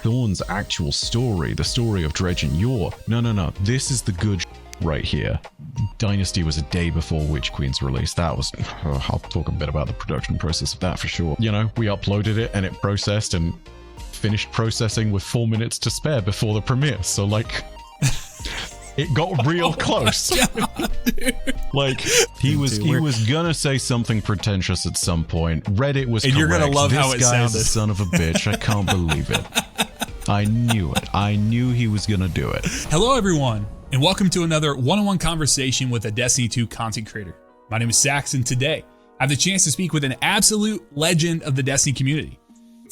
Thorn's actual story, the story of Dredge and Yor. No. This is the good right here. Dynasty was a day before Witch Queen's release. That was... I'll talk a bit about the production process of that for sure. You know, we uploaded it and it processed and finished processing with 4 minutes to spare before the premiere. So, like... It got real close. God, like he was gonna say something pretentious at some point. Reddit was, and correct. You're gonna love this how it guy sounded. is a son of a bitch. I can't believe it. I knew it. I knew he was gonna do it. Hello, everyone, and welcome to another one-on-one conversation with a Destiny 2 content creator. My name is Sax, and today I have the chance to speak with an absolute legend of the Destiny community.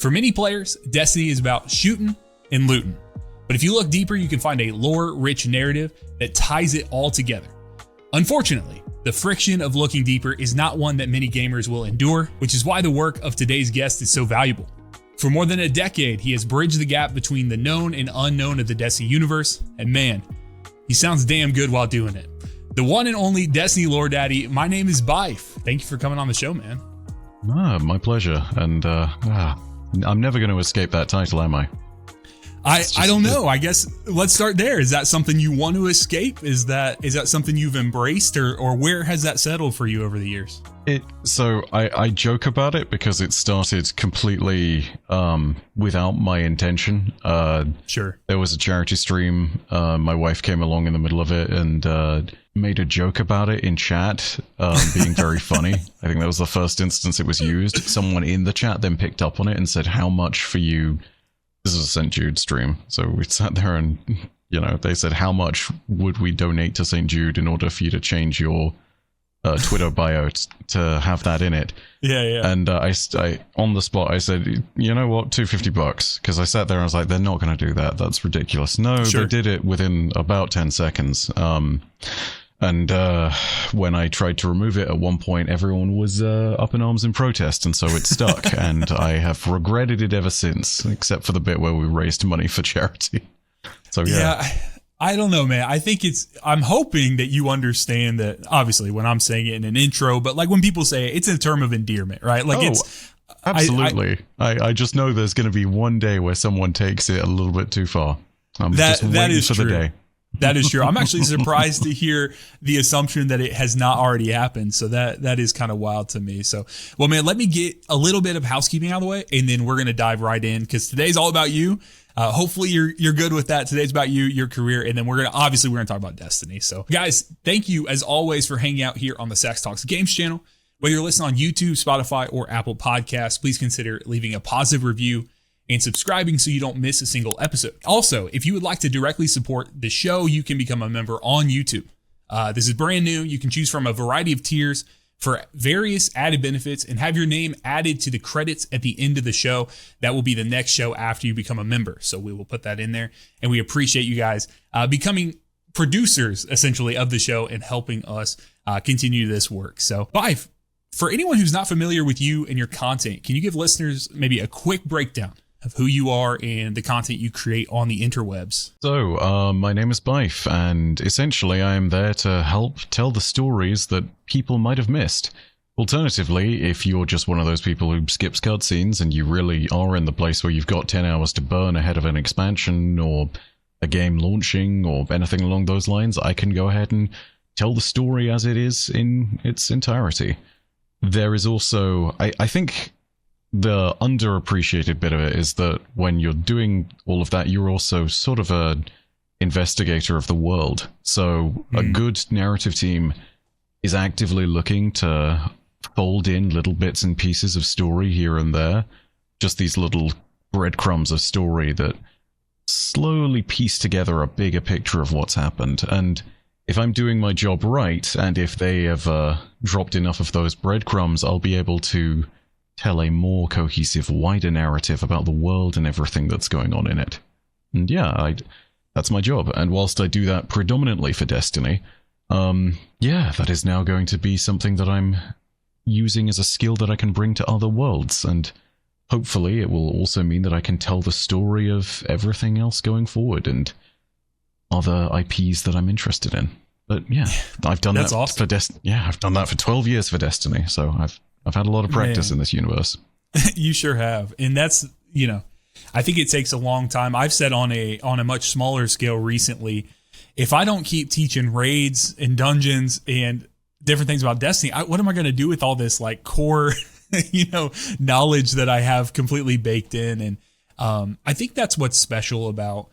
For many players, Destiny is about shooting and looting. But if you look deeper, you can find a lore-rich narrative that ties it all together. Unfortunately, the friction of looking deeper is not one that many gamers will endure, which is why the work of today's guest is so valuable. For more than a decade, he has bridged the gap between the known and unknown of the Destiny universe, and man, he sounds damn good while doing it. The one and only Destiny lore daddy, MynameisByf. Thank you for coming on the show, man. My pleasure. And I'm never going to escape that title, am I? I don't know. I guess let's start there. Is that something you want to escape? Is that something you've embraced, or where has that settled for you over the years? So I joke about it because it started completely without my intention. Sure. There was a charity stream. My wife came along in the middle of it and made a joke about it in chat, being very funny. I think that was the first instance it was used. Someone in the chat then picked up on it and said, "How much for you?" This is a St. Jude stream, so we sat there and, you know, they said, how much would we donate to St. Jude in order for you to change your Twitter bio to have that in it? Yeah. And I on the spot, I said, you know what, $250, because I sat there and I was like, they're not going to do that. That's ridiculous. No, sure. They did it within about 10 seconds. And when I tried to remove it at one point, everyone was up in arms in protest, and so it stuck. And I have regretted it ever since, except for the bit where we raised money for charity. So yeah. I don't know, man. I think I'm hoping that you understand that, obviously, when I'm saying it in an intro, but like when people say it's a term of endearment, right? Like absolutely. I just know there's going to be one day where someone takes it a little bit too far. That is for true. the day. That is true. I'm actually surprised to hear the assumption that it has not already happened. So that is kind of wild to me. So, well, man, let me get a little bit of housekeeping out of the way, and then we're going to dive right in because today's all about you. Hopefully you're good with that. Today's about you, your career, and then we're going to talk about Destiny. So, guys, thank you as always for hanging out here on the Sax Talks Games channel. Whether you're listening on YouTube, Spotify, or Apple Podcasts, please consider leaving a positive review and subscribing so you don't miss a single episode. Also, if you would like to directly support the show, you can become a member on YouTube. This is brand new. You can choose from a variety of tiers for various added benefits and have your name added to the credits at the end of the show. That will be the next show after you become a member. So we will put that in there, and we appreciate you guys becoming producers, essentially, of the show and helping us continue this work. So, Byf, for anyone who's not familiar with you and your content, can you give listeners maybe a quick breakdown of who you are and the content you create on the interwebs? So, my name is Byf, and essentially I am there to help tell the stories that people might have missed. Alternatively, if you're just one of those people who skips cutscenes and you really are in the place where you've got 10 hours to burn ahead of an expansion or a game launching or anything along those lines, I can go ahead and tell the story as it is in its entirety. There is also, I think... the underappreciated bit of it is that when you're doing all of that, you're also sort of a investigator of the world. So a good narrative team is actively looking to fold in little bits and pieces of story here and there. Just these little breadcrumbs of story that slowly piece together a bigger picture of what's happened. And if I'm doing my job right, and if they have dropped enough of those breadcrumbs, I'll be able to tell a more cohesive, wider narrative about the world and everything that's going on in it. And yeah, that's my job. And whilst I do that predominantly for Destiny, that is now going to be something that I'm using as a skill that I can bring to other worlds. And hopefully it will also mean that I can tell the story of everything else going forward and other IPs that I'm interested in. But yeah, I've done that awesome. For Destiny. Yeah, I've done that for 12 years for Destiny. So I've had a lot of practice in this universe. You sure have. And that's, I think it takes a long time. I've said on a much smaller scale recently, if I don't keep teaching raids and dungeons and different things about Destiny, what am I going to do with all this like core, knowledge that I have completely baked in? And I think that's what's special about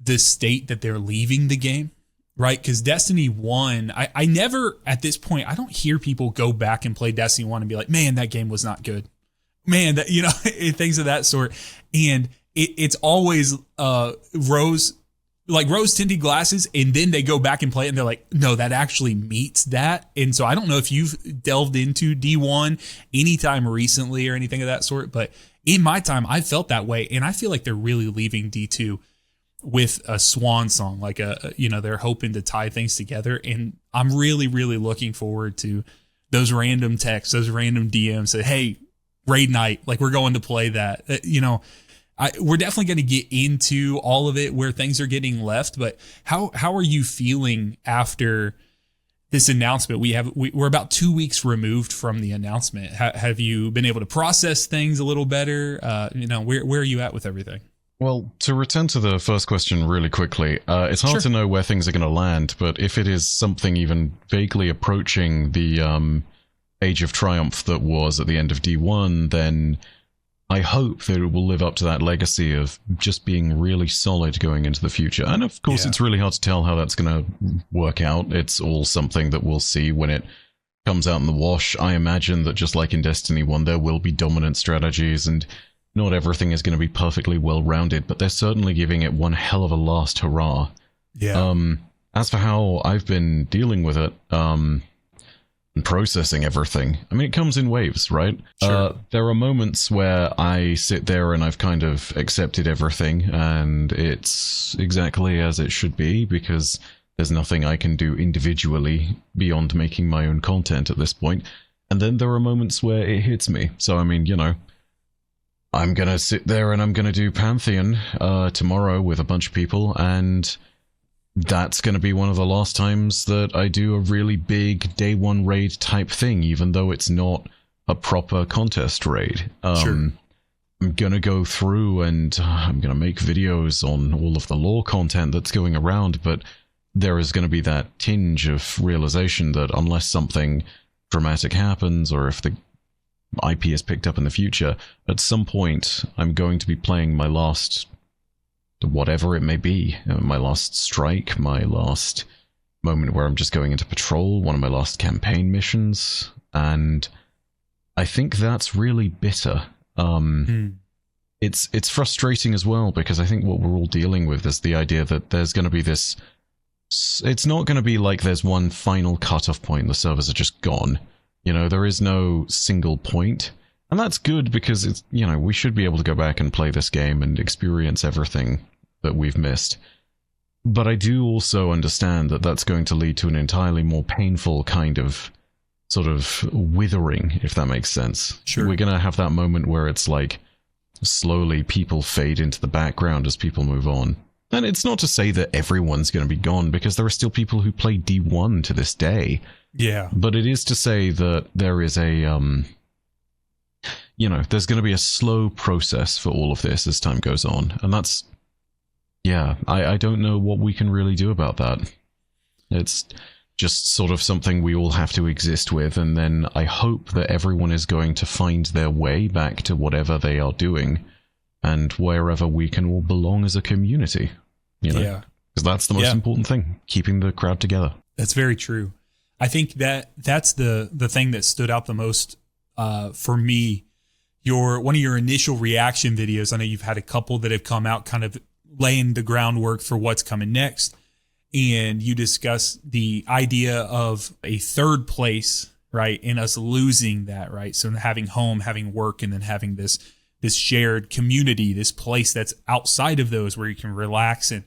the state that they're leaving the game, right? Because Destiny 1, I never, at this point, I don't hear people go back and play Destiny 1 and be like, man, that game was not good. Man, that, things of that sort. And it's always rose tinted glasses, and then they go back and play it and they're like, no, that actually meets that. And so I don't know if you've delved into D1 anytime recently or anything of that sort, but in my time, I felt that way. And I feel like they're really leaving D2 with a swan song, like they're hoping to tie things together. And I'm really, really looking forward to those random texts, those random DMs that, hey, raid night, like we're going to play that, we're definitely going to get into all of it where things are getting left. But how are you feeling after this announcement? We're about 2 weeks removed from the announcement. Have you been able to process things a little better? Where are you at with everything? Well, to return to the first question really quickly, it's hard to know where things are going to land, but if it is something even vaguely approaching the Age of Triumph that was at the end of D1, then I hope that it will live up to that legacy of just being really solid going into the future. And of course, it's really hard to tell how that's going to work out. It's all something that we'll see when it comes out in the wash. I imagine that just like in Destiny 1, there will be dominant strategies and not everything is going to be perfectly well-rounded, but they're certainly giving it one hell of a last hurrah. Yeah. As for how I've been dealing with it, and processing everything, I mean, it comes in waves, right? Sure. There are moments where I sit there and I've kind of accepted everything and it's exactly as it should be because there's nothing I can do individually beyond making my own content at this point. And then there are moments where it hits me. So, I mean, I'm going to sit there and I'm going to do Pantheon tomorrow with a bunch of people, and that's going to be one of the last times that I do a really big day one raid type thing, even though it's not a proper contest raid. Sure. I'm going to go through and I'm going to make videos on all of the lore content that's going around, but there is going to be that tinge of realization that unless something dramatic happens, or if the IP is picked up in the future, at some point I'm going to be playing my last whatever it may be, my last strike, my last moment where I'm just going into patrol, one of my last campaign missions, and I think that's really bitter. It's frustrating as well, because I think what we're all dealing with is the idea that there's going to be this, it's not going to be like there's one final cutoff point and the servers are just gone. There is no single point. And that's good because it's, we should be able to go back and play this game and experience everything that we've missed. But I do also understand that that's going to lead to an entirely more painful kind of sort of withering, if that makes sense. Sure. We're going to have that moment where it's like slowly people fade into the background as people move on. And it's not to say that everyone's going to be gone, because there are still people who play D1 to this day. Yeah. But it is to say that there is a, there's going to be a slow process for all of this as time goes on. And that's, I don't know what we can really do about that. It's just sort of something we all have to exist with. And then I hope that everyone is going to find their way back to whatever they are doing and wherever we can all belong as a community, Yeah. Because that's the most important thing, keeping the crowd together. That's very true. I think that's the thing that stood out the most for me. One of your initial reaction videos, I know you've had a couple that have come out kind of laying the groundwork for what's coming next. And you discuss the idea of a third place, right? And us losing that, right? So having home, having work, and then having this shared community, this place that's outside of those where you can relax and,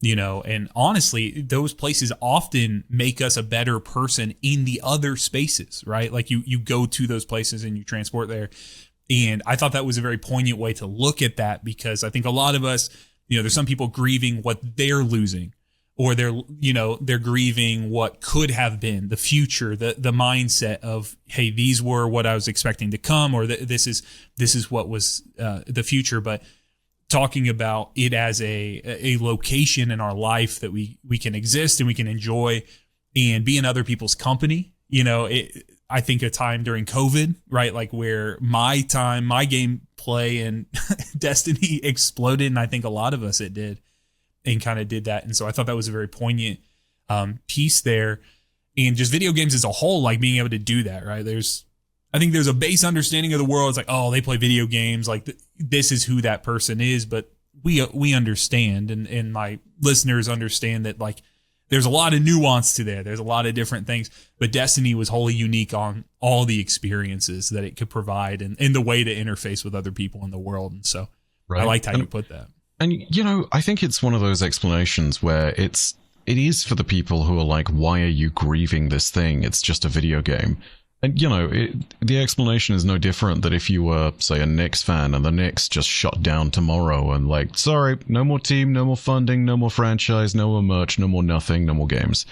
and honestly, those places often make us a better person in the other spaces, right? Like you go to those places and you transport there. And I thought that was a very poignant way to look at that, because I think a lot of us, there's some people grieving what they're losing, or they're grieving what could have been the future, the mindset of, hey, these were what I was expecting to come, or this is what was the future. But talking about it as a location in our life that we can exist and we can enjoy and be in other people's company. You know, I think a time during COVID, right? Like where my gameplay and Destiny exploded. And I think a lot of us, it did, and kind of did that. And so I thought that was a very poignant piece there. And just video games as a whole, like being able to do that, right? I think there's a base understanding of the world. It's like, oh, they play video games. Like this is who that person is. But we understand, and my listeners understand that like there's a lot of nuance to there. There's a lot of different things. But Destiny was wholly unique on all the experiences that it could provide and the way to interface with other people in the world. And so I liked how you put that. And, you know, I think it's one of those explanations where it is for the people who are like, why are you grieving this thing? It's just a video game. And, you know, the explanation is no different that if you were, say, a Knicks fan and the Knicks just shut down tomorrow and like, sorry, no more team, no more funding, no more franchise, no more merch, no more nothing, no more games.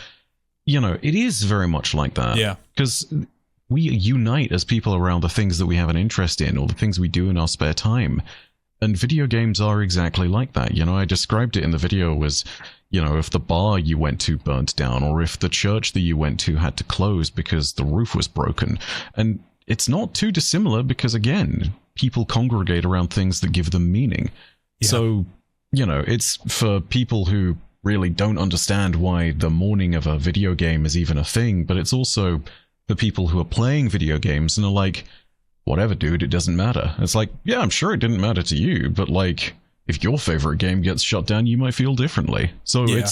You know, it is very much like that. Yeah. Because we unite as people around the things that we have an interest in or the things we do in our spare time. And video games are exactly like that. You know, I described it in the video as, you know, if the bar you went to burnt down or if the church that you went to had to close because the roof was broken. And it's not too dissimilar because, again, people congregate around things that give them meaning. Yeah. So, you know, it's for people who really don't understand why the mourning of a video game is even a thing, but it's also for people who are playing video games and are like, whatever, dude, it doesn't matter. It's like, yeah, I'm sure it didn't matter to you, but like, if your favorite game gets shut down, you might feel differently. So yeah.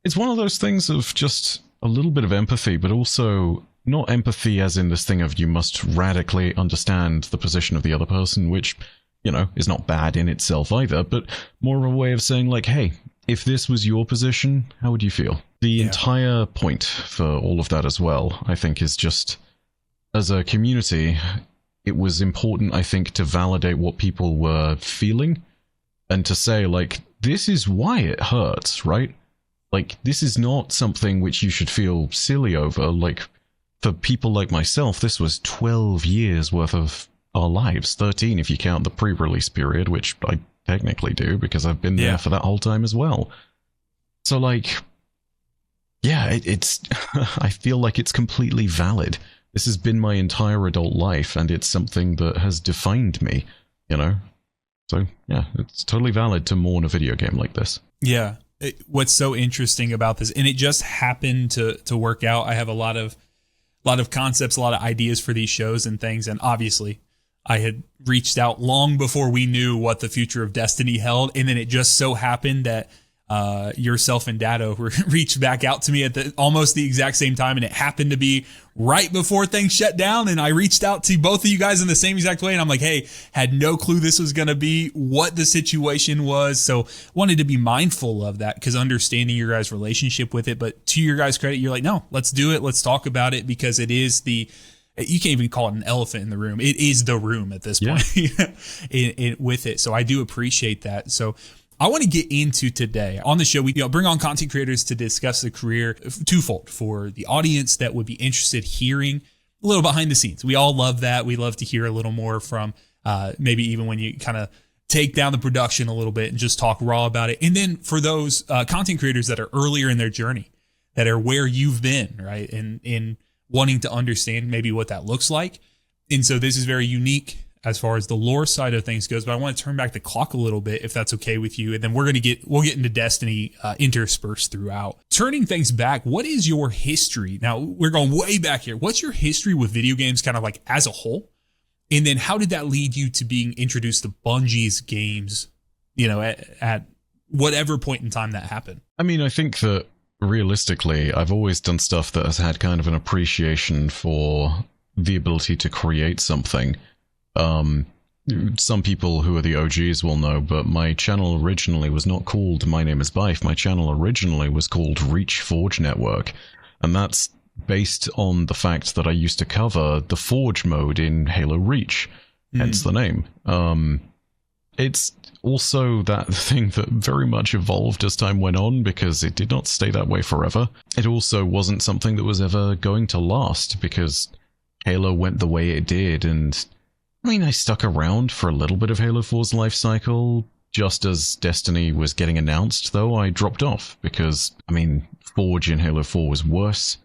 It's one of those things of just a little bit of empathy, but also not empathy as in this thing of you must radically understand the position of the other person, which, you know, is not bad in itself either, but more of a way of saying like, hey, if this was your position, how would you feel? The entire point for all of that as well, I think, is just, as a community, it was important, I think, to validate what people were feeling and to say, like, this is why it hurts, right? Like, this is not something which you should feel silly over. Like, for people like myself, this was 12 years worth of our lives, 13 if you count the pre-release period, which I technically do because I've been there for that whole time as well. So, like, yeah, it's I feel like it's completely valid. This has been my entire adult life, and it's something that has defined me, you know? So, yeah, it's totally valid to mourn a video game like this. Yeah. What's so interesting about this, and it just happened to work out. I have a lot of concepts, a lot of ideas for these shows and things, and obviously I had reached out long before we knew what the future of Destiny held, and then it just so happened that yourself and Dado reached back out to me at almost the exact same time, and it happened to be right before things shut down, and I reached out to both of you guys in the same exact way, and I'm like, hey, had no clue this was going to be what the situation was, so wanted to be mindful of that because understanding your guys' relationship with it, but to your guys' credit, you're like, no, let's do it, let's talk about it, because it is you can't even call it an elephant in the room. It is the room at this point with it. So I do appreciate that. So I want to get into today on the show. We bring on content creators to discuss the career twofold for the audience that would be interested hearing a little behind the scenes. We all love that. We love to hear a little more from maybe even when you kind of take down the production a little bit and just talk raw about it. And then for those content creators that are earlier in their journey, that are where you've been, right? And in wanting to understand maybe what that looks like. And so this is very unique as far as the lore side of things goes, but I want to turn back the clock a little bit if that's okay with you. And then we'll get into Destiny interspersed throughout. Turning things back, what is your history? Now we're going way back here. What's your history with video games kind of like as a whole? And then how did that lead you to being introduced to Bungie's games, you know, at whatever point in time that happened? I mean, I think that realistically, I've always done stuff that has had kind of an appreciation for the ability to create something. Some people who are the OGs will know, but my channel originally was not called MynameisByf. My channel originally was called Reach Forge Network, and that's based on the fact that I used to cover the Forge mode in Halo Reach, hence the name. It's also that thing that very much evolved as time went on because it did not stay that way forever. It also wasn't something that was ever going to last because Halo went the way it did, and I mean, I stuck around for a little bit of Halo 4's life cycle, just as Destiny was getting announced, though, I dropped off because, I mean, Forge in Halo 4 was worse.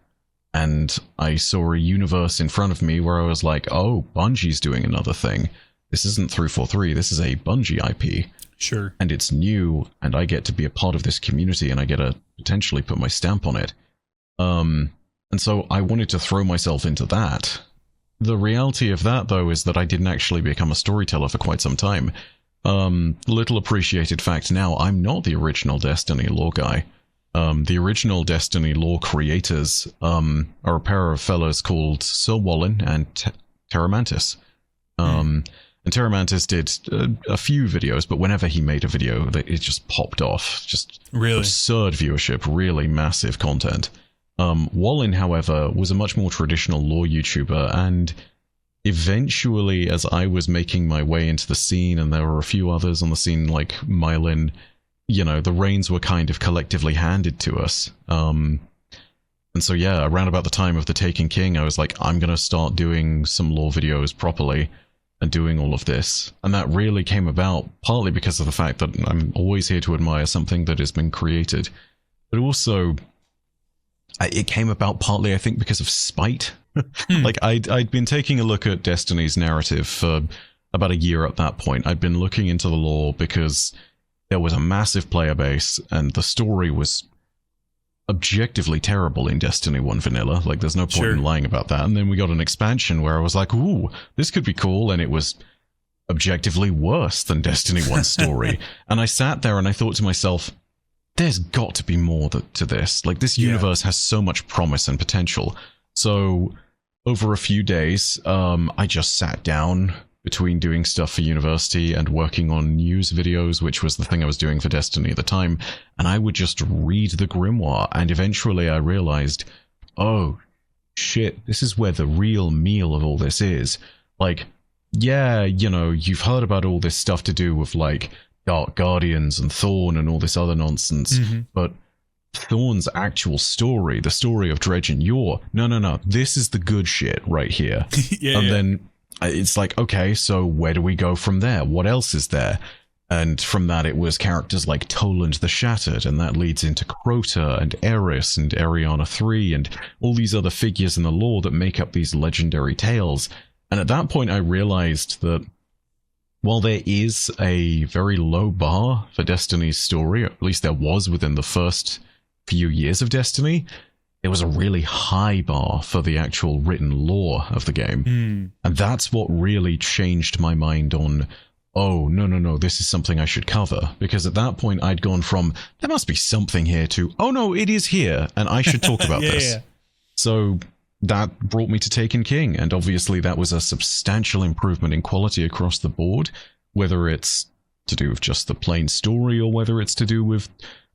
And I saw a universe in front of me where I was like, oh, Bungie's doing another thing. This isn't 343, this is a Bungie IP. Sure. And it's new, and I get to be a part of this community, and I get to potentially put my stamp on it. And so I wanted to throw myself into that. The reality of that, though, is that I didn't actually become a storyteller for quite some time. Little appreciated fact now, I'm not the original Destiny lore guy. The original Destiny lore creators are a pair of fellows called Sir Wallen and Terramantis. And Terramantis did a few videos, but whenever he made a video, it just popped off. Just really absurd viewership, really massive content. Wallen, however, was a much more traditional lore YouTuber, and eventually, as I was making my way into the scene, and there were a few others on the scene like Mylin, you know, the reins were kind of collectively handed to us. And so, yeah, around about the time of the Taken King, I was like, I'm going to start doing some lore videos properly and doing all of this. And that really came about partly because of the fact that I'm always here to admire something that has been created. But also, it came about partly, I think, because of spite. Like, I'd been taking a look at Destiny's narrative for about a year at that point. I'd been looking into the lore because there was a massive player base, and the story was objectively terrible in Destiny 1 vanilla. Like, there's no point in lying about that. And then we got an expansion where I was like, ooh, this could be cool, and it was objectively worse than Destiny 1's story. And I sat there and I thought to myself, there's got to be more to this. Like, this universe has so much promise and potential. So over a few days, I just sat down between doing stuff for university and working on news videos, which was the thing I was doing for Destiny at the time, and I would just read the grimoire, and eventually I realized, oh, shit, this is where the real meal of all this is. Like, yeah, you know, you've heard about all this stuff to do with, like, Dark Guardians and Thorn and all this other nonsense, but Thorn's actual story, the story of Dredge and Yor, no, this is the good shit right here. Then it's like, okay, so where do we go from there? What else is there? And from that, it was characters like Toland the Shattered, and that leads into Crota and Eris and Ariana 3 and all these other figures in the lore that make up these legendary tales. And at that point, I realized that while there is a very low bar for Destiny's story, or at least there was within the first few years of Destiny, there was a really high bar for the actual written lore of the game. And that's what really changed my mind on, oh, no, this is something I should cover. Because at that point, I'd gone from, there must be something here, to, oh no, it is here, and I should talk about this. So that brought me to Taken King, and obviously that was a substantial improvement in quality across the board, whether it's to do with just the plain story, or whether it's to do with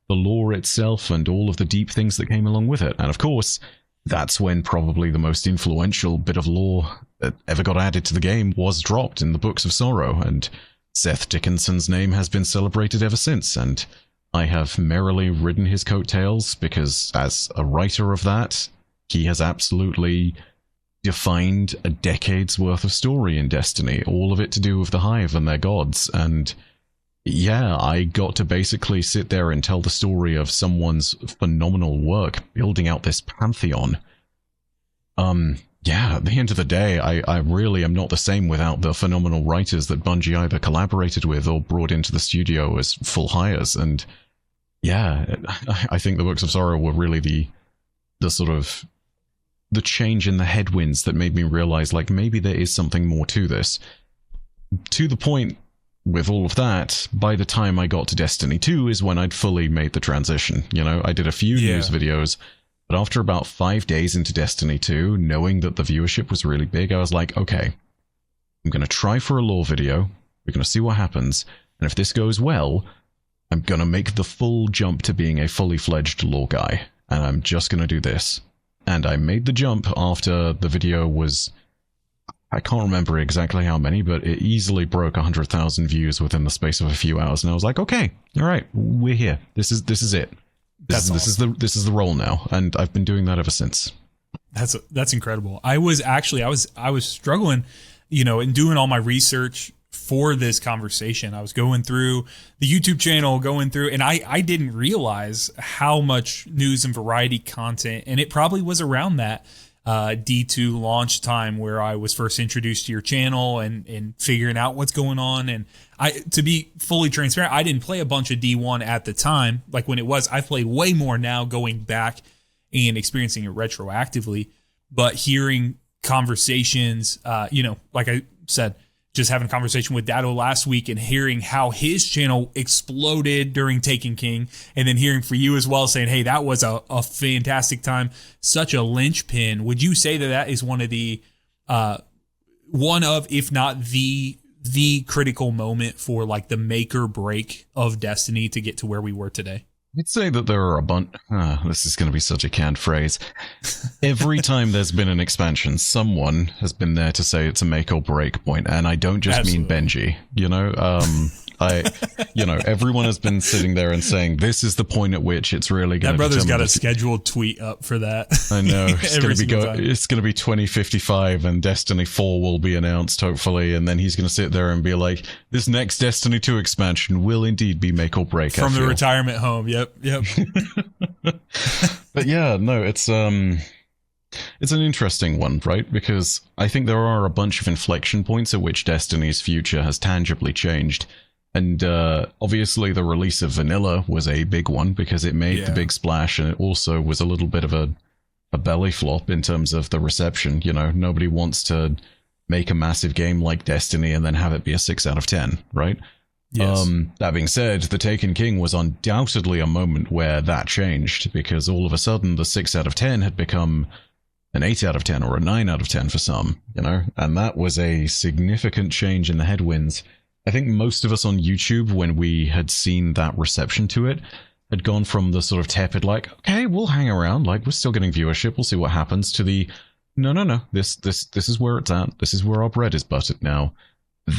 the lore itself and all of the deep things that came along with it. And of course, that's when probably the most influential bit of lore that ever got added to the game was dropped in the Books of Sorrow, and Seth Dickinson's name has been celebrated ever since, and I have merrily ridden his coattails because as a writer of that, he has absolutely defined a decade's worth of story in Destiny, all of it to do with the Hive and their gods. And yeah, I got to basically sit there and tell the story of someone's phenomenal work building out this pantheon. Yeah, at the end of the day, I really am not the same without the phenomenal writers that Bungie either collaborated with or brought into the studio as full hires. And yeah, I think the Books of Sorrow were really the sort of the change in the headwinds that made me realize, like, maybe there is something more to this. To the point, with all of that, by the time I got to Destiny 2 is when I'd fully made the transition. You know, I did a few news videos, but after about 5 days into Destiny 2, knowing that the viewership was really big, I was like, okay, I'm going to try for a lore video, we're going to see what happens, and if this goes well, I'm going to make the full jump to being a fully fledged lore guy, and I'm just going to do this. And I made the jump after the video was, I can't remember exactly how many, but it easily broke 100,000 views within the space of a few hours. And I was like, okay, all right, we're here. This is it. This is the role now. And I've been doing that ever since. That's incredible. I was struggling, you know, in doing all my research for this conversation. I was going through the YouTube channel, and I didn't realize how much news and variety content, and it probably was around that D2 launch time where I was first introduced to your channel and figuring out what's going on. And to be fully transparent, I didn't play a bunch of D1 at the time. Like when it was, I've played way more now going back and experiencing it retroactively, but hearing conversations, like I said, just having a conversation with Dado last week and hearing how his channel exploded during Taken King, and then hearing for you as well saying, hey, that was a fantastic time, such a linchpin. Would you say that is one of, if not the critical moment for like the make or break of Destiny to get to where we were today? I'd say that there are a bunch. This is going to be such a canned phrase. Every time there's been an expansion, someone has been there to say it's a make or break point, and I don't just mean Bungie. Everyone has been sitting there and saying this is the point at which it's really going to. That brother's got a scheduled tweet up for that. I know it's going to be 2055, and Destiny 4 will be announced hopefully, and then he's going to sit there and be like, "This next Destiny 2 expansion will indeed be make or break." From the retirement home. Yep. But yeah, no, it's an interesting one, right? Because I think there are a bunch of inflection points at which Destiny's future has tangibly changed. And obviously the release of Vanilla was a big one because it made the big splash, and it also was a little bit of a belly flop in terms of the reception. Nobody wants to make a massive game like Destiny and then have it be a 6 out of 10, right? Yes. That being said, the Taken King was undoubtedly a moment where that changed, because all of a sudden the 6 out of 10 had become an 8 out of 10 or a 9 out of 10 for some, and that was a significant change in the headwinds. I think most of us on YouTube, when we had seen that reception to it, had gone from the sort of tepid, like, okay, we'll hang around, like, we're still getting viewership, we'll see what happens, to the, no, this is where it's at, this is where our bread is buttered now.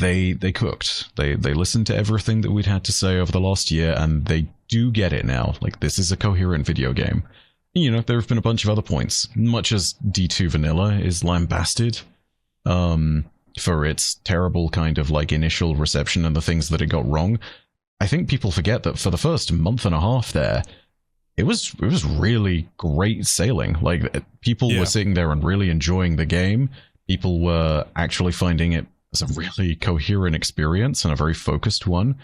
They cooked. They listened to everything that we'd had to say over the last year, and they do get it now. Like, this is a coherent video game. There have been a bunch of other points, much as D2 Vanilla is lambasted for its terrible kind of like initial reception and the things that it got wrong. I think people forget that for the first month and a half there, it was really great sailing. Like, people were sitting there and really enjoying the game. People were actually finding it as a really coherent experience and a very focused one.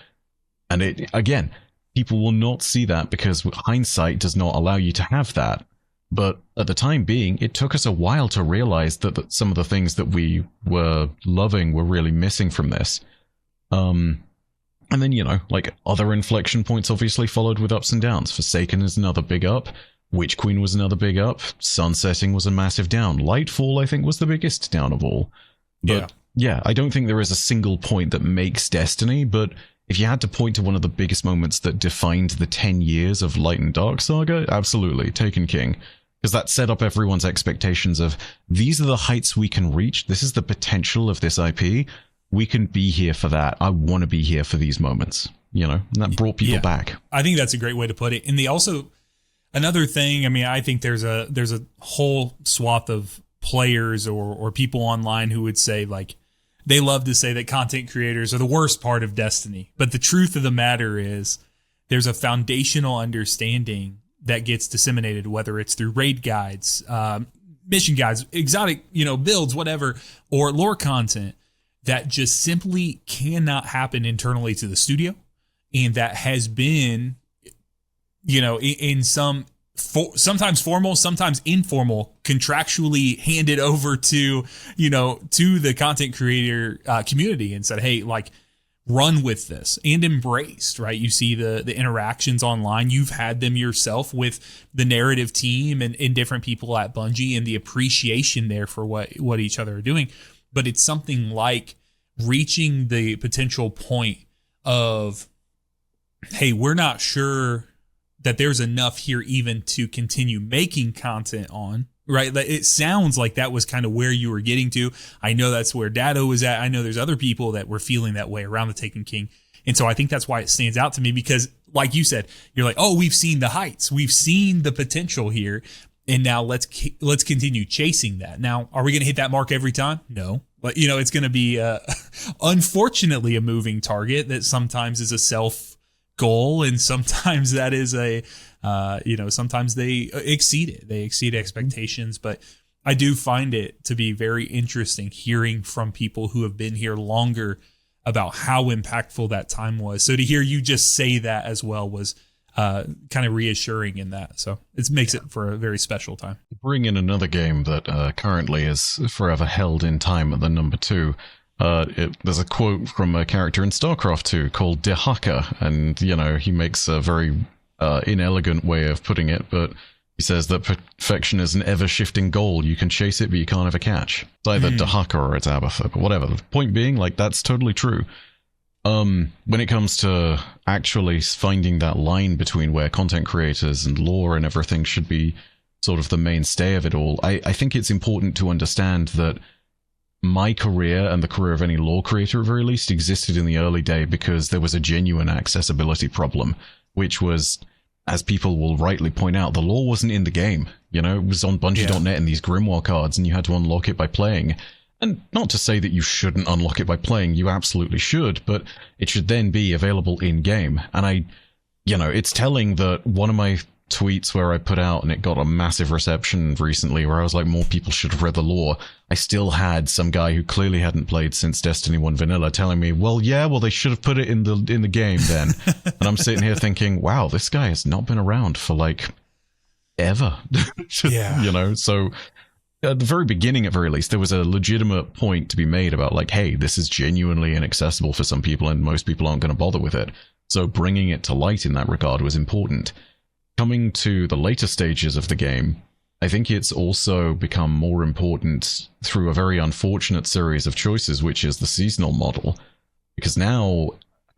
And it, again, people will not see that because hindsight does not allow you to have that. But at the time being, it took us a while to realize that some of the things that we were loving were really missing from this. And then, like, other inflection points obviously followed with ups and downs. Forsaken is another big up. Witch Queen was another big up. Sunsetting was a massive down. Lightfall, I think, was the biggest down of all. But yeah, I don't think there is a single point that makes Destiny, but if you had to point to one of the biggest moments that defined the 10 years of Light and Dark saga, absolutely, Taken King. Because that set up everyone's expectations of, these are the heights we can reach, this is the potential of this IP, we can be here for that, I want to be here for these moments, and that brought people back. I think that's a great way to put it. And they also, another thing, I mean, I think there's a whole swath of players or people online who would say, like, they love to say that content creators are the worst part of Destiny. But the truth of the matter is there's a foundational understanding that gets disseminated, whether it's through raid guides, mission guides, exotic, builds, whatever, or lore content that just simply cannot happen internally to the studio. And that has been, in some sometimes formal, sometimes informal, contractually handed over to the content creator community and said, hey, like, run with this, and embraced, right? You see the interactions online. You've had them yourself with the narrative team and different people at Bungie, and the appreciation there for what each other are doing. But it's something like reaching the potential point of, hey, we're not sure that there's enough here even to continue making content on, right? It sounds like that was kind of where you were getting to. I know that's where Dado was at. I know there's other people that were feeling that way around the Taken King. And so I think that's why it stands out to me, because like you said, you're like, oh, we've seen the heights. We've seen the potential here. And now let's continue chasing that. Now, are we going to hit that mark every time? No. But, it's going to be, unfortunately, a moving target that sometimes is a self goal. And sometimes that is sometimes they exceed it. They exceed expectations. But I do find it to be very interesting hearing from people who have been here longer about how impactful that time was. So to hear you just say that as well was kind of reassuring in that. So it makes it for a very special time. Bring in another game that currently is forever held in time at the number 2. There's a quote from a character in StarCraft 2 called Dehaka, and he makes a very inelegant way of putting it, but he says that perfection is an ever-shifting goal. You can chase it, but you can't ever catch. It's either Dehaka or it's Abatha, but whatever. The point being, that's totally true. When it comes to actually finding that line between where content creators and lore and everything should be sort of the mainstay of it all, I think it's important to understand that my career and the career of any lore creator at very least existed in the early day because there was a genuine accessibility problem, which was, as people will rightly point out, the lore wasn't in the game. It was on Bungie.net in these Grimoire cards, and you had to unlock it by playing. And not to say that you shouldn't unlock it by playing, you absolutely should, but it should then be available in-game. And it's telling that one of my tweets where I put out, and it got a massive reception recently, where I was like, more people should have read the lore, I still had some guy who clearly hadn't played since Destiny 1 Vanilla telling me, they should have put it in the game then. And I'm sitting here thinking, wow, this guy has not been around for ever. Yeah. So at the very beginning, at very least, there was a legitimate point to be made about hey, this is genuinely inaccessible for some people and most people aren't going to bother with it. So bringing it to light in that regard was important. Coming to the later stages of the game, I think it's also become more important through a very unfortunate series of choices, which is the seasonal model. Because now,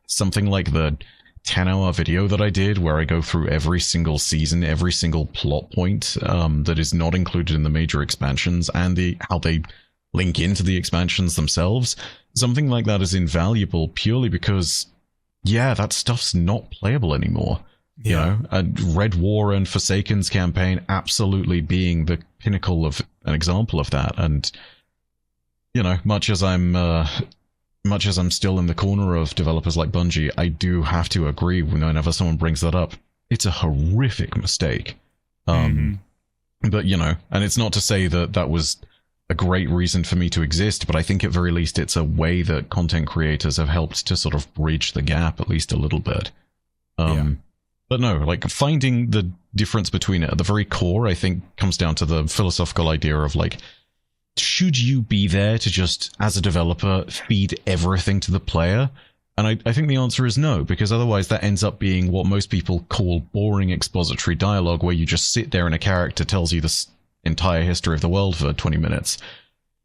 something like the 10-hour video that I did, where I go through every single season, every single plot point that is not included in the major expansions, and how they link into the expansions themselves, something like that is invaluable purely because, that stuff's not playable anymore. Red War and Forsaken's campaign absolutely being the pinnacle of an example of that. And, much as I'm still in the corner of developers like Bungie, I do have to agree whenever someone brings that up, it's a horrific mistake. But, and it's not to say that was a great reason for me to exist, but I think at very least it's a way that content creators have helped to sort of bridge the gap at least a little bit. But no, finding the difference between it at the very core, I think, comes down to the philosophical idea of should you be there to just, as a developer, feed everything to the player? And I think the answer is no, because otherwise that ends up being what most people call boring expository dialogue, where you just sit there and a character tells you the entire history of the world for 20 minutes.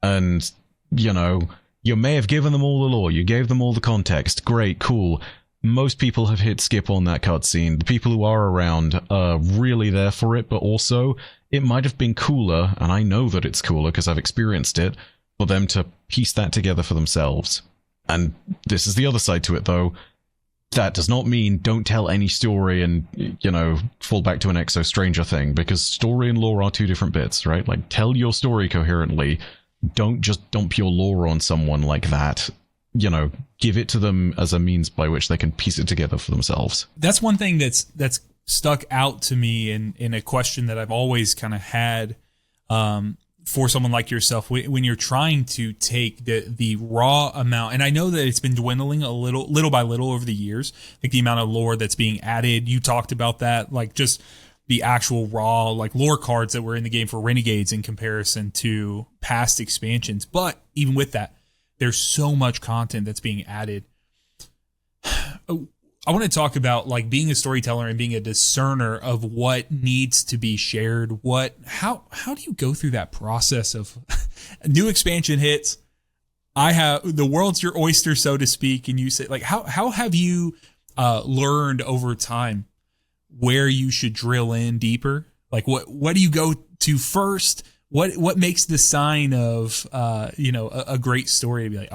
And, you may have given them all the lore, you gave them all the context, great, cool. Most people have hit skip on that cutscene. The people who are around are really there for it, but also it might have been cooler, and I know that it's cooler because I've experienced it, for them to piece that together for themselves. And this is the other side to it, though. That does not mean don't tell any story and, fall back to an Exo Stranger thing, because story and lore are two different bits, right? Tell your story coherently. Don't just dump your lore on someone like that. Give it to them as a means by which they can piece it together for themselves. That's one thing that's stuck out to me in a question that I've always kind of had for someone like yourself when you're trying to take the raw amount. And I know that it's been dwindling a little by little over the years. I think the amount of lore that's being added, you talked about that, just the actual raw lore cards that were in the game for Renegades in comparison to past expansions. But even with that, there's so much content that's being added. I want to talk about being a storyteller and being a discerner of what needs to be shared. How do you go through that process of a new expansion hits? The world's your oyster, so to speak, and you say how have you learned over time where you should drill in deeper? What do you go to first? What makes the sign of a great story to be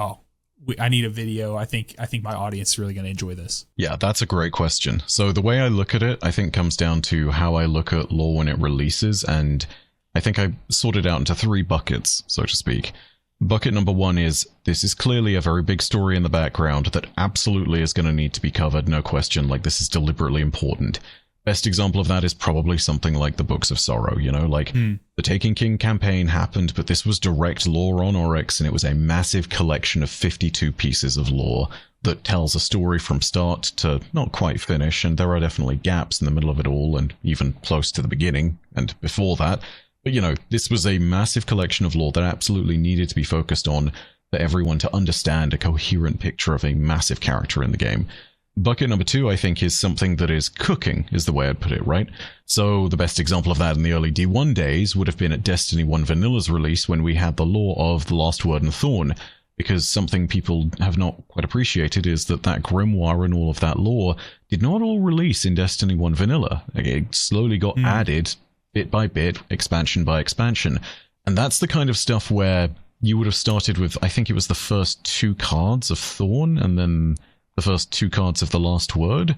I need a video. I think my audience is really going to enjoy this. Yeah, that's a great question. So the way I look at it, I think comes down to how I look at lore when it releases, and I think I sort it out into 3 buckets, so to speak. Bucket number one is, this is clearly a very big story in the background that absolutely is going to need to be covered, no question. Like, this is deliberately important. Best example of that is probably something like the Books of Sorrow, you know? Like, the Taken King campaign happened, but this was direct lore on Oryx, and it was a massive collection of 52 pieces of lore that tells a story from start to not quite finish, and there are definitely gaps in the middle of it all, and even close to the beginning, and before that. But, you know, this was a massive collection of lore that absolutely needed to be focused on for everyone to understand a coherent picture of a massive character in the game. Bucket number two, I think, is something that is cooking, is the way I'd put it, right? So the best example of that in the early D1 days would have been at Destiny 1 Vanilla's release when we had the lore of The Last Word and Thorn, because something people have not quite appreciated is that that grimoire and all of that lore did not all release in Destiny 1 Vanilla. It slowly got added bit by bit, expansion by expansion. And that's the kind of stuff where you would have started with, I think it was the first 2 cards of Thorn, and then the first 2 cards of The Last Word.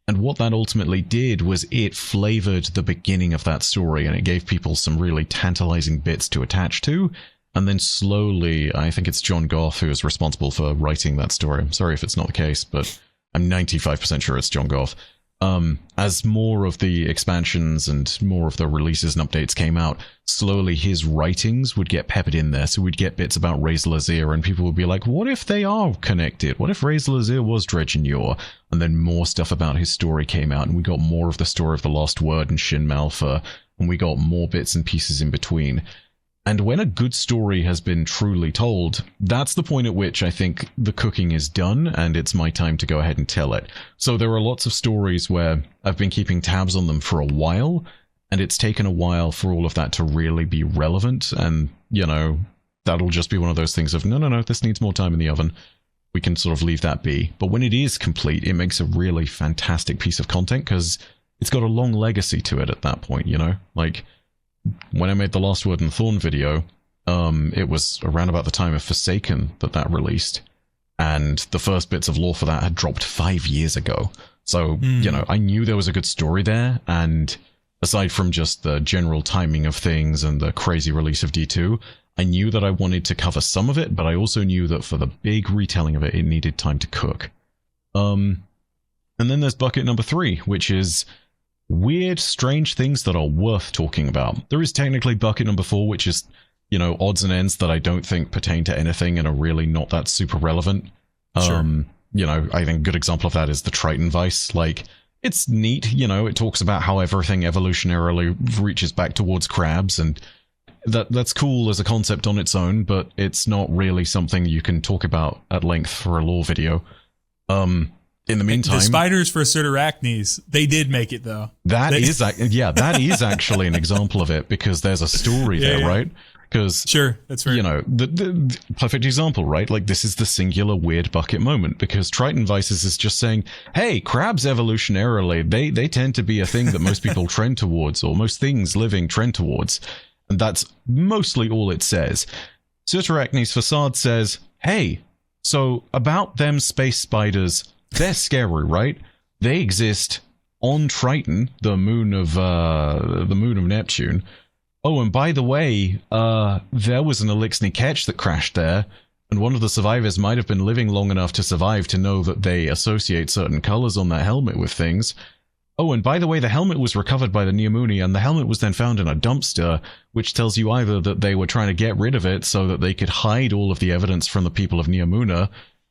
And what that ultimately did was it flavored the beginning of that story, and it gave people some really tantalizing bits to attach to. And then slowly, I think it's John Goff who is responsible for writing that story. I'm sorry if it's not the case, but I'm 95% sure it's John Goff. As more of the expansions and more of the releases and updates came out, slowly his writings would get peppered in there. So we'd get bits about Raze Lazir, and people would be like, what if they are connected? What if Raze Lazir was Dredge and Yor? And then more stuff about his story came out, and we got more of the story of The Lost Word and Shin Malfa, and we got more bits and pieces in between. And when a good story has been truly told, that's the point at which I think the cooking is done, and it's my time to go ahead and tell it. So there are lots of stories where I've been keeping tabs on them for a while, and it's taken a while for all of that to really be relevant, and, you know, that'll just be one of those things of, no, this needs more time in the oven. We can sort of leave that be. But when it is complete, it makes a really fantastic piece of content, because it's got a long legacy to it at that point, you know? Like, when I made the Last Word and Thorn video, it was around about the time of Forsaken that released, and the first bits of lore for that had dropped 5 years ago. So, you know, I knew there was a good story there, and aside from just the general timing of things and the crazy release of D2, I knew that I wanted to cover some of it, but I also knew that for the big retelling of it, it needed time to cook. And then there's bucket number 3, which is weird, strange things that are worth talking about. There is technically bucket number 4, which is, you know, odds and ends that I don't think pertain to anything and are really not that super relevant. Sure. You know, I think a good example of that is the Triton Vice. Like, it's neat, you know, it talks about how everything evolutionarily reaches back towards crabs, and that's cool as a concept on its own, but it's not really something you can talk about at length for a lore video. In the meantime, the spiders for Pseudarachnes, they did make it though. That is actually an example of it, because there's a story there, right? Because sure, that's right. You know, the perfect example, right? Like, this is the singular weird bucket moment, because Triton Vices is just saying, hey, crabs evolutionarily, they tend to be a thing that most people trend towards, or most things living trend towards, and that's mostly all it says. Pseudarachnes Facade says, hey, so about them space spiders, they're scary, right? They exist on Triton, the moon of Neptune. Oh, and by the way, there was an Elixni Ketch that crashed there, and one of the survivors might have been living long enough to survive to know that they associate certain colors on their helmet with things. Oh, and by the way, the helmet was recovered by the Neomuni, and the helmet was then found in a dumpster, which tells you either that they were trying to get rid of it so that they could hide all of the evidence from the people of Neomuna,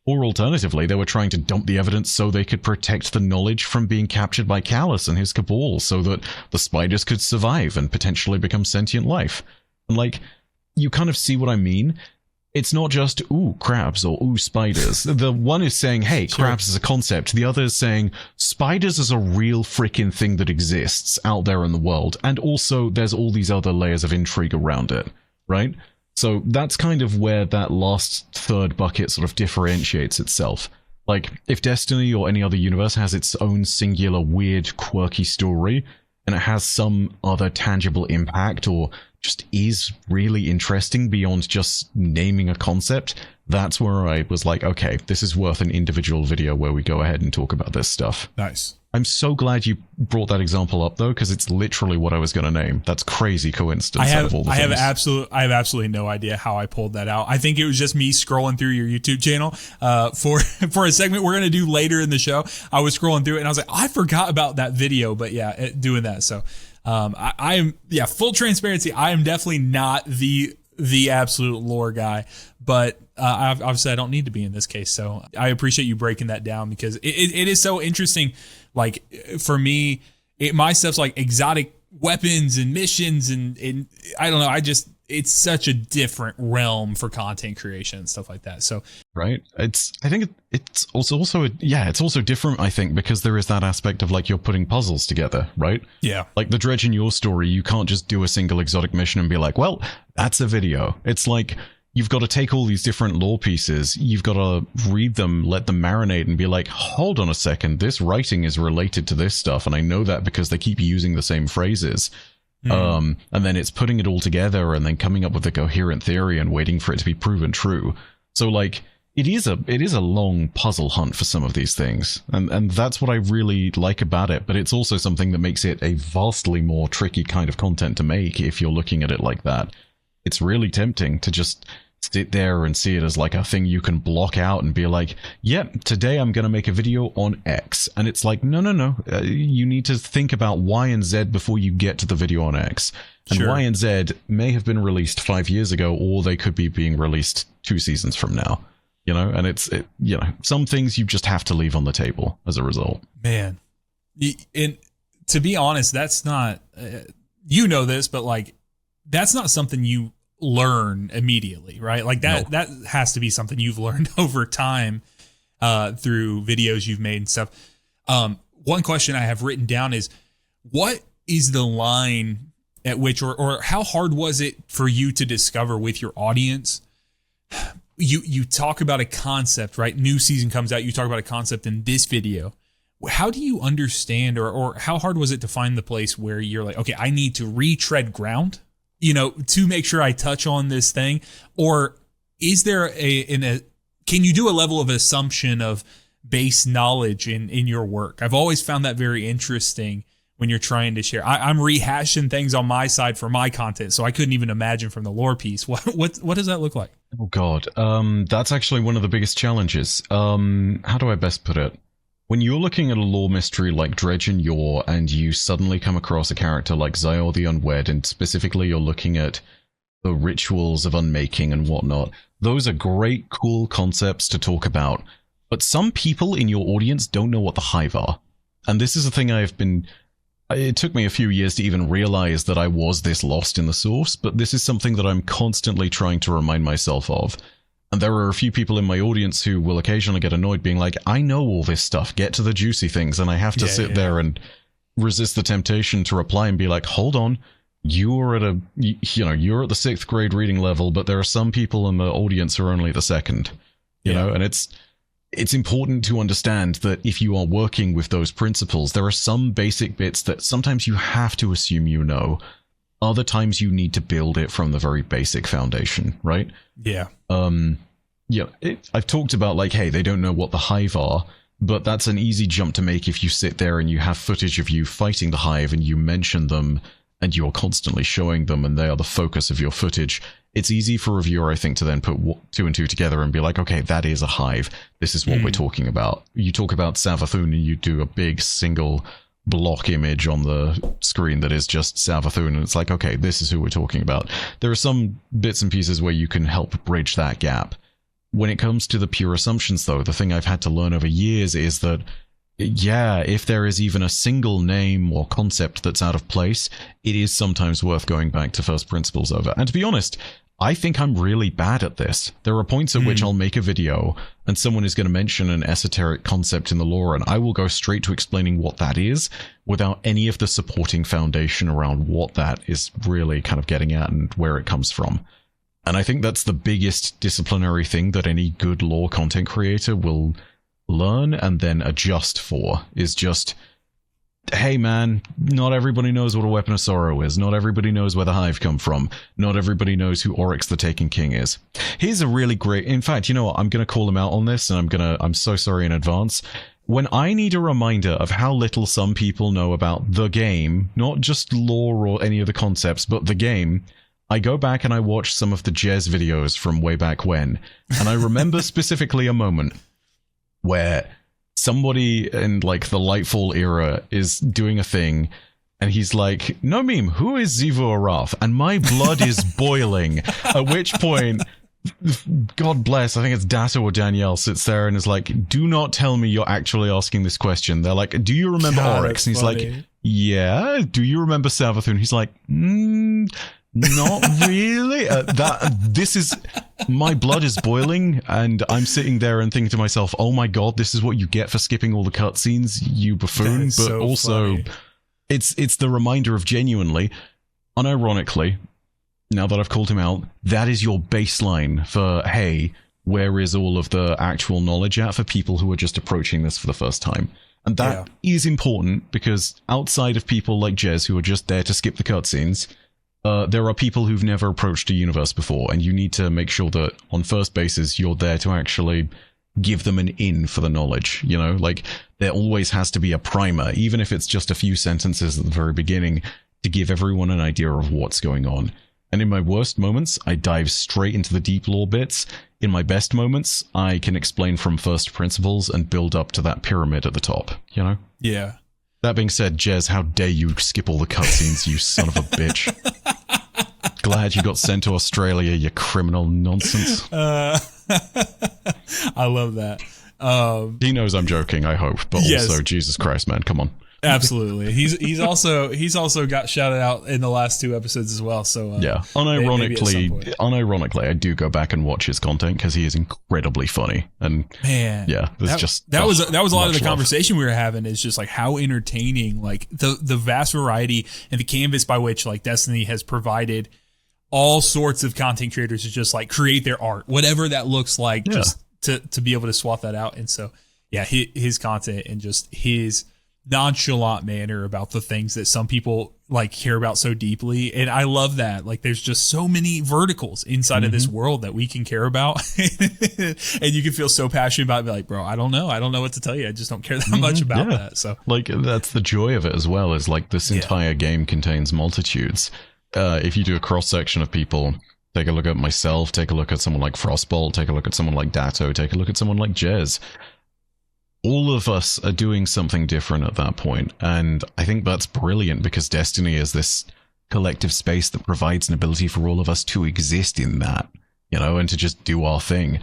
or alternatively, they were trying to dump the evidence so they could protect the knowledge from being captured by Callus and his cabal, so that the spiders could survive and potentially become sentient life. And, like, you kind of see what I mean? It's not just, ooh, crabs, or ooh, spiders. The one is saying, hey, crabs is a concept. The other is saying, spiders is a real freaking thing that exists out there in the world. And also, there's all these other layers of intrigue around it, right? So that's kind of where that last third bucket sort of differentiates itself. Like, if Destiny or any other universe has its own singular, weird, quirky story, and it has some other tangible impact, or just is really interesting beyond just naming a concept, that's where I was like, okay, this is worth an individual video where we go ahead and talk about this stuff. Nice. I'm so glad you brought that example up, though, because it's literally what I was going to name. That's crazy coincidence. I have absolutely no idea how I pulled that out. I think it was just me scrolling through your YouTube channel for a segment we're going to do later in the show. I was scrolling through it and I was like, I forgot about that video, but yeah, doing that. So I am full transparency. I am definitely not the absolute lore guy, but obviously I don't need to be in this case. So I appreciate you breaking that down, because it is so interesting. Like for me, my stuff's like exotic weapons and missions and I don't know. It's such a different realm for content creation and stuff like that. So right. I think it's also different, I think, because there is that aspect of like you're putting puzzles together, right? Yeah. Like the Dredge in your story, you can't just do a single exotic mission and be like, well, that's a video. It's like you've got to take all these different lore pieces, you've got to read them, let them marinate, and be like, hold on a second, this writing is related to this stuff, and I know that because they keep using the same phrases. And then it's putting it all together and then coming up with a coherent theory and waiting for it to be proven true. So like it is a long puzzle hunt for some of these things, and that's what I really like about it. But it's also something that makes it a vastly more tricky kind of content to make if you're looking at it like that. It's really tempting to just sit there and see it as like a thing you can block out and be like, yep, today I'm going to make a video on X. And it's like, no. You need to think about Y and Z before you get to the video on X. And Sure. Y and Z may have been released 5 years ago, or they could be being released 2 seasons from now. And some things you just have to leave on the table as a result. Man. And to be honest, that's not, this, but like, that's not something you learn immediately, right? Like that has to be something you've learned over time through videos you've made and stuff. One question I have written down is, what is the line at which, or how hard was it for you to discover with your audience? You talk about a concept, right? New season comes out, you talk about a concept in this video. How do you understand, or how hard was it to find the place where you're like, okay, I need to retread ground, to make sure I touch on this thing? Or is there can you do a level of assumption of base knowledge in your work? I've always found that very interesting when you're trying to share. I'm rehashing things on my side for my content, so I couldn't even imagine from the lore piece. What does that look like? Oh God, that's actually one of the biggest challenges. How do I best put it? When you're looking at a lore mystery like Dredge and Yore, and you suddenly come across a character like Zyor the Unwed, and specifically you're looking at the rituals of unmaking and whatnot, those are great, cool concepts to talk about. But some people in your audience don't know what the Hive are. And this is a thing it took me a few years to even realize that I was this lost in the source, but this is something that I'm constantly trying to remind myself of. And there are a few people in my audience who will occasionally get annoyed being like, I know all this stuff, get to the juicy things, and I have to sit there and resist the temptation to reply and be like, hold on, you're at the 6th grade reading level, but there are some people in the audience who are only the 2nd, you know, and it's important to understand that if you are working with those principles, there are some basic bits that sometimes you have to assume you know. Other times you need to build it from the very basic foundation, right? Yeah. I've talked about like, hey, they don't know what the Hive are, but that's an easy jump to make if you sit there and you have footage of you fighting the Hive and you mention them and you're constantly showing them and they are the focus of your footage. It's easy for a viewer, I think, to then put 2 and 2 together and be like, okay, that is a Hive. This is what we're talking about. You talk about Savathun and you do a big single block image on the screen that is just Savathun, and it's like, okay, this is who we're talking about. There are some bits and pieces where you can help bridge that gap. When it comes to the pure assumptions, though, the thing I've had to learn over years is that, if there is even a single name or concept that's out of place, it is sometimes worth going back to first principles over. And to be honest, I think I'm really bad at this. There are points at which I'll make a video and someone is going to mention an esoteric concept in the lore, and I will go straight to explaining what that is without any of the supporting foundation around what that is really kind of getting at and where it comes from. And I think that's the biggest disciplinary thing that any good lore content creator will learn and then adjust for, is just hey man, not everybody knows what a Weapon of Sorrow is. Not everybody knows where the Hive come from. Not everybody knows who Oryx the Taken King is. Here's a really great... In fact, you know what? I'm going to call him out on this, and I'm so sorry in advance. When I need a reminder of how little some people know about the game, not just lore or any of the concepts, but the game, I go back and I watch some of the Jez videos from way back when, and I remember specifically a moment where somebody in like the Lightfall era is doing a thing, and he's like, "No meme, who is Zivu Arath?" And my blood is boiling. At which point, God bless, I think it's Dato or Danielle sits there and is like, "Do not tell me you're actually asking this question." They're like, "Do you remember Oryx?" And he's like, "Yeah." "Do you remember Savathun?" He's like, not really. This is... My blood is boiling, and I'm sitting there and thinking to myself, oh my god, this is what you get for skipping all the cutscenes, you buffoon. But so also, funny. it's the reminder of genuinely, unironically, now that I've called him out, that is your baseline for, hey, where is all of the actual knowledge at for people who are just approaching this for the first time? And that is important, because outside of people like Jez who are just there to skip the cutscenes, there are people who've never approached a universe before, and you need to make sure that on first basis you're there to actually give them an in for the knowledge, you know? Like, there always has to be a primer, even if it's just a few sentences at the very beginning, to give everyone an idea of what's going on. And in my worst moments, I dive straight into the deep lore bits. In my best moments, I can explain from first principles and build up to that pyramid at the top, you know? Yeah. That being said, Jez, how dare you skip all the cutscenes, you son of a bitch. Glad you got sent to Australia, you criminal nonsense. I love that. He knows I'm joking, I hope, but yes. Also, Jesus Christ, man, come on. Absolutely. He's also got shouted out in the last 2 episodes as well. So yeah, unironically, I do go back and watch his content because he is incredibly funny. And man, yeah, that was a lot of the love. Conversation we were having is just like how entertaining, like the vast variety and the canvas by which like Destiny has provided all sorts of content creators to just like create their art, whatever that looks like, just to be able to swap that out. And so yeah, his content and just his nonchalant manner about the things that some people like care about so deeply. And I love that. Like, there's just so many verticals inside of this world that we can care about. And you can feel so passionate about it. Be like, bro, I don't know what to tell you. I just don't care that much about that. So like, that's the joy of it as well, is like this entire game contains multitudes. If you do a cross section of people, take a look at myself, take a look at someone like Frostbolt, take a look at someone like Dato, take a look at someone like Jez. All of us are doing something different at that point, and I think that's brilliant because Destiny is this collective space that provides an ability for all of us to exist in that, you know, and to just do our thing.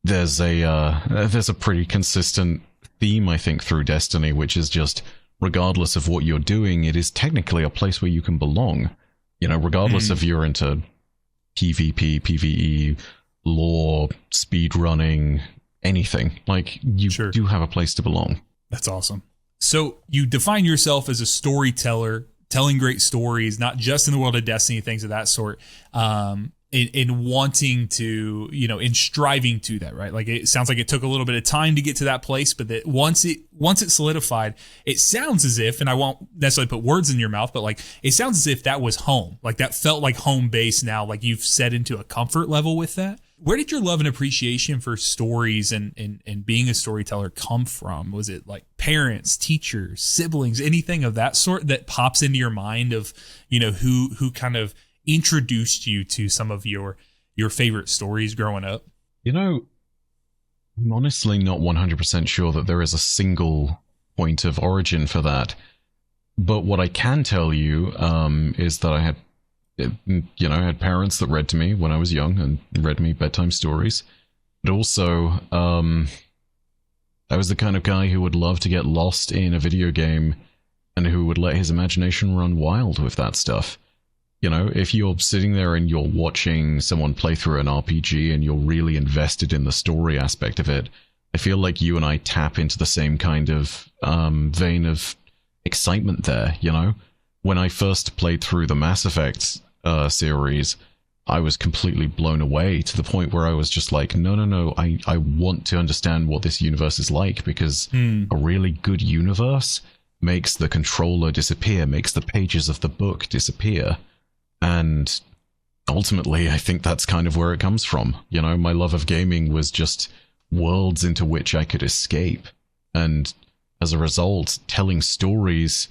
There's a pretty consistent theme, I think, through Destiny, which is just, regardless of what you're doing, it is technically a place where you can belong, you know, regardless if you're into PvP, PvE, lore, speedrunning, anything. Like, you do have a place to belong. That's awesome. So you define yourself as a storyteller, telling great stories, not just in the world of Destiny, things of that sort, in wanting to, you know, in striving to that, right? Like, it sounds like it took a little bit of time to get to that place, but that once it solidified, it sounds as if, and I won't necessarily put words in your mouth, but like, it sounds as if that was home. Like, that felt like home base now, like you've set into a comfort level with that. Where did your love and appreciation for stories and being a storyteller come from? Was it like parents, teachers, siblings, anything of that sort that pops into your mind of, you know, who kind of introduced you to some of your favorite stories growing up? You know, I'm honestly not 100% sure that there is a single point of origin for that. But what I can tell you is that I had parents that read to me when I was young and read me bedtime stories. But also, I was the kind of guy who would love to get lost in a video game and who would let his imagination run wild with that stuff. You know, if you're sitting there and you're watching someone play through an RPG and you're really invested in the story aspect of it, I feel like you and I tap into the same kind of vein of excitement there, you know? When I first played through the Mass Effect series, I was completely blown away to the point where I was just like, no, I want to understand what this universe is like, because a really good universe makes the controller disappear, makes the pages of the book disappear. And ultimately, I think that's kind of where it comes from. You know, my love of gaming was just worlds into which I could escape. And as a result, telling stories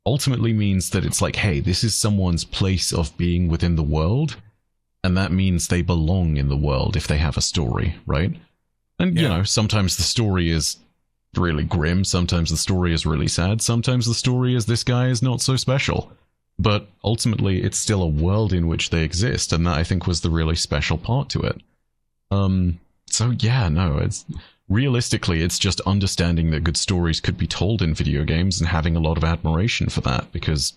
ultimately means that it's like, hey, this is someone's place of being within the world, and that means they belong in the world if they have a story, right? And, you know, sometimes the story is really grim, sometimes the story is really sad, sometimes the story is this guy is not so special. But ultimately, it's still a world in which they exist, and that, I think, was the really special part to it. So yeah, no, it's realistically, it's just understanding that good stories could be told in video games and having a lot of admiration for that, because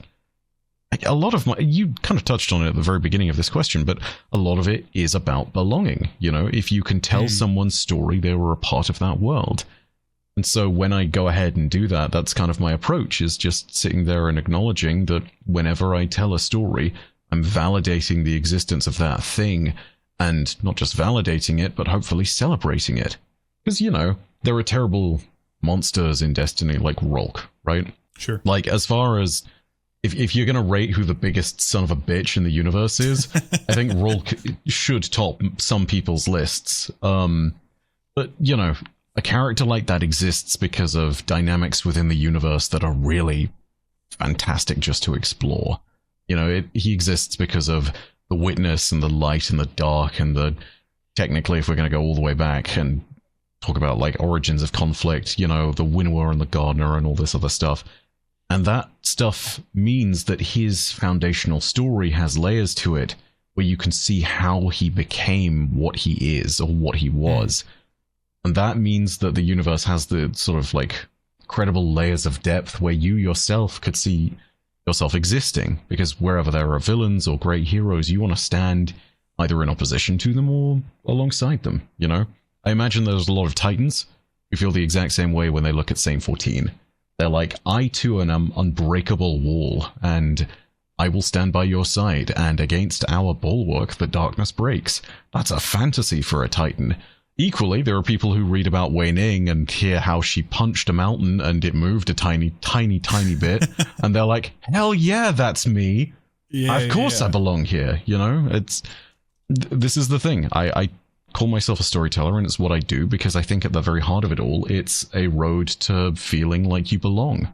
a lot of you kind of touched on it at the very beginning of this question, but a lot of it is about belonging. You know, if you can tell someone's story, they were a part of that world. And so when I go ahead and do that, that's kind of my approach, is just sitting there and acknowledging that whenever I tell a story, I'm validating the existence of that thing, and not just validating it, but hopefully celebrating it. Because, you know, there are terrible monsters in Destiny like Rolk, right? Sure. Like, as far as if you're going to rate who the biggest son of a bitch in the universe is, I think Rolk should top some people's lists. But, you know, a character like that exists because of dynamics within the universe that are really fantastic just to explore. You know, he exists because of the witness and the light and the dark and the, technically, if we're going to go all the way back and talk about like origins of conflict, you know, the Winnower and the Gardener and all this other stuff. And that stuff means that his foundational story has layers to it where you can see how he became what he is or what he was. And that means that the universe has the sort of like credible layers of depth where you yourself could see yourself existing, because wherever there are villains or great heroes, you want to stand either in opposition to them or alongside them, you know? I imagine there's a lot of Titans who feel the exact same way when they look at Saint 14. They're like, I too am an unbreakable wall, and I will stand by your side, and against our bulwark the darkness breaks. That's a fantasy for a Titan. Equally, there are people who read about Wei Ning and hear how she punched a mountain and it moved a tiny bit, and they're like, hell yeah, that's me. Yeah, of course I belong here, you know? This is the thing. I call myself a storyteller, and it's what I do because I think at the very heart of it all, it's a road to feeling like you belong.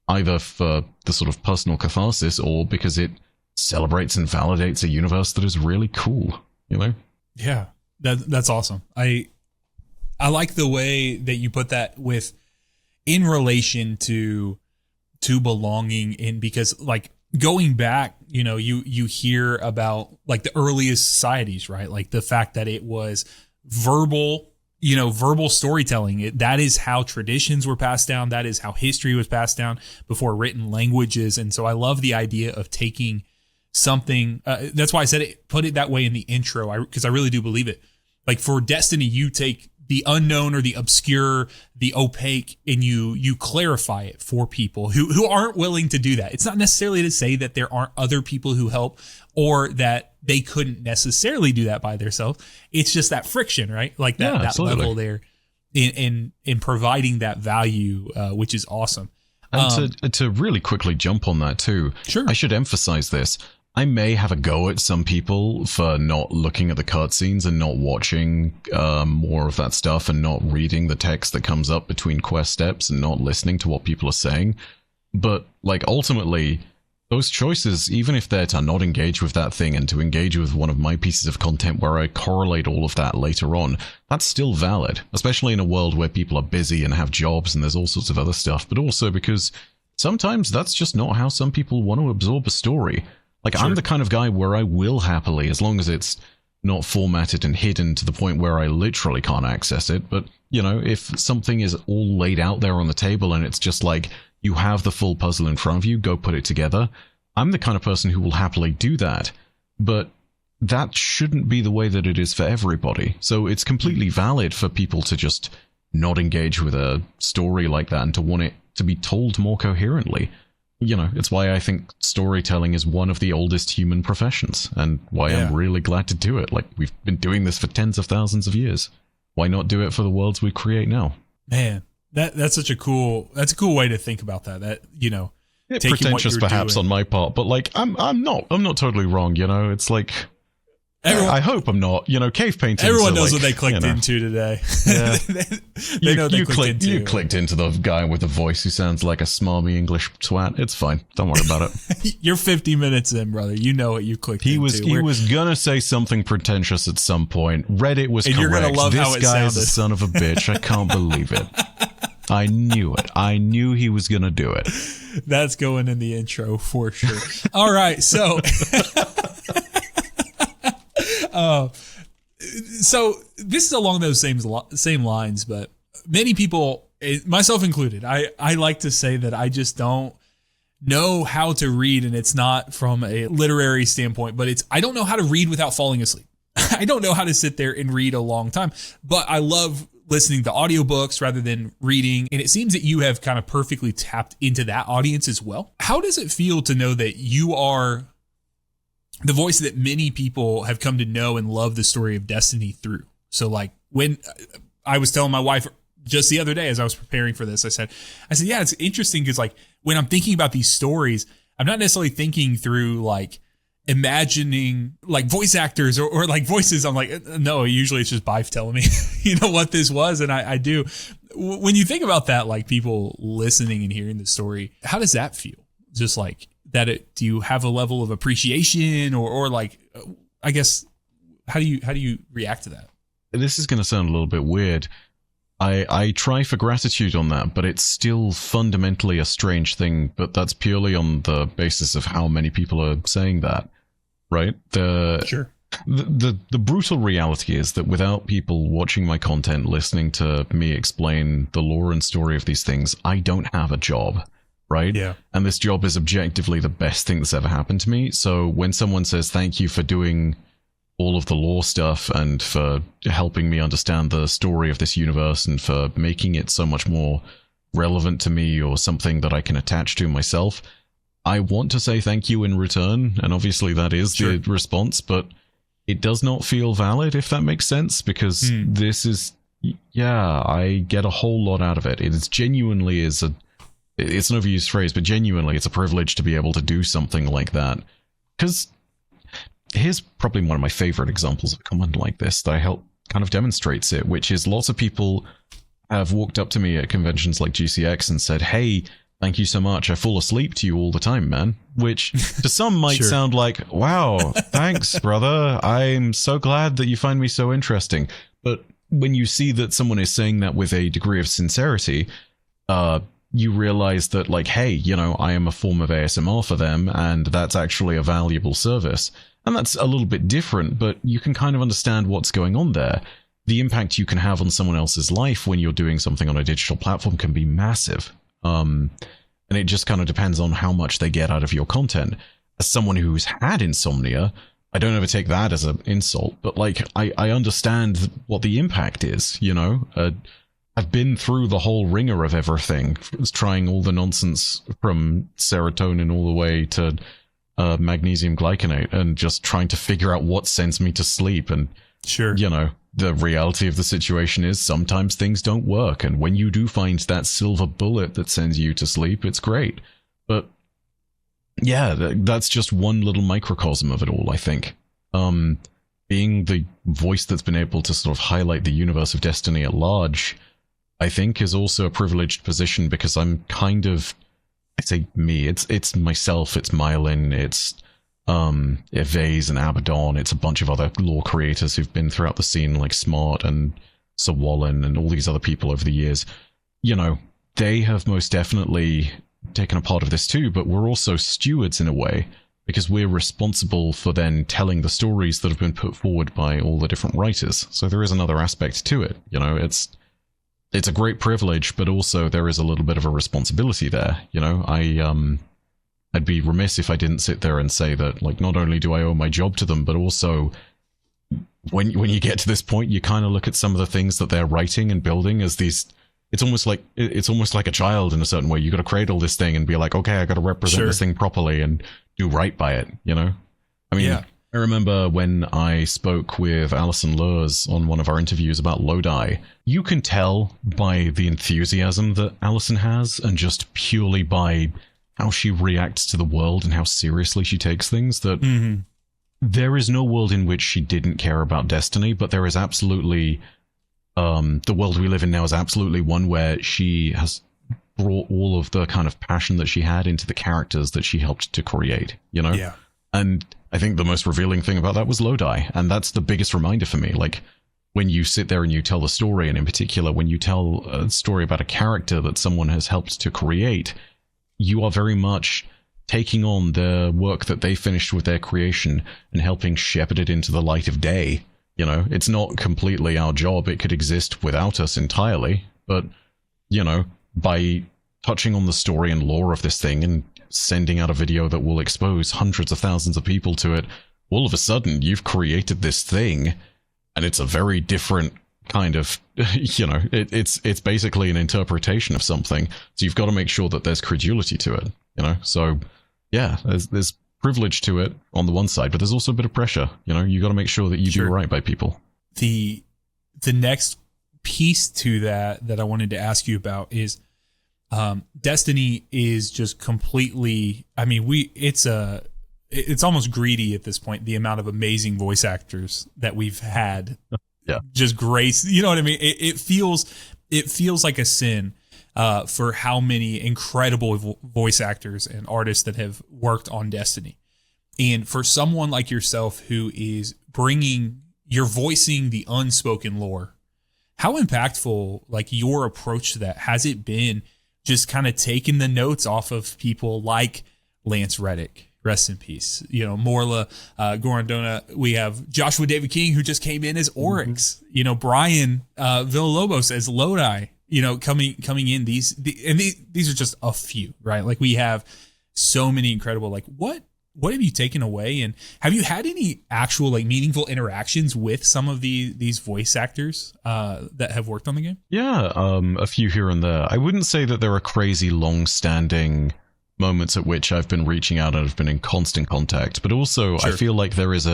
Either for the sort of personal catharsis or because it celebrates and validates a universe that is really cool, you know? Yeah. That's awesome. I like the way that you put that with in relation to belonging in, because like going back, you know, you hear about like the earliest societies, right? Like the fact that it was verbal storytelling. That is how traditions were passed down. That is how history was passed down before written languages. And so I love the idea of taking something. That's why I said it, put it that way in the intro, because I really do believe it. Like for Destiny, you take the unknown or the obscure, the opaque, and you clarify it for people who aren't willing to do that. It's not necessarily to say that there aren't other people who help or that they couldn't necessarily do that by themselves. It's just that friction, right? Like that level there in providing that value, which is awesome. And to really quickly jump on that too, sure. I should emphasize this. I may have a go at some people for not looking at the cutscenes and not watching more of that stuff and not reading the text that comes up between quest steps and not listening to what people are saying. But like ultimately, those choices, even if they're to not engage with that thing and to engage with one of my pieces of content where I correlate all of that later on, that's still valid, especially in a world where people are busy and have jobs and there's all sorts of other stuff, but also because sometimes that's just not how some people want to absorb a story. Like, sure. I'm the kind of guy where I will happily, as long as it's not formatted and hidden to the point where I literally can't access it. But, you know, if something is all laid out there on the table and it's just like, you have the full puzzle in front of you, go put it together. I'm the kind of person who will happily do that. But that shouldn't be the way that it is for everybody. So it's completely valid for people to just not engage with a story like that and to want it to be told more coherently. You know, it's why I think storytelling is one of the oldest human professions and why I'm really glad to do it. Like, we've been doing this for tens of thousands of years. Why not do it for the worlds we create now? Man, That's such a cool way to think about that. That, taking pretentious perhaps on my part, but like I'm not totally wrong. It's like. I hope I'm not. Cave paintings. Everyone knows what they clicked into today. Yeah. they know you clicked into the guy with the voice who sounds like a smarmy English twat. It's fine. Don't worry about it. You're 50 minutes in, brother. You know what you clicked into. He was gonna say something pretentious at some point. Reddit was correct. You're gonna love this how it guy sounded. is a son of a bitch. I can't believe it. I knew it. I knew he was gonna do it. That's going in the intro for sure. All right, so. So this is along those same lines, but many people, myself included, I like to say that I just don't know how to read, and it's not from a literary standpoint, but I don't know how to read without falling asleep. I don't know how to sit there and read a long time, but I love listening to audiobooks rather than reading. And it seems that you have kind of perfectly tapped into that audience as well. How does it feel to know that you are the voice that many people have come to know and love the story of Destiny through? So like when I was telling my wife just the other day as I was preparing for this, I said, yeah, it's interesting because like when I'm thinking about these stories, I'm not necessarily thinking through like imagining like voice actors or like voices. I'm like, no, usually it's just Byf telling me, what this was. And I do. When you think about that, like people listening and hearing the story, how does that feel? Just like, do you have a level of appreciation or like, I guess, how do you react to that? This is going to sound a little bit weird. I try for gratitude on that, but it's still fundamentally a strange thing, but that's purely on the basis of how many people are saying that, right? Sure. The brutal reality is that without people watching my content, listening to me explain the lore and story of these things, I don't have a job. Right? Yeah. And this job is objectively the best thing that's ever happened to me. So when someone says thank you for doing all of the lore stuff and for helping me understand the story of this universe and for making it so much more relevant to me or something that I can attach to myself, I want to say thank you in return. And obviously that is the response, but it does not feel valid, if that makes sense, because this is, I get a whole lot out of it. It is genuinely it's an overused phrase, but genuinely it's a privilege to be able to do something like that. Because here's probably one of my favorite examples of a comment like this that I help kind of demonstrates it, which is lots of people have walked up to me at conventions like GCX and said, hey, thank you so much. I fall asleep to you all the time, man. Which to some might sound like, wow, thanks, brother. I'm so glad that you find me so interesting. But when you see that someone is saying that with a degree of sincerity, you realize that, like, hey, I am a form of ASMR for them, and that's actually a valuable service. And that's a little bit different, but you can kind of understand what's going on there. The impact you can have on someone else's life when you're doing something on a digital platform can be massive. And it just kind of depends on how much they get out of your content. As someone who's had insomnia, I don't ever take that as an insult, but, like, I understand what the impact is, I've been through the whole ringer of everything, trying all the nonsense from serotonin all the way to magnesium glycinate and just trying to figure out what sends me to sleep. And, the reality of the situation is sometimes things don't work. And when you do find that silver bullet that sends you to sleep, it's great. But yeah, that's just one little microcosm of it all, I think. Being the voice that's been able to sort of highlight the universe of Destiny at large, I think, is also a privileged position because I'm kind of, I say me, it's myself, it's Mylin, it's Vase and Abaddon, it's a bunch of other lore creators who've been throughout the scene, like Smart and Sir Wallen and all these other people over the years. They have most definitely taken a part of this too, but we're also stewards in a way, because we're responsible for then telling the stories that have been put forward by all the different writers. So there is another aspect to it. It's a great privilege, but also there is a little bit of a responsibility there. I'd be remiss if I didn't sit there and say that, like, not only do I owe my job to them, but also when you get to this point, you kind of look at some of the things that they're writing and building as these. It's almost like a child in a certain way. You got to cradle this thing and be like, okay, I got to represent this thing properly and do right by it. I mean, I remember when I spoke with Alison Lurs on one of our interviews about Lodi, you can tell by the enthusiasm that Alison has and just purely by how she reacts to the world and how seriously she takes things that there is no world in which she didn't care about Destiny, but there is absolutely the world we live in now is absolutely one where she has brought all of the kind of passion that she had into the characters that she helped to create, you know? Yeah. And I think the most revealing thing about that was Lodi, and that's the biggest reminder for me. Like, when you sit there and you tell the story, and in particular, when you tell a story about a character that someone has helped to create, you are very much taking on the work that they finished with their creation and helping shepherd it into the light of day. You know, it's not completely our job. It could exist without us entirely, but, you know, by touching on the story and lore of this thing and sending out a video that will expose hundreds of thousands of people to it, all of a sudden you've created this thing, and it's a very different kind of, you know, it's basically an interpretation of something. So you've got to make sure that there's credulity to it, you know? So yeah, there's privilege to it on the one side, but there's also a bit of pressure, you know? You got to make sure that you do right by people. The next piece to that I wanted to ask you about is Destiny is just completely, I mean, it's almost greedy at this point, the amount of amazing voice actors that we've had. Yeah. Just grace, you know what I mean? It feels like a sin for how many incredible voice actors and artists that have worked on Destiny. And for someone like yourself who is you're voicing the unspoken lore, how impactful, like, your approach to that, has it been? Just kind of taking the notes off of people like Lance Reddick, rest in peace. You know, Morla Gorondona. We have Joshua David King, who just came in as Oryx. You know, Brian Villalobos as Lodi. You know, coming in. These are just a few, right? Like, we have so many incredible. Like, what have you taken away, and have you had any actual, like, meaningful interactions with some of these voice actors that have worked on the game? Yeah, a few here and there. I wouldn't say that there are crazy long-standing moments at which I've been reaching out and have been in constant contact, but also I feel like there is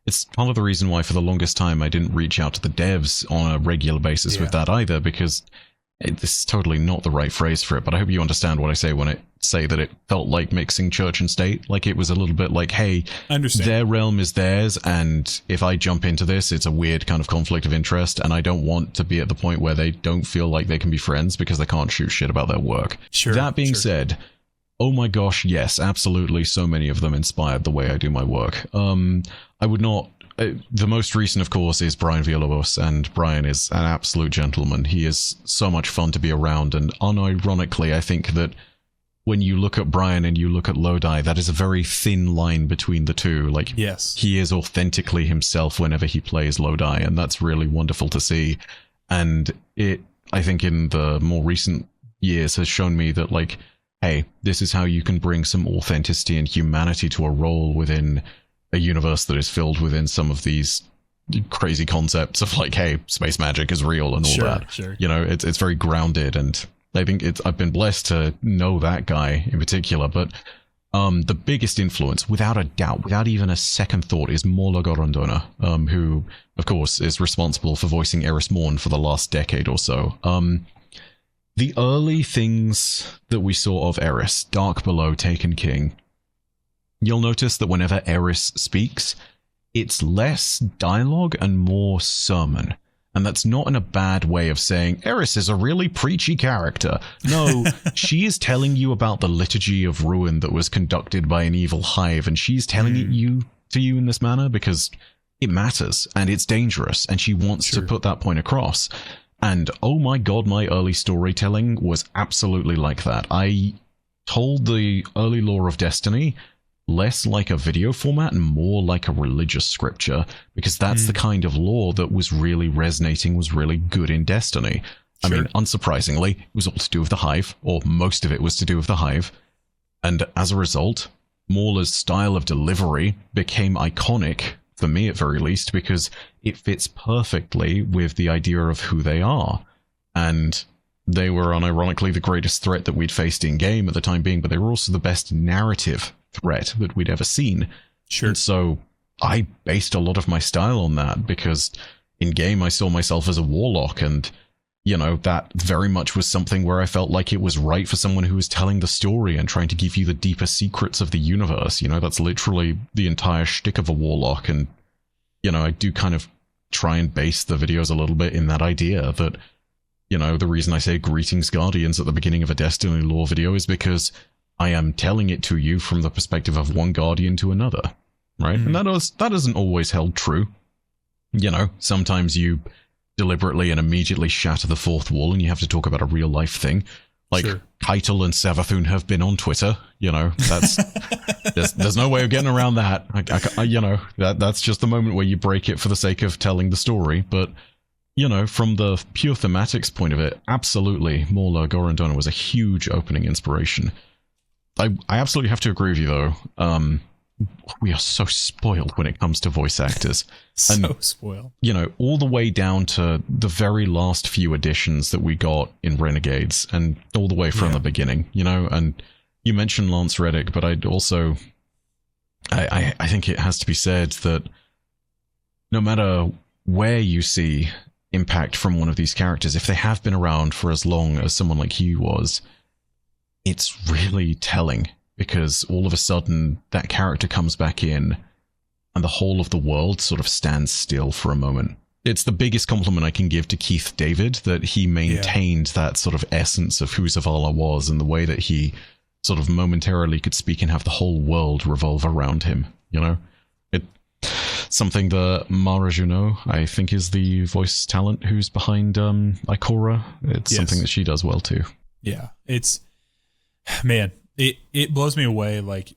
it's part of the reason why for the longest time I didn't reach out to the devs on a regular basis with that either, because this is totally not the right phrase for it, but I hope you understand what I say when I say that it felt like mixing church and state. Like, it was a little bit like, hey, their realm is theirs, and if I jump into this, it's a weird kind of conflict of interest, and I don't want to be at the point where they don't feel like they can be friends because they can't shoot shit about their work. That being said, oh my gosh, yes, absolutely, so many of them inspired the way I do my work. I would not... the most recent, of course, is Brian Villalobos, and Brian is an absolute gentleman. He is so much fun to be around, and unironically, I think that when you look at Brian and you look at Lodi, that is a very thin line between the two. Like, he is authentically himself whenever he plays Lodi, and that's really wonderful to see. And it, I think, in the more recent years has shown me that, like, hey, this is how you can bring some authenticity and humanity to a role within a universe that is filled within some of these crazy concepts of, like, hey, space magic is real and all that. You know, it's very grounded, and I think I've been blessed to know that guy in particular. But the biggest influence, without a doubt, without even a second thought, is Morla Gorondona, who, of course, is responsible for voicing Eris Morn for the last decade or so. The early things that we saw of Eris, Dark Below, Taken King, you'll notice that whenever Eris speaks, it's less dialogue and more sermon. And that's not in a bad way of saying Eris is a really preachy character. No, she is telling you about the liturgy of ruin that was conducted by an evil hive, and she's telling it to you in this manner because it matters and it's dangerous, and she wants to put that point across. And oh my god, my early storytelling was absolutely like that. I told the early lore of Destiny less like a video format and more like a religious scripture, because that's the kind of lore that was really resonating, was really good in Destiny. I mean, unsurprisingly, it was all to do with the Hive, or most of it was to do with the Hive. And as a result, Morla's style of delivery became iconic, for me at very least, because it fits perfectly with the idea of who they are. And they were unironically the greatest threat that we'd faced in game at the time being, but they were also the best narrative threat that we'd ever seen. And so I based a lot of my style on that, because in game I saw myself as a warlock, and that very much was something where I felt like it was right for someone who was telling the story and trying to give you the deeper secrets of the universe. That's literally the entire shtick of a warlock. And, I do kind of try and base the videos a little bit in that idea that, the reason I say Greetings Guardians at the beginning of a Destiny lore video is because I am telling it to you from the perspective of one Guardian to another, right? And that isn't always held true. Sometimes you deliberately and immediately shatter the fourth wall and you have to talk about a real life thing. Like, sure. Keitel and Savathun have been on Twitter, that's there's no way of getting around that. That's just the moment where you break it for the sake of telling the story. But from the pure thematics point of it, absolutely, Morla Gorondona was a huge opening inspiration. I absolutely have to agree with you, though. We are so spoiled when it comes to voice actors. So spoiled. All the way down to the very last few editions that we got in Renegades, and all the way from the beginning, and you mentioned Lance Reddick, but I'd also, I think it has to be said that no matter where you see impact from one of these characters, if they have been around for as long as someone like Hugh was, it's really telling. Because all of a sudden, that character comes back in, and the whole of the world sort of stands still for a moment. It's the biggest compliment I can give to Keith David, that he maintained that sort of essence of who Zavala was, and the way that he sort of momentarily could speak and have the whole world revolve around him. Something that Mara Junot, I think, is the voice talent who's behind Ikora. It's something that she does well too. Yeah, it's, man. It blows me away, like,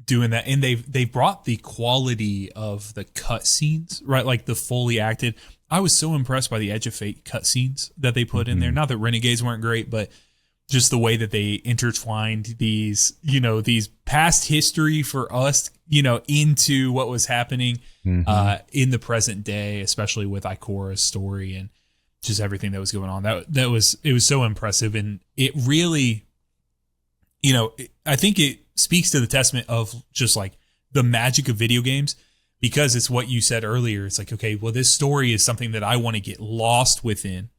doing that. And they've brought the quality of the cutscenes, right? Like the fully acted. I was so impressed by the Edge of Fate cutscenes that they put in there. Not that Renegades weren't great, but just the way that they intertwined these, these past history for us, into what was happening in the present day, especially with Ikora's story and just everything that was going on. It was so impressive, and it really, I think it speaks to the testament of just like the magic of video games, because it's what you said earlier. It's like, okay, well, this story is something that I want to get lost within,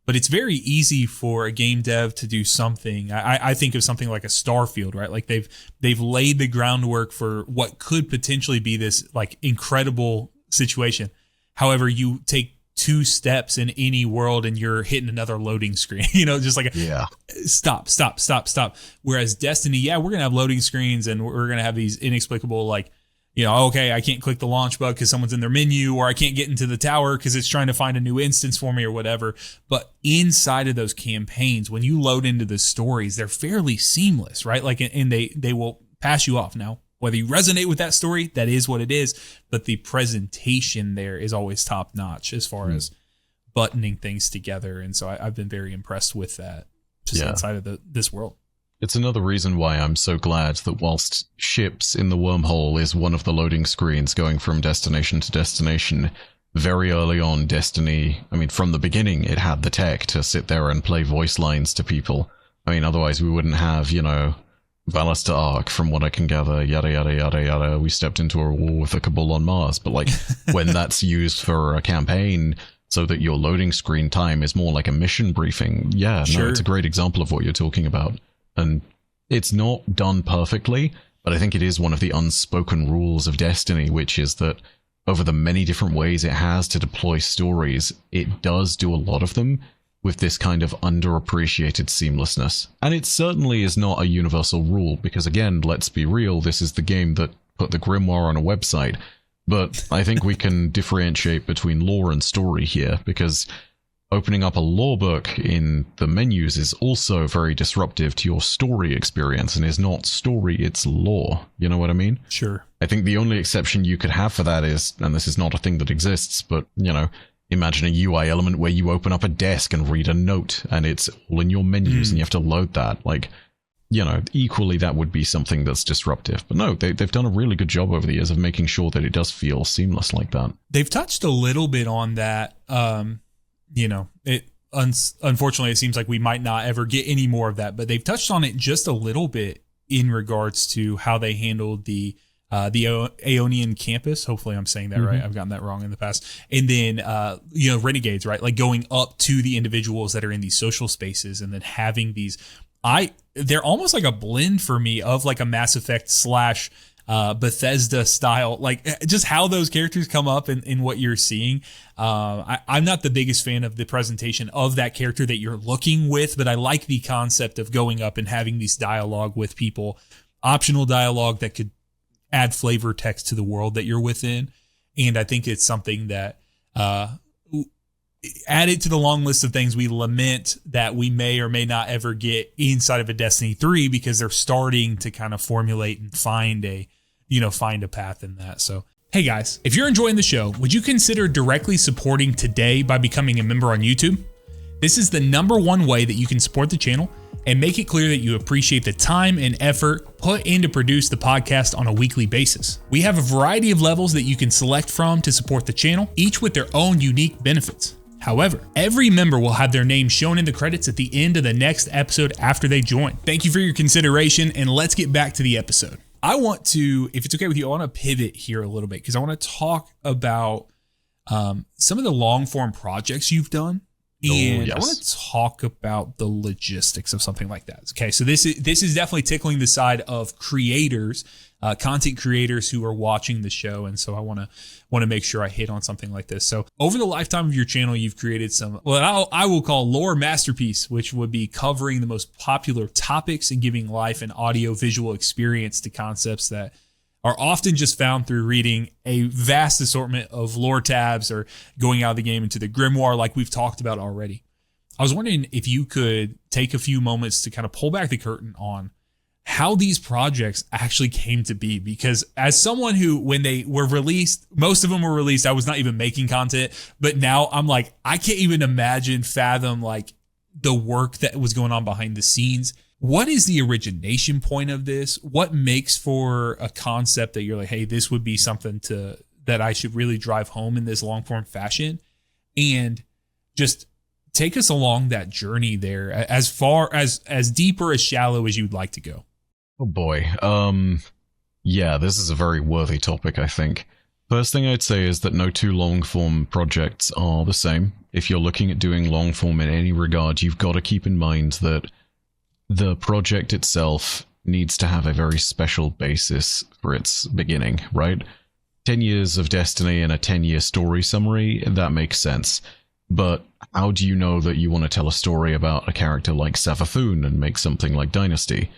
but it's very easy for a game dev to do something. I think of something like a Starfield, right? Like they've laid the groundwork for what could potentially be this like incredible situation. However, you take 2 steps in any world and you're hitting another loading screen, just like stop. Whereas Destiny, we're going to have loading screens and we're going to have these inexplicable, like, okay, I can't click the launch button because someone's in their menu, or I can't get into the tower because it's trying to find a new instance for me or whatever. But inside of those campaigns, when you load into the stories, they're fairly seamless, right? Like, and they will pass you off. Now, whether you resonate with that story, that is what it is. But the presentation there is always top notch as far as buttoning things together. And so I've been very impressed with that just inside of this world. It's another reason why I'm so glad that whilst ships in the wormhole is one of the loading screens going from destination to destination, very early on, Destiny, from the beginning, it had the tech to sit there and play voice lines to people. Otherwise we wouldn't have, Valasta Arc, from what I can gather, yada, yada, yada, yada. We stepped into a war with a Cabal on Mars. But, like, when that's used for a campaign so that your loading screen time is more like a mission briefing, it's a great example of what you're talking about. And it's not done perfectly, but I think it is one of the unspoken rules of Destiny, which is that over the many different ways it has to deploy stories, it does do a lot of them with this kind of underappreciated seamlessness. And it certainly is not a universal rule, because again, let's be real, this is the game that put the Grimoire on a website. But I think we can differentiate between lore and story here, because opening up a lore book in the menus is also very disruptive to your story experience, and is not story, it's lore. You know what I mean? Sure. I think the only exception you could have for that is, and this is not a thing that exists, but, imagine a UI element where you open up a desk and read a note, and it's all in your menus, and you have to load that. Like, equally that would be something that's disruptive. But no, they've done a really good job over the years of making sure that it does feel seamless like that. They've touched a little bit on that. Unfortunately, it seems like we might not ever get any more of that, but they've touched on it just a little bit in regards to how they handled the the Aeonian campus. Hopefully I'm saying that right. I've gotten that wrong in the past. And then, renegades, right? Like going up to the individuals that are in these social spaces and then having these, they're almost like a blend for me of like a Mass Effect / Bethesda style, like just how those characters come up in what you're seeing. I'm not the biggest fan of the presentation of that character that you're looking with, but I like the concept of going up and having these dialogue with people, optional dialogue that could add flavor text to the world that you're within. And I think it's something that add it to the long list of things we lament that we may or may not ever get inside of a Destiny 3, because they're starting to kind of formulate and find a path in that. So, hey guys, if you're enjoying the show, would you consider directly supporting today by becoming a member on YouTube? This is the #1 way that you can support the channel and make it clear that you appreciate the time and effort put in to produce the podcast on a weekly basis. We have a variety of levels that you can select from to support the channel, each with their own unique benefits. However, every member will have their name shown in the credits at the end of the next episode after they join. Thank you for your consideration, and let's get back to the episode. I want to, if it's okay with you, I want to pivot here a little bit because I want to talk about some of the long form projects you've done. And I want to talk about the logistics of something like that. Okay, so this is definitely tickling the side of creators, content creators who are watching the show, and so I want to make sure I hit on something like this. So over the lifetime of your channel, you've created some, I will call lore masterpiece, which would be covering the most popular topics and giving life and audio visual experience to concepts that are often just found through reading a vast assortment of lore tabs or going out of the game into the grimoire like we've talked about already. I was wondering if you could take a few moments to kind of pull back the curtain on how these projects actually came to be, because as someone who, when they were released, most of them were released, I was not even making content, but now I'm like, I can't even fathom like the work that was going on behind the scenes. What is the origination point of this? What makes for a concept that you're like, hey, this would be something that I should really drive home in this long form fashion? And just take us along that journey there, as far as deep or as shallow as you'd like to go. Oh boy. Yeah, this is a very worthy topic, I think. First thing I'd say is that no two long form projects are the same. If you're looking at doing long form in any regard, you've got to keep in mind that the project itself needs to have a very special basis for its beginning, right? 10 years of Destiny and a 10-year story summary, that makes sense. But how do you know that you want to tell a story about a character like Savathun and make something like Dynasty?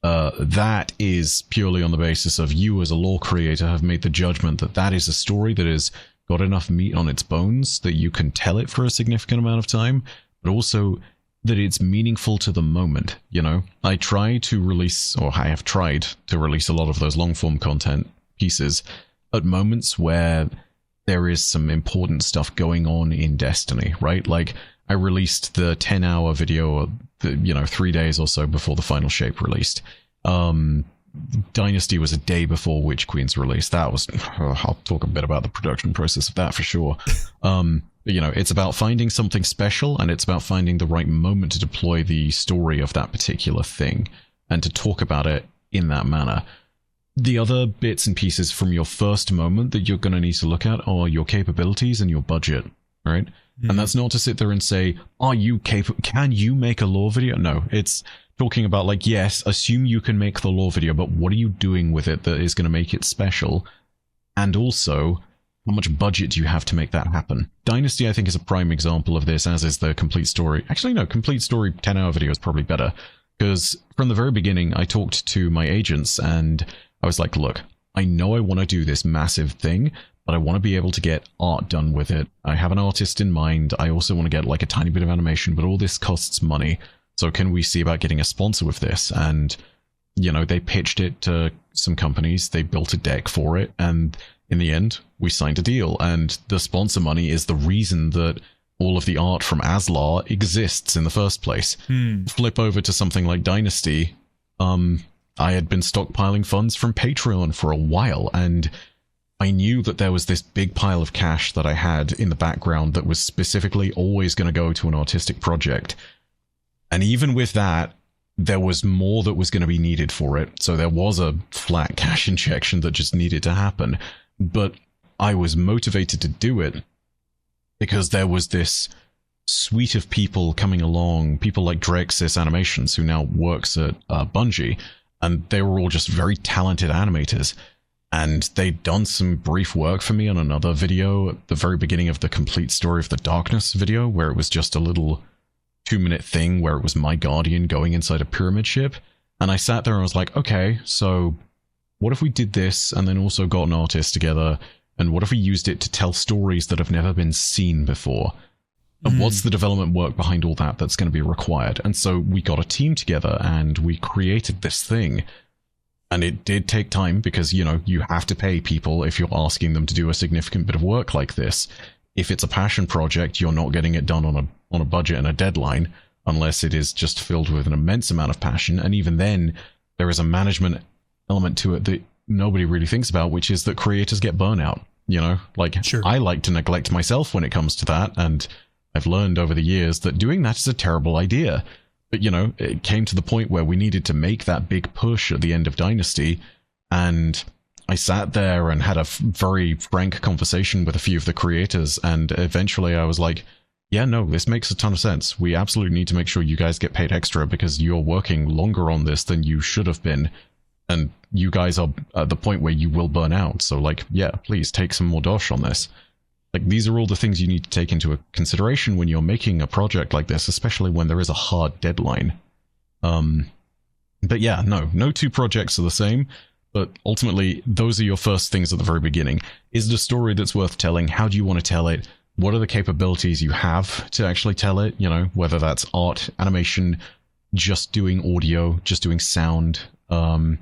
That is purely on the basis of you as a lore creator have made the judgment that that is a story that has got enough meat on its bones that you can tell it for a significant amount of time, but also that it's meaningful to the moment, you know? I have tried to release a lot of those long-form content pieces at moments where there is some important stuff going on in Destiny, right? Like, I released the 10-hour video, 3 days or so before the final shape released. Dynasty was a day before Witch Queen's release. That was, I'll talk a bit about the production process of that for sure. It's about finding something special, and it's about finding the right moment to deploy the story of that particular thing and to talk about it in that manner. The other bits and pieces from your first moment that you're going to need to look at are your capabilities and your budget, right? Mm-hmm. And that's not to sit there and say, are you capable? Can you make a lore video? No, it's talking about like, yes, assume you can make the lore video, but what are you doing with it that is going to make it special? And also, how much budget do you have to make that happen? Dynasty, I think, is a prime example of this, as is the complete story. Actually, no, complete story 10-hour video is probably better, because from the very beginning, I talked to my agents, and I was like, look, I know I want to do this massive thing, but I want to be able to get art done with it. I have an artist in mind. I also want to get like a tiny bit of animation, but all this costs money. So can we see about getting a sponsor with this? And, they pitched it to some companies. They built a deck for it, and in the end, we signed a deal, and the sponsor money is the reason that all of the art from Aslar exists in the first place. Flip over to something like Dynasty. I had been stockpiling funds from Patreon for a while, and I knew that there was this big pile of cash that I had in the background that was specifically always going to go to an artistic project. And even with that, there was more that was going to be needed for it. So there was a flat cash injection that just needed to happen. But I was motivated to do it because there was this suite of people coming along, people like Drexis Animations, who now works at Bungie, and they were all just very talented animators. And they'd done some brief work for me on another video at the very beginning of the Complete Story of the Darkness video, where it was just a little 2-minute thing where it was my guardian going inside a pyramid ship. And I sat there and I was like, okay, so what if we did this and then also got an artist together? And what if we used it to tell stories that have never been seen before? And what's the development work behind all that that's going to be required? And so we got a team together and we created this thing. And it did take time because, you know, you have to pay people if you're asking them to do a significant bit of work like this. If it's a passion project, you're not getting it done on a budget and a deadline, unless it is just filled with an immense amount of passion. And even then, there is a management element to it that nobody really thinks about, which is that creators get burnout. You know, like, sure. I like to neglect myself when it comes to that, and I've learned over the years that doing that is a terrible idea. But, you know, it came to the point where we needed to make that big push at the end of Dynasty, and I sat there and had a very frank conversation with a few of the creators, and eventually I was like, yeah, no, this makes a ton of sense. We absolutely need to make sure you guys get paid extra because you're working longer on this than you should have been, and you guys are at the point where you will burn out. So, like, yeah, please take some more dosh on this. Like, these are all the things you need to take into consideration when you're making a project like this, especially when there is a hard deadline. But yeah, no two projects are the same, but ultimately, those are your first things at the very beginning. Is it a story that's worth telling? How do you want to tell it? What are the capabilities you have to actually tell it? You know, whether that's art, animation, just doing audio, just doing sound, and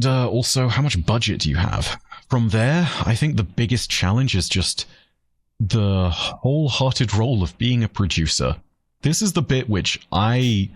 also how much budget do you have? From there, I think the biggest challenge is just the wholehearted role of being a producer. This is the bit which I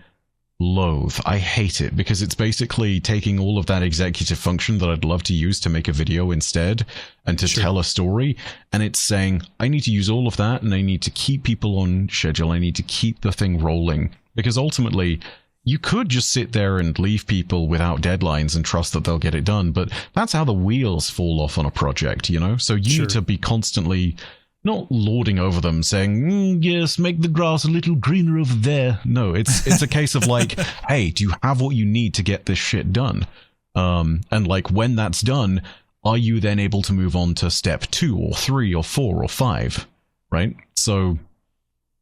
loathe. I hate it because it's basically taking all of that executive function that I'd love to use to make a video instead and to tell a story. And it's saying, I need to use all of that and I need to keep people on schedule. I need to keep the thing rolling because ultimately you could just sit there and leave people without deadlines and trust that they'll get it done, but that's how the wheels fall off on a project, you know? So you need to be constantly not lording over them saying, yes, make the grass a little greener over there. No, it's a case of like, hey, do you have what you need to get this shit done? And like when that's done, are you then able to move on to step 2 or 3 or 4 or 5, right? So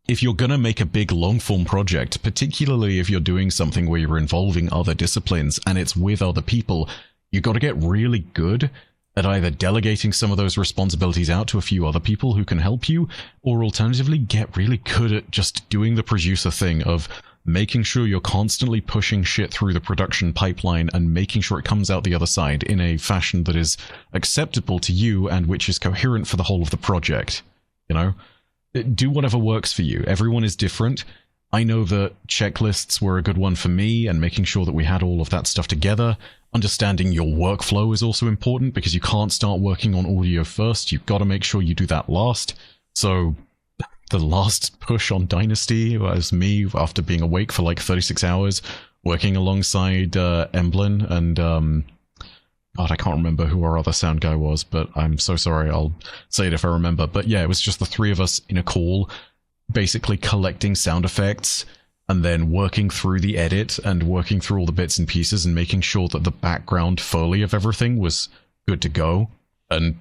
if you're going to make a big long-form project, particularly if you're doing something where you're involving other disciplines and it's with other people, you've got to get really good at either delegating some of those responsibilities out to a few other people who can help you, or alternatively get really good at just doing the producer thing of making sure you're constantly pushing shit through the production pipeline and making sure it comes out the other side in a fashion that is acceptable to you and which is coherent for the whole of the project, you know? Do whatever works for you. Everyone is different. I know that checklists were a good one for me and making sure that we had all of that stuff together. Understanding your workflow is also important because you can't start working on audio first. You've got to make sure you do that last. So the last push on Dynasty was me after being awake for like 36 hours, working alongside Emblem and God, I can't remember who our other sound guy was, but I'm so sorry. I'll say it if I remember. But yeah, it was just the 3 of us in a call, basically collecting sound effects and then working through the edit and working through all the bits and pieces and making sure that the background foley of everything was good to go. And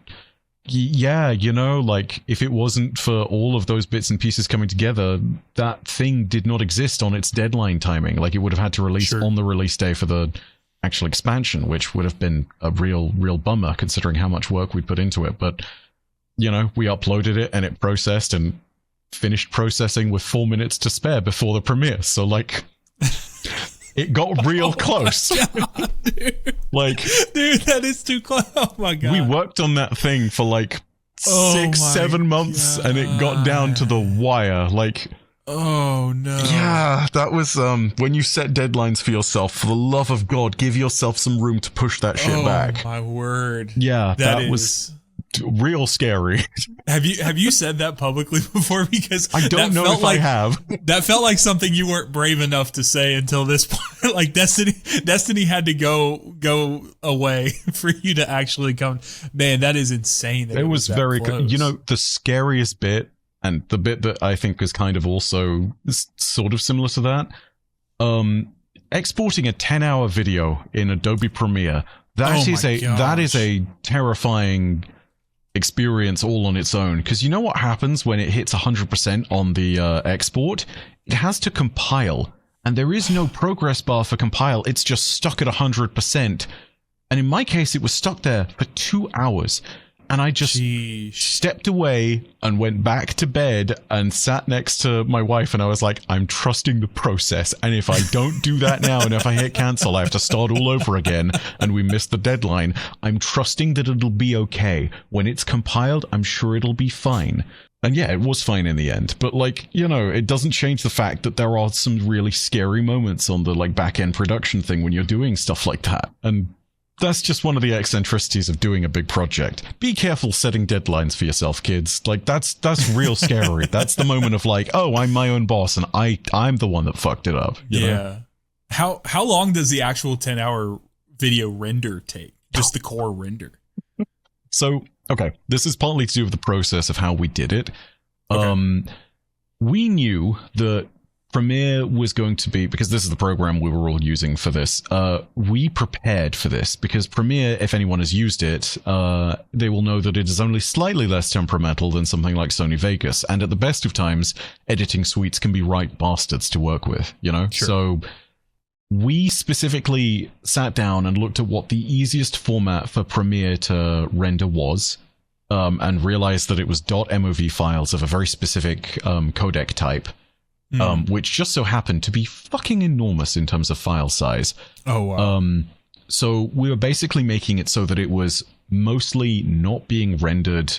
yeah, you know, like if it wasn't for all of those bits and pieces coming together, that thing did not exist on its deadline timing. Like it would have had to release on the release day for the actual expansion, which would have been a real bummer considering how much work we put into it. But, you know, we uploaded it and it processed and finished processing with 4 minutes to spare before the premiere. So, like, it got real close. God, dude. Like, dude, that is too close. Oh my God. We worked on that thing for like 6-7 months and it got down to the wire. Like, oh no. Yeah, that was when you set deadlines for yourself, for the love of God, give yourself some room to push that shit back. Oh my word. Yeah, that was real scary. Have you said that publicly before? Because I don't know if I have. That felt like something you weren't brave enough to say until this point. Like Destiny had to go away for you to actually come. Man, that is insane. That it was very close. You know, the scariest bit, and the bit that I think is kind of also sort of similar to that, exporting a 10-hour video in Adobe Premiere. That is a terrifying experience all on its own, because you know what happens when it hits 100% on the export? It has to compile, and there is no progress bar for compile. It's just stuck at 100%, and in my case it was stuck there for 2 hours, and I just stepped away and went back to bed and sat next to my wife, and I was like, I'm trusting the process, and if I don't do that now, and if I hit cancel, I have to start all over again, and we missed the deadline. I'm trusting that it'll be okay. When it's compiled, I'm sure it'll be fine. And yeah, it was fine in the end, but like, you know, it doesn't change the fact that there are some really scary moments on the like back-end production thing when you're doing stuff like that, and that's just one of the eccentricities of doing a big project. Be careful setting deadlines for yourself, kids. Like, that's real scary. That's the moment of like, oh, I'm my own boss, and I'm the one that fucked it up. You know? How long does the actual 10-hour video render take? Just the core render. So, okay, this is partly to do with the process of how we did it. Okay. We knew that Premiere was going to be, because this is the program we were all using for this, we prepared for this, because Premiere, if anyone has used it, they will know that it is only slightly less temperamental than something like Sony Vegas, and at the best of times, editing suites can be right bastards to work with, you know? Sure. So we specifically sat down and looked at what the easiest format for Premiere to render was, and realized that it was .mov files of a very specific codec type. Which just so happened to be fucking enormous in terms of file size. Oh, wow. So we were basically making it so that it was mostly not being rendered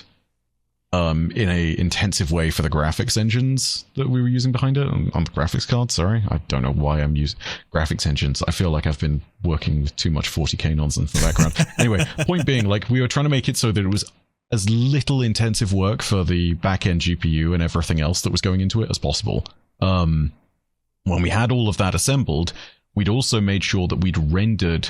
in a intensive way for the graphics engines that we were using behind it, on the graphics card, sorry. I don't know why I'm using graphics engines. I feel like I've been working with too much 40k nonsense in the background. Anyway, point being, like, we were trying to make it so that it was as little intensive work for the back-end GPU and everything else that was going into it as possible. When we had all of that assembled, we'd also made sure that we'd rendered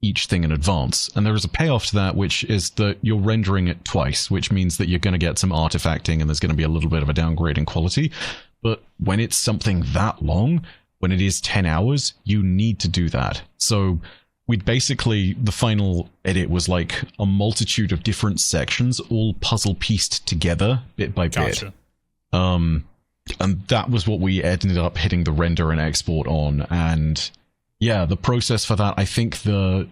each thing in advance. And there is a payoff to that, which is that you're rendering it twice, which means that you're going to get some artifacting and there's going to be a little bit of a downgrade in quality. But when it's something that long, when it is 10 hours, you need to do that. So we'd basically, the final edit was like a multitude of different sections, all puzzle pieced together bit by bit. Gotcha. And that was what we ended up hitting the render and export on. And yeah, the process for that, I think the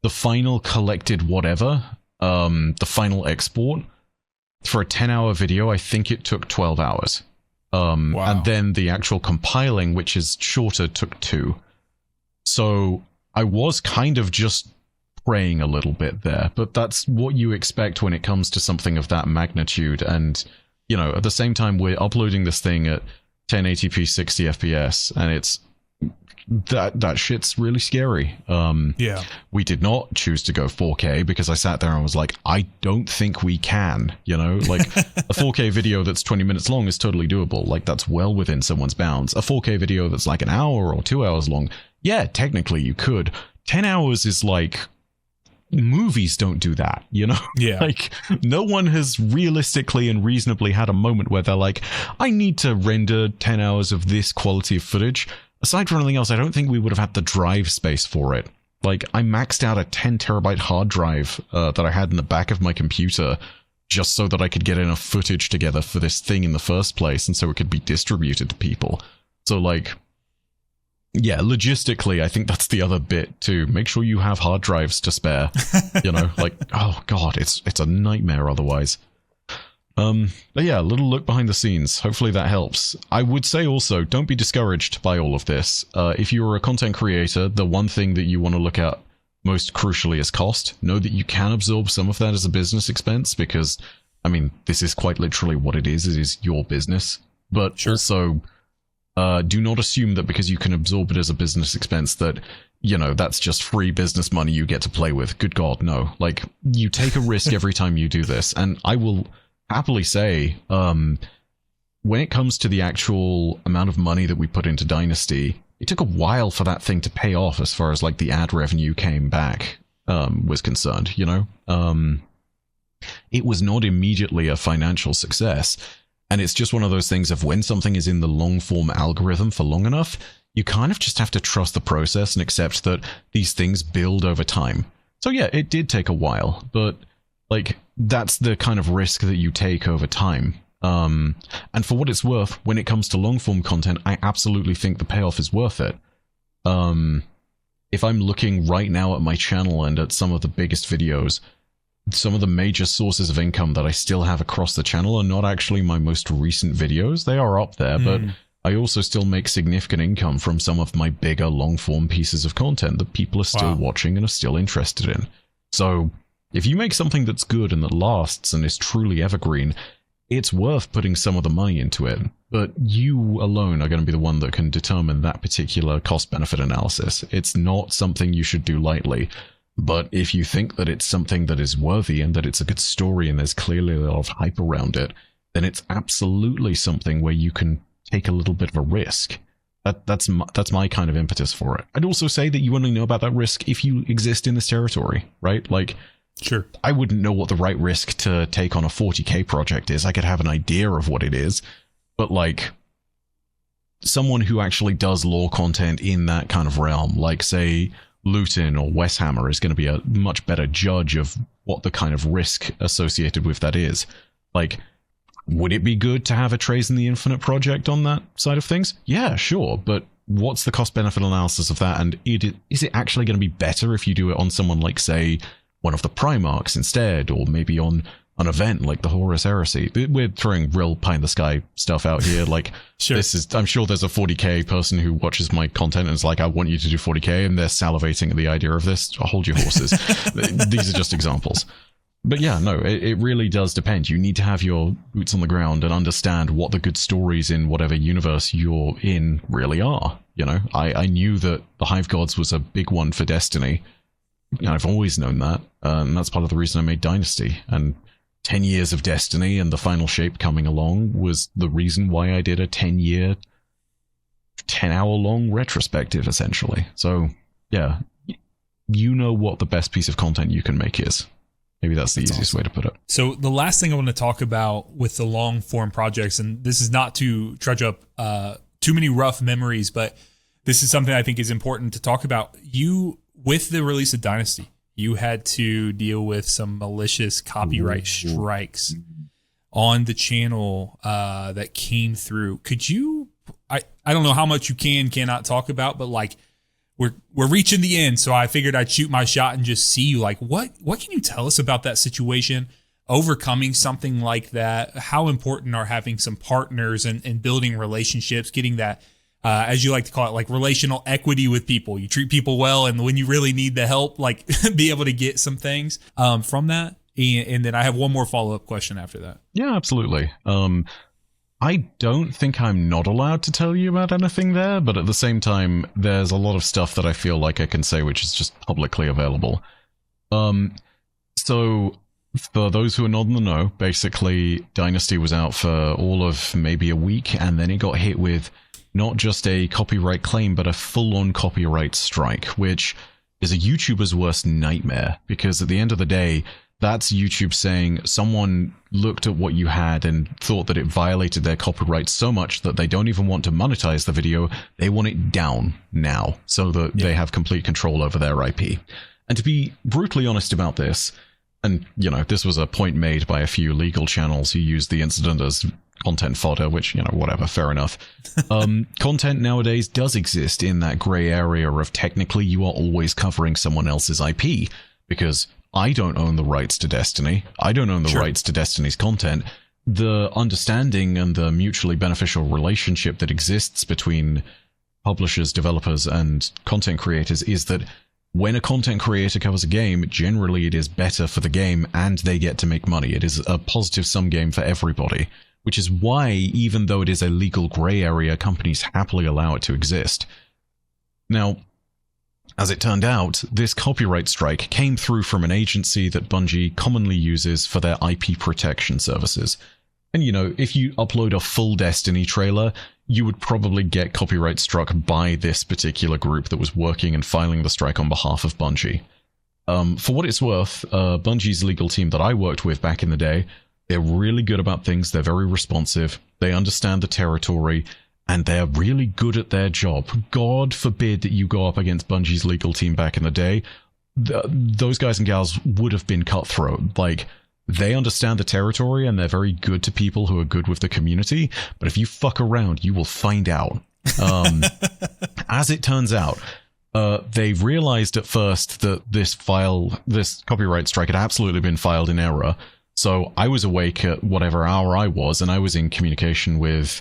final collected whatever, the final export for a 10-hour video, I think it took 12 hours. Wow. And then the actual compiling, which is shorter, took 2. So I was kind of just praying a little bit there, but that's what you expect when it comes to something of that magnitude. And you know, at the same time, we're uploading this thing at 1080p 60 FPS, and it's that shit's really scary. Yeah. We did not choose to go 4K because I sat there and was like, I don't think we can, you know, like a 4K video that's 20 minutes long is totally doable. Like, that's well within someone's bounds. A 4K video that's like an hour or 2 hours long, yeah, technically you could. 10 hours is like, movies don't do that, you know? Yeah. Like, no one has realistically and reasonably had a moment where they're like, I need to render 10 hours of this quality of footage. Aside from anything else, I don't think we would have had the drive space for it. Like, I maxed out a 10 terabyte hard drive that I had in the back of my computer just so that I could get enough footage together for this thing in the first place, and so it could be distributed to people. So, like, yeah, logistically, I think that's the other bit too. Make sure you have hard drives to spare. You know, like, oh god, it's a nightmare otherwise. But yeah, a little look behind the scenes. Hopefully that helps. I would say also, don't be discouraged by all of this. If you're a content creator, the one thing that you want to look at most crucially is cost. Know that you can absorb some of that as a business expense, because, I mean, this is quite literally what it is. It is your business. But Sure. also, do not assume that because you can absorb it as a business expense that you know, that's just free business money you get to play with. Good God, no. Like, you take a risk every time you do this. And I will happily say, when it comes to the actual amount of money that we put into Dynasty, it took a while for that thing to pay off as far as like the ad revenue came back was concerned, you know? It was not immediately a financial success. And it's just one of those things of when something is in the long form algorithm for long enough, you kind of just have to trust the process and accept that these things build over time. So yeah, it did take a while, but like that's the kind of risk that you take over time. And for what it's worth, when it comes to long form content, I absolutely think the payoff is worth it. If I'm looking right now at my channel and at some of the biggest videos, some of the major sources of income that I still have across the channel are not actually my most recent videos. They are up there, but I also still make significant income from some of my bigger long-form pieces of content that people are still watching and are still interested in. So if you make something that's good and that lasts and is truly evergreen, it's worth putting some of the money into it. But you alone are going to be the one that can determine that particular cost-benefit analysis. It's not something you should do lightly. But if you think that it's something that is worthy and that it's a good story and there's clearly a lot of hype around it, then it's absolutely something where you can take a little bit of a risk. That's my kind of impetus for it. I'd also say that you only know about that risk if you exist in this territory, right? Like, sure, I wouldn't know what the right risk to take on a 40k project is. I could have an idea of what it is, but like someone who actually does lore content in that kind of realm, like say Luton or Westhammer, is going to be a much better judge of what the kind of risk associated with that is. Like, would it be good to have a Trays in the Infinite project on that side of things? Yeah, sure, but what's the cost-benefit analysis of that? And is it actually going to be better if you do it on someone like, say, one of the Primarchs instead, or maybe on an event like the Horus Heresy? We're throwing real pie-in-the-sky stuff out here. Like, sure. I'm sure there's a 40k person who watches my content and is like, I want you to do 40k, and they're salivating at the idea of this. Hold your horses. These are just examples. But yeah, no, it really does depend. You need to have your boots on the ground and understand what the good stories in whatever universe you're in really are. You know, I knew that the Hive Gods was a big one for Destiny. And I've always known that. And that's part of the reason I made Dynasty. And 10 years of Destiny and the final shape coming along was the reason why I did a 10-year, 10-hour-long retrospective, essentially. So, yeah, you know what the best piece of content you can make is. Maybe that's the easiest way to put it. So the last thing I want to talk about with the long form projects, and this is not to trudge up too many rough memories, but this is something I think is important to talk about. You, with the release of Dynasty, you had to deal with some malicious copyright strikes on the channel that came through. Could you, I don't know how much you cannot talk about, but like, we're reaching the end, so I figured I'd shoot my shot and just see you. Like, what can you tell us about that situation, overcoming something like that? How important are having some partners and building relationships, getting that, as you like to call it, like relational equity with people. You treat people well, and when you really need the help, like be able to get some things from that. And then I have one more follow-up question after that. Yeah, absolutely. I don't think I'm not allowed to tell you about anything there, but at the same time, there's a lot of stuff that I feel like I can say which is just publicly available. So, for those who are not in the know, basically, Dynasty was out for all of maybe a week, and then it got hit with not just a copyright claim, but a full-on copyright strike, which is a YouTuber's worst nightmare, because at the end of the day, that's YouTube saying someone looked at what you had and thought that it violated their copyright so much that they don't even want to monetize the video. They want it down now so that they have complete control over their IP. And to be brutally honest about this, and, you know, this was a point made by a few legal channels who used the incident as content fodder, which, you know, whatever, fair enough. Content nowadays does exist in that gray area of technically you are always covering someone else's IP, because I don't own the rights to Destiny. I don't own the rights to Destiny's content. The understanding and the mutually beneficial relationship that exists between publishers, developers, and content creators is that when a content creator covers a game, generally it is better for the game and they get to make money. It is a positive sum game for everybody, which is why, even though it is a legal gray area, companies happily allow it to exist. Now, As it turned out, this copyright strike came through from an agency that Bungie commonly uses for their IP protection services. And you know, if you upload a full Destiny trailer, you would probably get copyright struck by this particular group that was working and filing the strike on behalf of Bungie. For what it's worth, Bungie's legal team that I worked with back in the day, they're really good about things, they're very responsive, they understand the territory, and they're really good at their job. God forbid that you go up against Bungie's legal team back in the day. Those guys and gals would have been cutthroat. Like, they understand the territory and they're very good to people who are good with the community. But if you fuck around, you will find out. As it turns out, they realized at first that this copyright strike had absolutely been filed in error. So I was awake at whatever hour I was, and I was in communication with...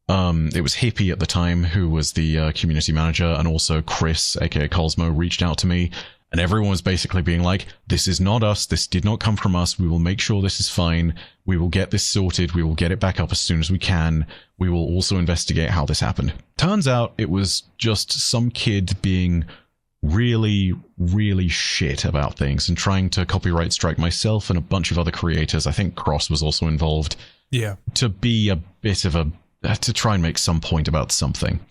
it was Hippie at the time, who was the community manager, and also Chris, aka Cosmo, reached out to me, and everyone was basically being like, this is not us, this did not come from us, we will make sure this is fine, we will get this sorted, we will get it back up as soon as we can, we will also investigate how this happened. Turns out it was just some kid being really, really shit about things and trying to copyright strike myself and a bunch of other creators. I think Cross was also involved. Yeah. To be a bit of to try and make some point about something.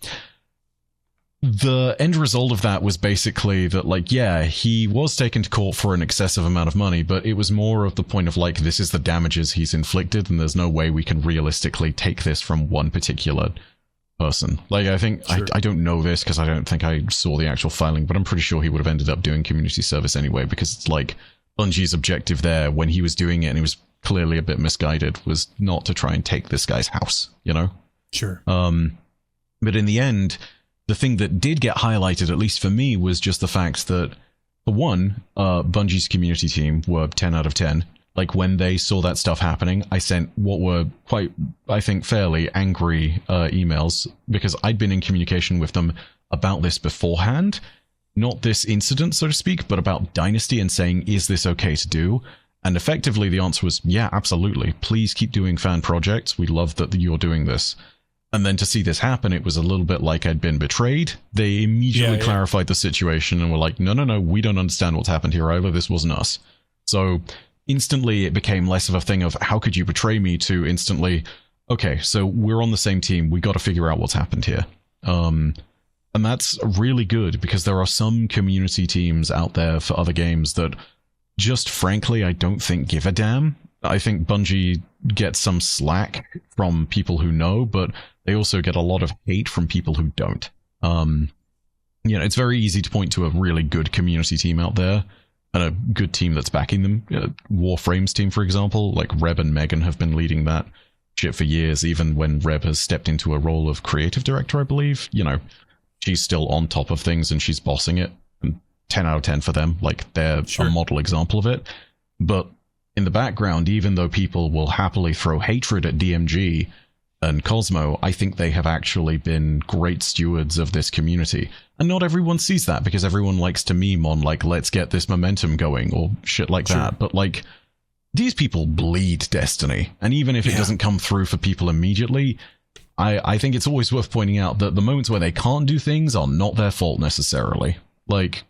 The end result of that was basically that, like, yeah, he was taken to court for an excessive amount of money, but it was more of the point of, like, this is the damages he's inflicted, and there's no way we can realistically take this from one particular person. Like, I think, sure. I don't know this because I don't think I saw the actual filing, but I'm pretty sure he would have ended up doing community service anyway, because it's like, Bungie's objective there, when he was doing it, and he was clearly a bit misguided, was not to try and take this guy's house, you know? Sure. But in the end, the thing that did get highlighted, at least for me, was just the fact that, for one, Bungie's community team were 10 out of 10. Like, when they saw that stuff happening, I sent what were quite, I think, fairly angry emails, because I'd been in communication with them about this beforehand. Not this incident, so to speak, but about Dynasty, and saying, is this okay to do? And effectively, the answer was, yeah, absolutely. Please keep doing fan projects. We love that you're doing this. And then to see this happen, it was a little bit like I'd been betrayed. They immediately clarified the situation and were like, no, we don't understand what's happened here either. This wasn't us. So instantly it became less of a thing of, how could you betray me, to instantly, okay, so we're on the same team. We got to figure out what's happened here. And that's really good, because there are some community teams out there for other games that just frankly, I don't think give a damn. I think Bungie gets some slack from people who know, but they also get a lot of hate from people who don't. You know, it's very easy to point to a really good community team out there and a good team that's backing them. Warframe's team, for example, like Reb and Megan have been leading that shit for years, even when Reb has stepped into a role of creative director, I believe. You know, she's still on top of things and she's bossing it. And 10 out of 10 for them. Like, they're a model example of it. But in the background, even though people will happily throw hatred at DMG and Cosmo, I think they have actually been great stewards of this community. And not everyone sees that, because everyone likes to meme on, like, let's get this momentum going, or shit like that. But, like, these people bleed Destiny. And even if it doesn't come through for people immediately, I think it's always worth pointing out that the moments where they can't do things are not their fault necessarily. Like,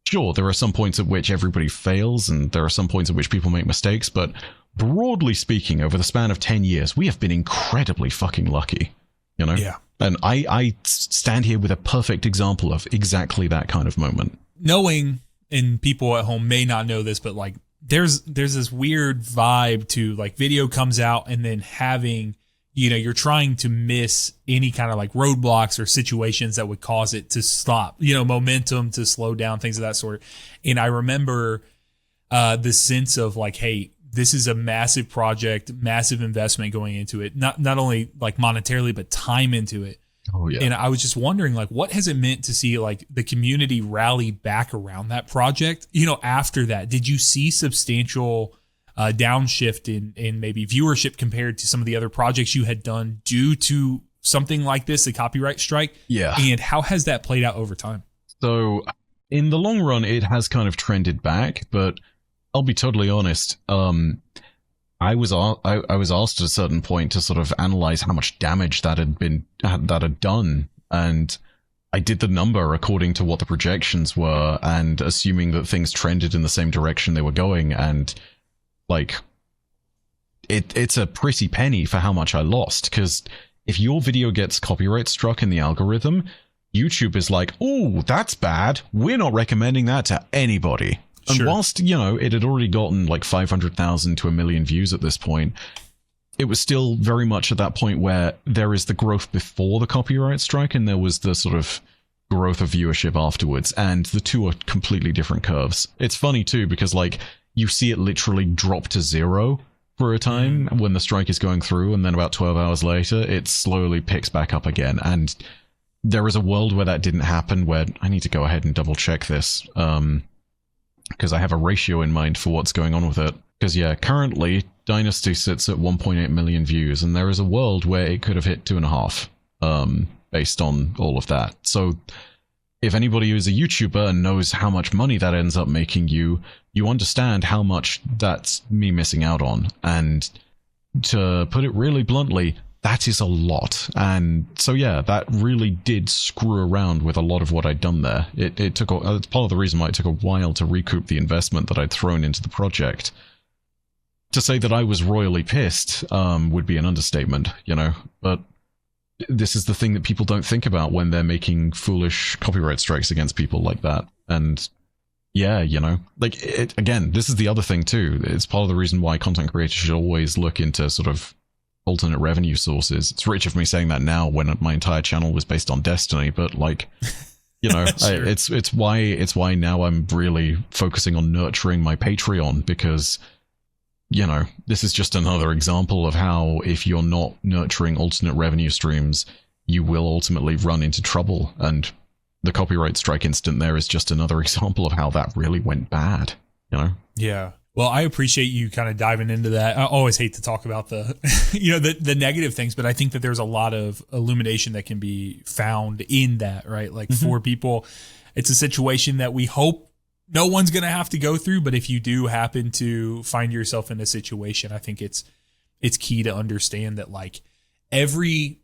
sure, there are some points at which everybody fails, and there are some points at which people make mistakes, but broadly speaking, over the span of 10 years, we have been incredibly fucking lucky, you know? Yeah. And I stand here with a perfect example of exactly that kind of moment. Knowing, and people at home may not know this, but, like, there's this weird vibe to, like, video comes out and then having, you know, you're trying to miss any kind of, like, roadblocks or situations that would cause it to stop, you know, momentum to slow down, things of that sort. And I remember this sense of, like, hey, this is a massive project, massive investment going into it, not only, like, monetarily, but time into it. Oh, yeah. And I was just wondering, like, what has it meant to see, like, the community rally back around that project? You know, after that, did you see substantial downshift in maybe viewership compared to some of the other projects you had done due to something like this, the copyright strike? Yeah. And how has that played out over time? So in the long run, it has kind of trended back, but I'll be totally honest. I was asked at a certain point to sort of analyze how much damage that had done, and I did the number according to what the projections were, and assuming that things trended in the same direction they were going, and like it's a pretty penny for how much I lost, because if your video gets copyright struck in the algorithm, YouTube is like, oh, that's bad, we're not recommending that to anybody. And Sure. whilst, you know, it had already gotten like 500,000 to 1 million views at this point, it was still very much at that point where there is the growth before the copyright strike and there was the sort of growth of viewership afterwards, and the two are completely different curves. It's funny too, because like you see it literally drop to zero for a time when the strike is going through, and then about 12 hours later it slowly picks back up again. And there is a world where that didn't happen, where I need to go ahead and double check this because I have a ratio in mind for what's going on with it. Because yeah, currently Dynasty sits at 1.8 million views, and there is a world where it could have hit 2.5 based on all of that. So if anybody who's a YouTuber and knows how much money that ends up making you, you understand how much that's me missing out on. And to put it really bluntly, that is a lot. And so yeah, that really did screw around with a lot of what I'd done there. It took it's part of the reason why it took a while to recoup the investment that I'd thrown into the project. To say that I was royally pissed would be an understatement, you know, but this is the thing that people don't think about when they're making foolish copyright strikes against people like that. And yeah, you know, like again, this is the other thing too. It's part of the reason why content creators should always look into sort of alternate revenue sources. It's rich of me saying that now when my entire channel was based on Destiny, but like, you know, Sure. it's why now I'm really focusing on nurturing my Patreon, because you know, this is just another example of how if you're not nurturing alternate revenue streams, you will ultimately run into trouble. And the copyright strike incident there is just another example of how that really went bad, you know? Yeah. Well, I appreciate you kind of diving into that. I always hate to talk about the, you know, the negative things, but I think that there's a lot of illumination that can be found in that, right? Like for people, it's a situation that we hope no one's going to have to go through, but if you do happen to find yourself in a situation, I think it's key to understand that like every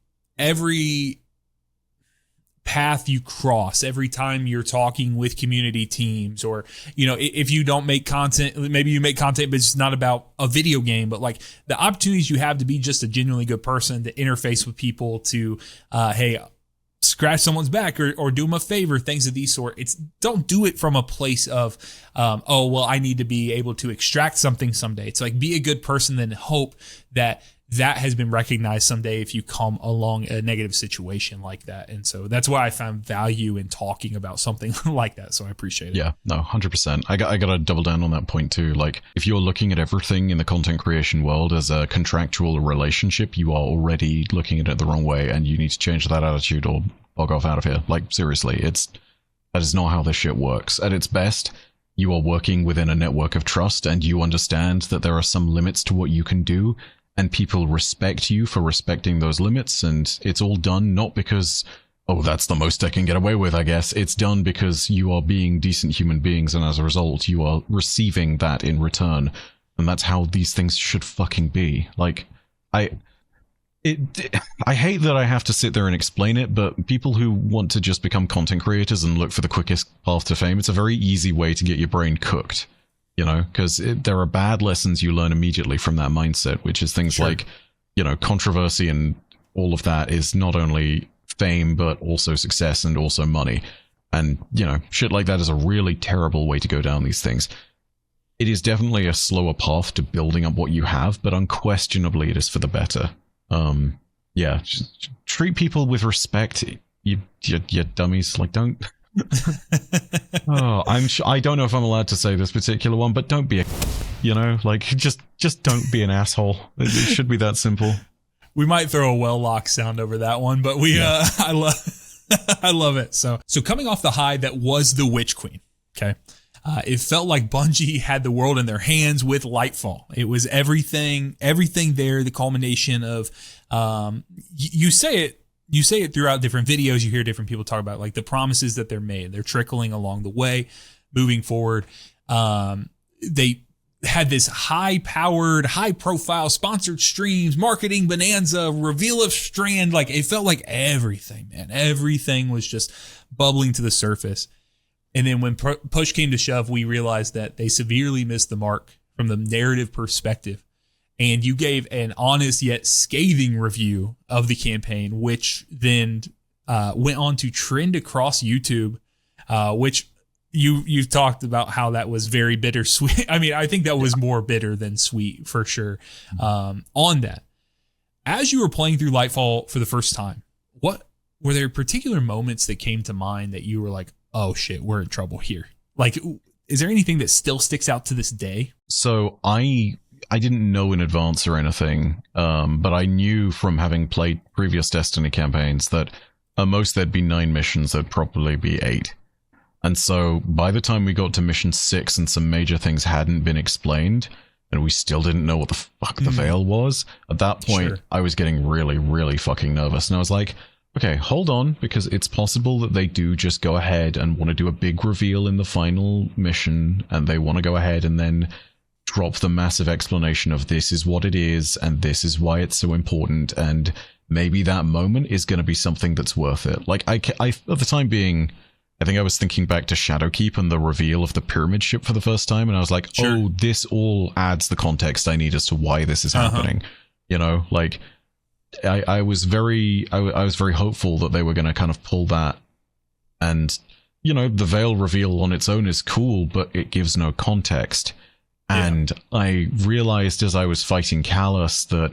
path you cross, every time you're talking with community teams, or, you know, if you don't make content, maybe you make content, but it's not about a video game, but like the opportunities you have to be just a genuinely good person, to interface with people, to, hey, scratch someone's back or do them a favor, things of these sort. Don't do it from a place of, oh, well, I need to be able to extract something someday. It's like, be a good person, then hope that has been recognized someday if you come along a negative situation like that. And so that's why I found value in talking about something like that. So I appreciate it. Yeah, no, 100%. I got to double down on that point too. Like, if you're looking at everything in the content creation world as a contractual relationship, you are already looking at it the wrong way, and you need to change that attitude or bug off out of here. Like, seriously, that is not how this shit works. At its best, you are working within a network of trust, and you understand that there are some limits to what you can do, and people respect you for respecting those limits. And it's all done not because, oh, that's the most I can get away with, I guess. It's done because you are being decent human beings, and as a result, you are receiving that in return. And that's how these things should fucking be. Like, I hate that I have to sit there and explain it, but people who want to just become content creators and look for the quickest path to fame, it's a very easy way to get your brain cooked. You know, because there are bad lessons you learn immediately from that mindset, which is things like, you know, controversy and all of that is not only fame, but also success and also money. And, you know, shit like that is a really terrible way to go down these things. It is definitely a slower path to building up what you have, but unquestionably it is for the better. Yeah, just treat people with respect, you dummies. Like, don't... Oh, I don't know if I'm allowed to say this particular one, but don't be a, you know, like, just don't be an asshole. It should be that simple. We might throw a well-locked sound over that one, but I love it. So coming off the high that was the Witch Queen, okay, it felt like Bungie had the world in their hands with Lightfall. It was everything there, the culmination of, you say it throughout different videos. You hear different people talk about like the promises that they're made. They're trickling along the way, moving forward. They had this high-powered, high-profile sponsored streams, marketing bonanza, reveal of Strand. Like, it felt like everything, man. Everything was just bubbling to the surface. And then when push came to shove, we realized that they severely missed the mark from the narrative perspective. And you gave an honest yet scathing review of the campaign, which then went on to trend across YouTube, which you've talked about how that was very bittersweet. I mean, I think that was more bitter than sweet for sure. On that, as you were playing through Lightfall for the first time, what were there particular moments that came to mind that you were like, oh shit, we're in trouble here? Like, is there anything that still sticks out to this day? So I didn't know in advance or anything, but I knew from having played previous Destiny campaigns that at most there'd be 9 missions, there'd probably be 8. And so by the time we got to mission 6 and some major things hadn't been explained, and we still didn't know what the fuck the Veil was, at that point, I was getting really, really fucking nervous. And I was like, okay, hold on, because it's possible that they do just go ahead and want to do a big reveal in the final mission, and they want to go ahead and then drop the massive explanation of this is what it is, and this is why it's so important, and maybe that moment is going to be something that's worth it. Like, I at the time being, I think I was thinking back to Shadowkeep and the reveal of the pyramid ship for the first time, and I was like, oh, this all adds the context I need as to why this is happening. You know, like, I was very hopeful that they were going to kind of pull that. And, you know, the Veil reveal on its own is cool, but it gives no context. And I realized as I was fighting Callus that,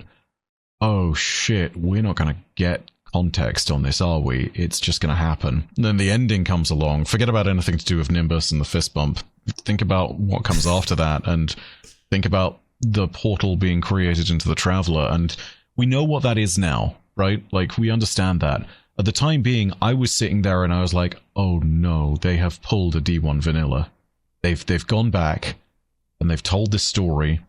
oh shit, we're not going to get context on this, are we? It's just going to happen. And then the ending comes along. Forget about anything to do with Nimbus and the fist bump. Think about what comes after that, and think about the portal being created into the Traveler. And we know what that is now, right? Like, we understand that. At the time being, I was sitting there and I was like, oh no, they have pulled a D1 vanilla. They've gone back and they've told this story,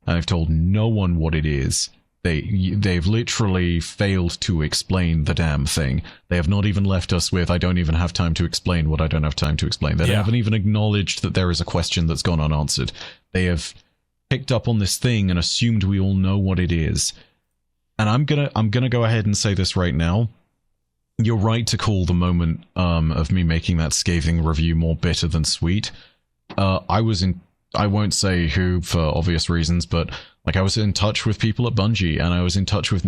and they've told no one what it is. They've literally failed to explain the damn thing. They have not even left us with, I don't even have time to explain what I don't have time to explain. They haven't even acknowledged that there is a question that's gone unanswered. They have picked up on this thing and assumed we all know what it is. And I'm gonna go ahead and say this right now. You're right to call the moment of me making that scathing review more bitter than sweet. I won't say who for obvious reasons, but like, I was in touch with people at Bungie, and I was in touch with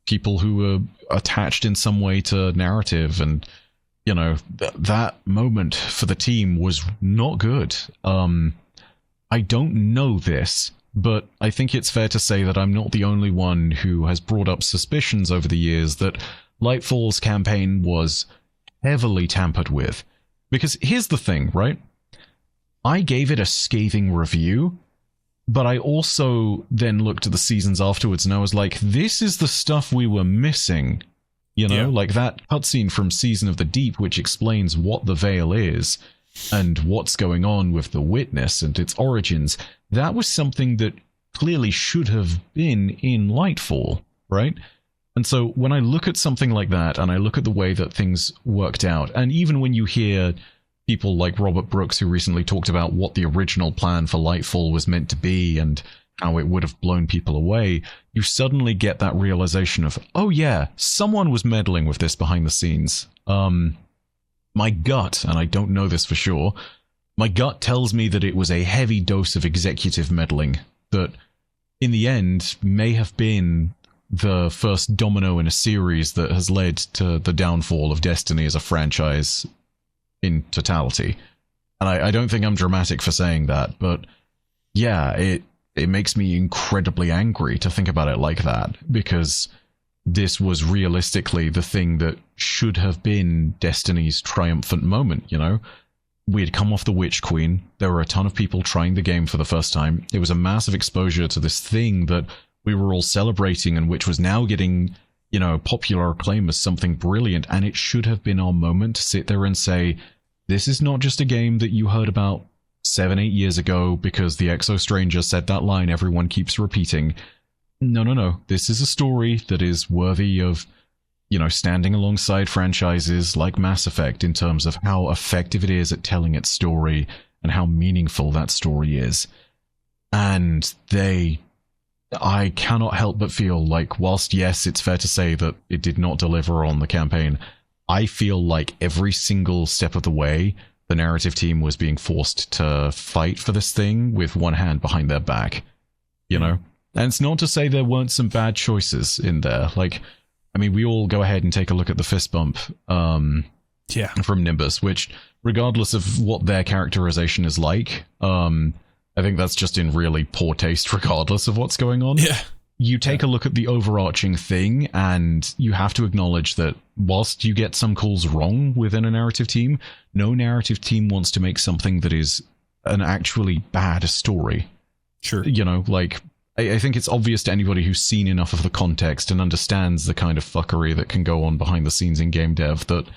people who were attached in some way to narrative, and, you know, that moment for the team was not good. I don't know this, but I think it's fair to say that I'm not the only one who has brought up suspicions over the years that Lightfall's campaign was heavily tampered with. Because here's the thing, right? I gave it a scathing review, but I also then looked at the seasons afterwards and I was like, this is the stuff we were missing. You know, like that cutscene from Season of the Deep, which explains what the Veil is and what's going on with the Witness and its origins. That was something that clearly should have been in Lightfall, right? And so when I look at something like that, and I look at the way that things worked out, and even when you hear people like Robert Brooks, who recently talked about what the original plan for Lightfall was meant to be and how it would have blown people away, you suddenly get that realization of, oh yeah, someone was meddling with this behind the scenes. My gut, and I don't know this for sure, my gut tells me that it was a heavy dose of executive meddling that, in the end, may have been the first domino in a series that has led to the downfall of Destiny as a franchise in totality. And I don't think I'm dramatic for saying that, but yeah, it makes me incredibly angry to think about it like that, because this was realistically the thing that should have been Destiny's triumphant moment, you know? We had come off the Witch Queen, there were a ton of people trying the game for the first time, it was a massive exposure to this thing that we were all celebrating and which was now getting, you know, popular acclaim as something brilliant, and it should have been our moment to sit there and say, this is not just a game that you heard about 7-8 years ago because the Exo Stranger said that line everyone keeps repeating. No. This is a story that is worthy of, you know, standing alongside franchises like Mass Effect in terms of how effective it is at telling its story and how meaningful that story is. And I cannot help but feel like, whilst yes, it's fair to say that it did not deliver on the campaign, I feel like every single step of the way, the narrative team was being forced to fight for this thing with one hand behind their back, you know? And it's not to say there weren't some bad choices in there. Like, I mean, we all go ahead and take a look at the fist bump from Nimbus, which, regardless of what their characterization is like, I think that's just in really poor taste regardless of what's going on. Yeah. You take a look at the overarching thing, and you have to acknowledge that whilst you get some calls wrong within a narrative team, no narrative team wants to make something that is an actually bad story. Sure. You know, like, I think it's obvious to anybody who's seen enough of the context and understands the kind of fuckery that can go on behind the scenes in game dev that,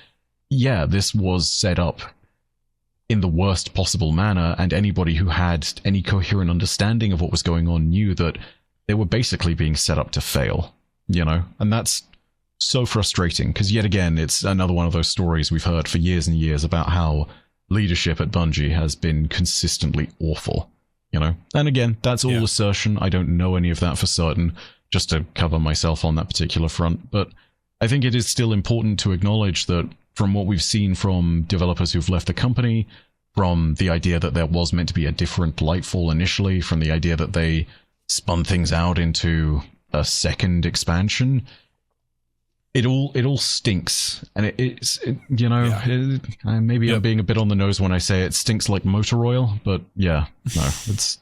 yeah, this was set up in the worst possible manner, and anybody who had any coherent understanding of what was going on knew that they were basically being set up to fail, you know? And that's so frustrating, because yet again, it's another one of those stories we've heard for years and years about how leadership at Bungie has been consistently awful, you know? And again, that's all assertion. I don't know any of that for certain, just to cover myself on that particular front. But I think it is still important to acknowledge that from what we've seen from developers who've left the company, from the idea that there was meant to be a different Lightfall initially, from the idea that they spun things out into a second expansion, it all stinks. And maybe I'm being a bit on the nose when I say it stinks like motor oil, but yeah, no, it's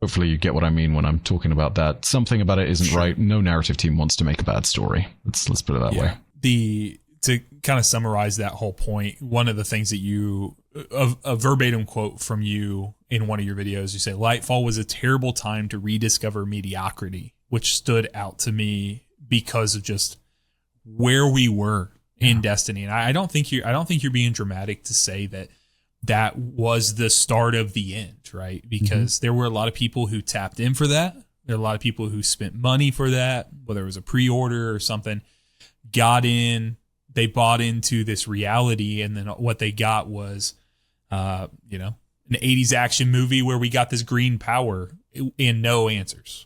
hopefully you get what I mean when I'm talking about that. Something about it isn't right. No narrative team wants to make a bad story. Let's put it that way. To kind of summarize that whole point, one of the things that a verbatim quote from you in one of your videos, you say, Lightfall was a terrible time to rediscover mediocrity, which stood out to me because of just where we were in Destiny. And I don't think you're being dramatic to say that was the start of the end, right? Because there were a lot of people who tapped in for that. There are a lot of people who spent money for that, whether it was a pre-order or something, got in, they bought into this reality, and then what they got was, an 80s action movie where we got this green power and no answers.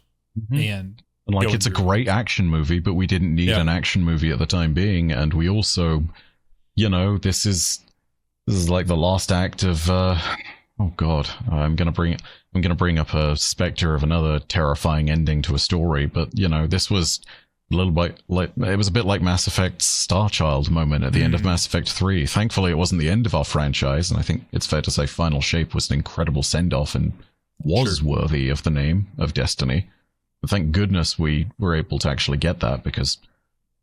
And like, it's a great action movie, but we didn't need an action movie at the time being. And we also, this is like the last act of, oh God, I'm going to bring up a specter of another terrifying ending to a story. But, this was a little bit like, it was a bit like Mass Effect's Starchild moment at the end of Mass Effect 3. Thankfully, it wasn't the end of our franchise, and I think it's fair to say Final Shape was an incredible send-off and was worthy of the name of Destiny. But thank goodness we were able to actually get that, because,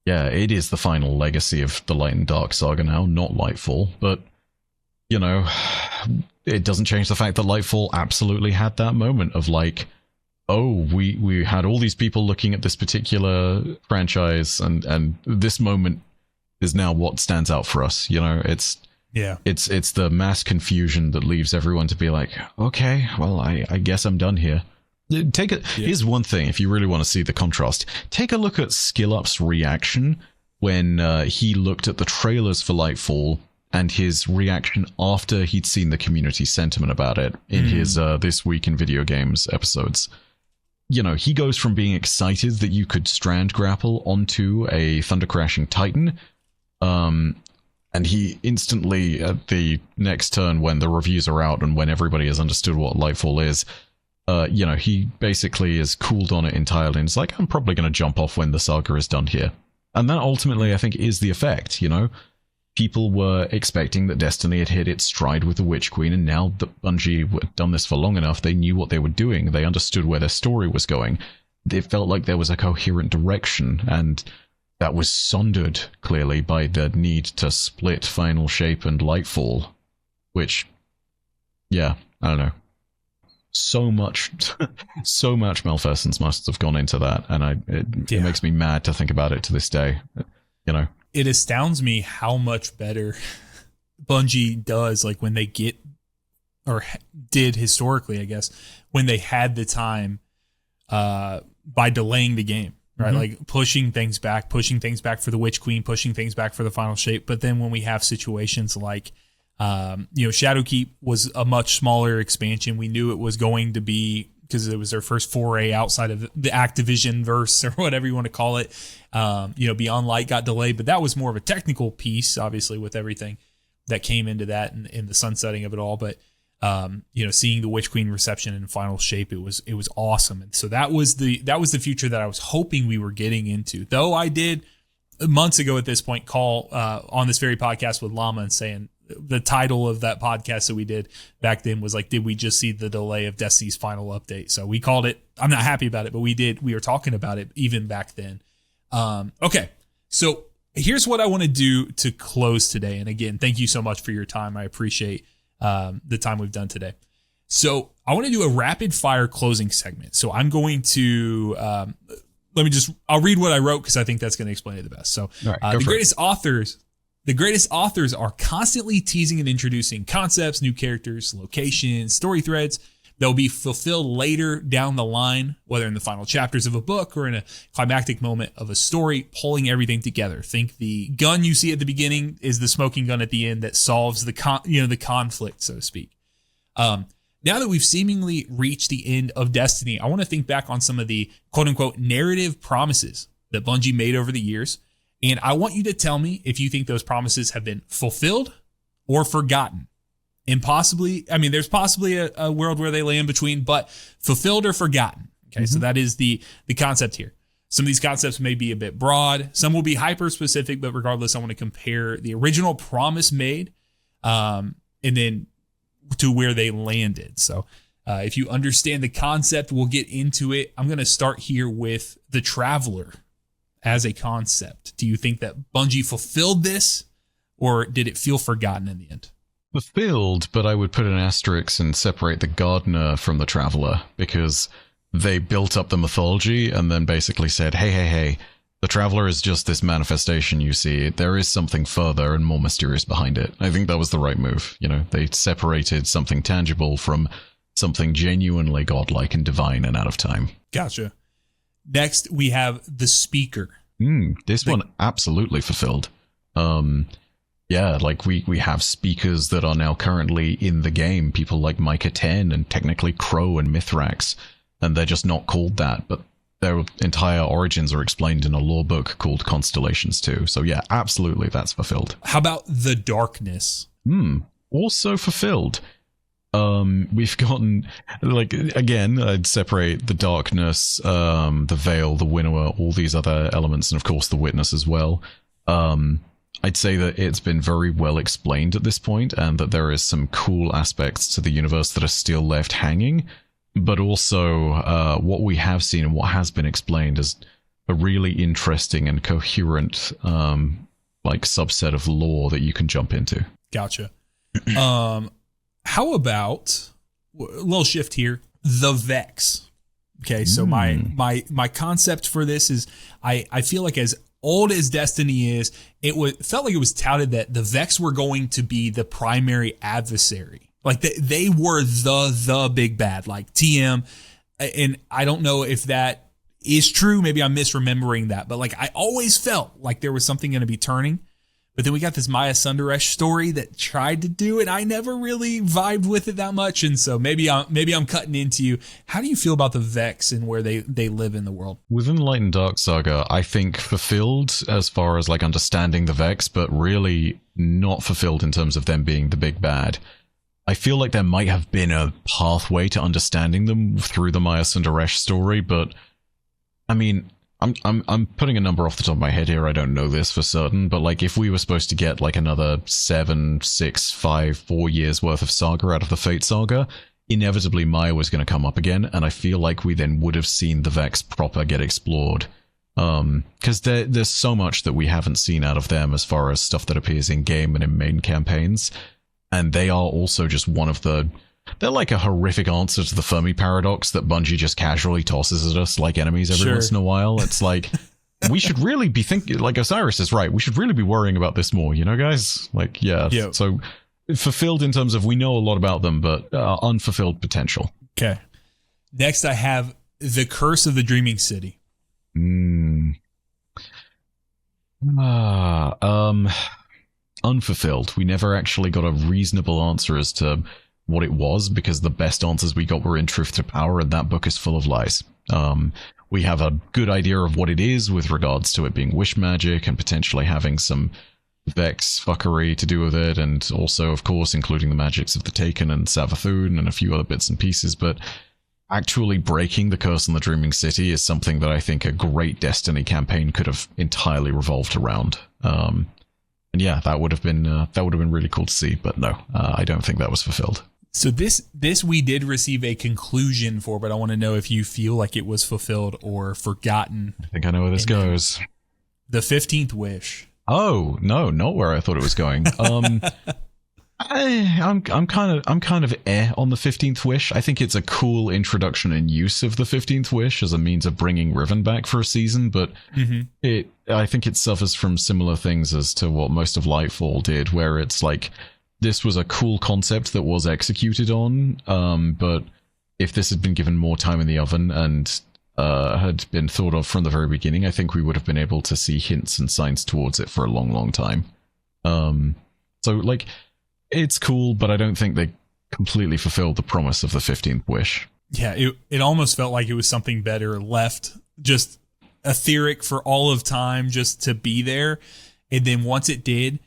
yeah, it is the final legacy of the Light and Dark saga now, not Lightfall. But, it doesn't change the fact that Lightfall absolutely had that moment of like, oh, we had all these people looking at this particular franchise, and this moment is now what stands out for us. It's the mass confusion that leaves everyone to be like, okay, well, I guess I'm done here. Here's one thing, if you really want to see the contrast, take a look at SkillUp's reaction when he looked at the trailers for Lightfall, and his reaction after he'd seen the community sentiment about it in his This Week in Video Games episodes. He goes from being excited that you could strand grapple onto a Thunder Crashing Titan, and he instantly, at the next turn when the reviews are out and when everybody has understood what Lightfall is, he basically is cooled on it entirely, and it's like, I'm probably going to jump off when the saga is done here. And that ultimately, I think, is the effect, People were expecting that Destiny had hit its stride with the Witch Queen, and now that Bungie had done this for long enough, they knew what they were doing. They understood where their story was going. It felt like there was a coherent direction, and that was sundered, clearly, by the need to split Final Shape and Lightfall, which, yeah, I don't know. So much malfeasance must have gone into that, and it makes me mad to think about it to this day, It astounds me how much better Bungie does, like when they get, or did historically, I guess, when they had the time by delaying the game, right? Like pushing things back for the Witch Queen, pushing things back for the Final Shape. But then when we have situations like, Shadowkeep was a much smaller expansion. We knew it was going to be because it was their first foray outside of the Activision verse or whatever you want to call it. Beyond Light got delayed, but that was more of a technical piece, obviously, with everything that came into that and the sunsetting of it all. But seeing the Witch Queen reception in final shape, it was awesome. And so that was the future that I was hoping we were getting into. Though I did months ago at this point call on this very podcast with Llama and saying the title of that podcast that we did back then was like, did we just see the delay of Destiny's final update? So we called it. I'm not happy about it, but we were talking about it even back then. Okay. So here's what I want to do to close today. And again, thank you so much for your time. I appreciate the time we've done today. So I want to do a rapid fire closing segment. So I'm going to, I'll read what I wrote because I think that's going to explain it the best. So the greatest authors are constantly teasing and introducing concepts, new characters, locations, story threads. They'll be fulfilled later down the line, whether in the final chapters of a book or in a climactic moment of a story, pulling everything together. Think the gun you see at the beginning is the smoking gun at the end that solves the conflict, so to speak. Now that we've seemingly reached the end of Destiny, I want to think back on some of the quote unquote narrative promises that Bungie made over the years. And I want you to tell me if you think those promises have been fulfilled or forgotten. And possibly, there's possibly a world where they lay in between, but fulfilled or forgotten. Okay, So that is the concept here. Some of these concepts may be a bit broad. Some will be hyper specific, but regardless, I want to compare the original promise made and then to where they landed. So if you understand the concept, we'll get into it. I'm going to start here with the Traveler as a concept. Do you think that Bungie fulfilled this, or did it feel forgotten in the end? Fulfilled, but I would put an asterisk and separate the Gardener from the Traveler, because they built up the mythology and then basically said, hey, the Traveler is just this manifestation you see. There is something further and more mysterious behind it. I think that was the right move. They separated something tangible from something genuinely godlike and divine and out of time. Gotcha. Next, we have the Speaker. This one absolutely fulfilled. Yeah, like we have speakers that are now currently in the game, people like Micah 10 and technically Crow and Mithrax, and they're just not called that, but their entire origins are explained in a lore book called Constellations too. So yeah, absolutely, that's fulfilled. How about the Darkness? Also fulfilled. We've gotten, like, again, I'd separate the Darkness, the Veil, the Winnower, all these other elements, and of course the Witness as well. I'd say that it's been very well explained at this point, and that there is some cool aspects to the universe that are still left hanging, but also what we have seen and what has been explained is a really interesting and coherent subset of lore that you can jump into. Gotcha. How about a little shift here? The Vex. Okay, so my concept for this is I feel like as old as Destiny is, felt like it was touted that the Vex were going to be the primary adversary. Like they were the big bad, like TM. And I don't know if that is true. Maybe I'm misremembering that, but like I always felt like there was something going to be turning. But then we got this Maya Sundaresh story that tried to do it. I never really vibed with it that much. And so maybe I'm cutting into you. How do you feel about the Vex and where they live in the world? Within Light and Dark Saga, I think fulfilled as far as like understanding the Vex, but really not fulfilled in terms of them being the big bad. I feel like there might have been a pathway to understanding them through the Maya Sundaresh story, but I mean, I'm putting a number off the top of my head here. I don't know this for certain, but like if we were supposed to get like another 7, 6, 5, 4 years worth of saga out of the Fate saga, inevitably Maya was going to come up again, and I feel like we then would have seen the Vex proper get explored. Because there's so much that we haven't seen out of them as far as stuff that appears in game and in main campaigns, and they are also just one of the... They're like a horrific answer to the Fermi paradox that Bungie just casually tosses at us like enemies every once in a while. It's like, we should really be thinking, like Osiris is right, we should really be worrying about this more, guys? Like, yeah. Yep. So fulfilled in terms of we know a lot about them, but unfulfilled potential. Okay. Next, I have the Curse of the Dreaming City. Unfulfilled. We never actually got a reasonable answer as to what it was, because the best answers we got were in Truth to Power, and that book is full of lies. We have a good idea of what it is with regards to it being wish magic and potentially having some Vex fuckery to do with it, and also, of course, including the magics of the Taken and Savathun and a few other bits and pieces, but actually breaking the curse on the Dreaming City is something that I think a great Destiny campaign could have entirely revolved around. And yeah, that would have been really cool to see, but no, I don't think that was fulfilled. So this we did receive a conclusion for, but I want to know if you feel like it was fulfilled or forgotten. I think I know where this goes. The 15th wish. Oh, no, not where I thought it was going. I'm kind of on the 15th wish. I think it's a cool introduction and use of the 15th wish as a means of bringing Riven back for a season, but I think it suffers from similar things as to what most of Lightfall did, where it's like, this was a cool concept that was executed on, but if this had been given more time in the oven and had been thought of from the very beginning, I think we would have been able to see hints and signs towards it for a long, long time. So, like, it's cool, but I don't think they completely fulfilled the promise of the 15th wish. Yeah, it almost felt like it was something better left, just etheric for all of time, just to be there. And then once it did,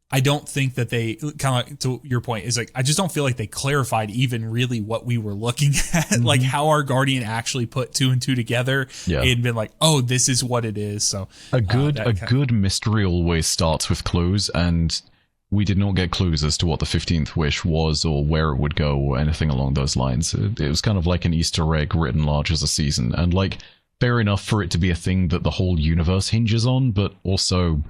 I don't think that they, kind of like to your point, is like, I just don't feel like they clarified even really what we were looking at, like how our Guardian actually put 2 and 2 together and been like, oh, this is what it is. So a good mystery always starts with clues, and we did not get clues as to what the 15th wish was or where it would go or anything along those lines. It was kind of like an Easter egg written large as a season, and like, fair enough for it to be a thing that the whole universe hinges on, but also,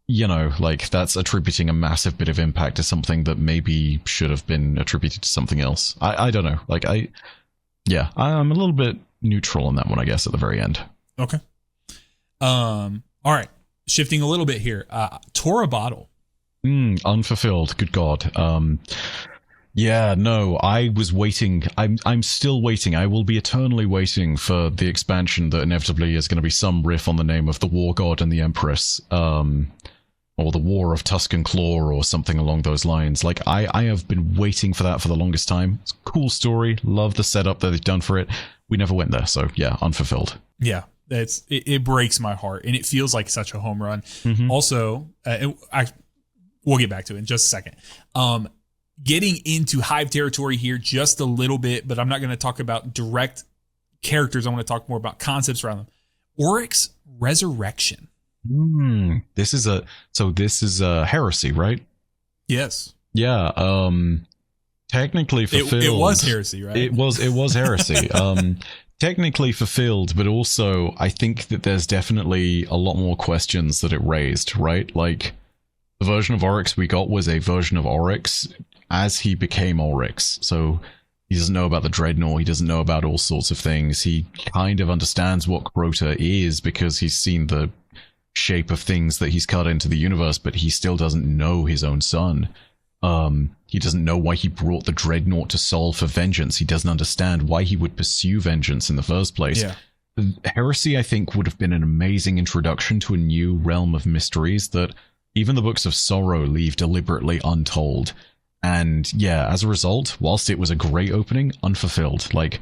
you know, like, that's attributing a massive bit of impact to something that maybe should have been attributed to something else. I don't know. Like, I'm a little bit neutral on that one, I guess, at the very end. Okay. All right. Shifting a little bit here. Torah Bottle. Unfulfilled. Good God. Yeah, no, I was waiting. I'm still waiting. I will be eternally waiting for the expansion that inevitably is going to be some riff on the name of the War God and the Empress. Or the War of Tuscan Claw or something along those lines. Like, I have been waiting for that for the longest time. It's a cool story. Love the setup that they've done for it. We never went there, so yeah, unfulfilled. Yeah, it breaks my heart, and it feels like such a home run. Also, we'll get back to it in just a second. Getting into Hive territory here just a little bit, but I'm not going to talk about direct characters. I want to talk more about concepts around them. Oryx Resurrection. This is a heresy, right? Yes. Yeah. Technically fulfilled. It was heresy, right? It was heresy. Technically fulfilled, but also I think that there's definitely a lot more questions that it raised, right? Like, the version of Oryx we got was a version of Oryx as he became Oryx. So he doesn't know about the Dreadnought. He doesn't know about all sorts of things. He kind of understands what Crota is because he's seen the shape of things that he's cut into the universe, but he still doesn't know his own son. He doesn't know why he brought the Dreadnought to Sol for vengeance. He doesn't understand why he would pursue vengeance in the first place. Yeah. Heresy, I think, would have been an amazing introduction to a new realm of mysteries that even the Books of Sorrow leave deliberately untold. And yeah, as a result, whilst it was a great opening, unfulfilled. Like,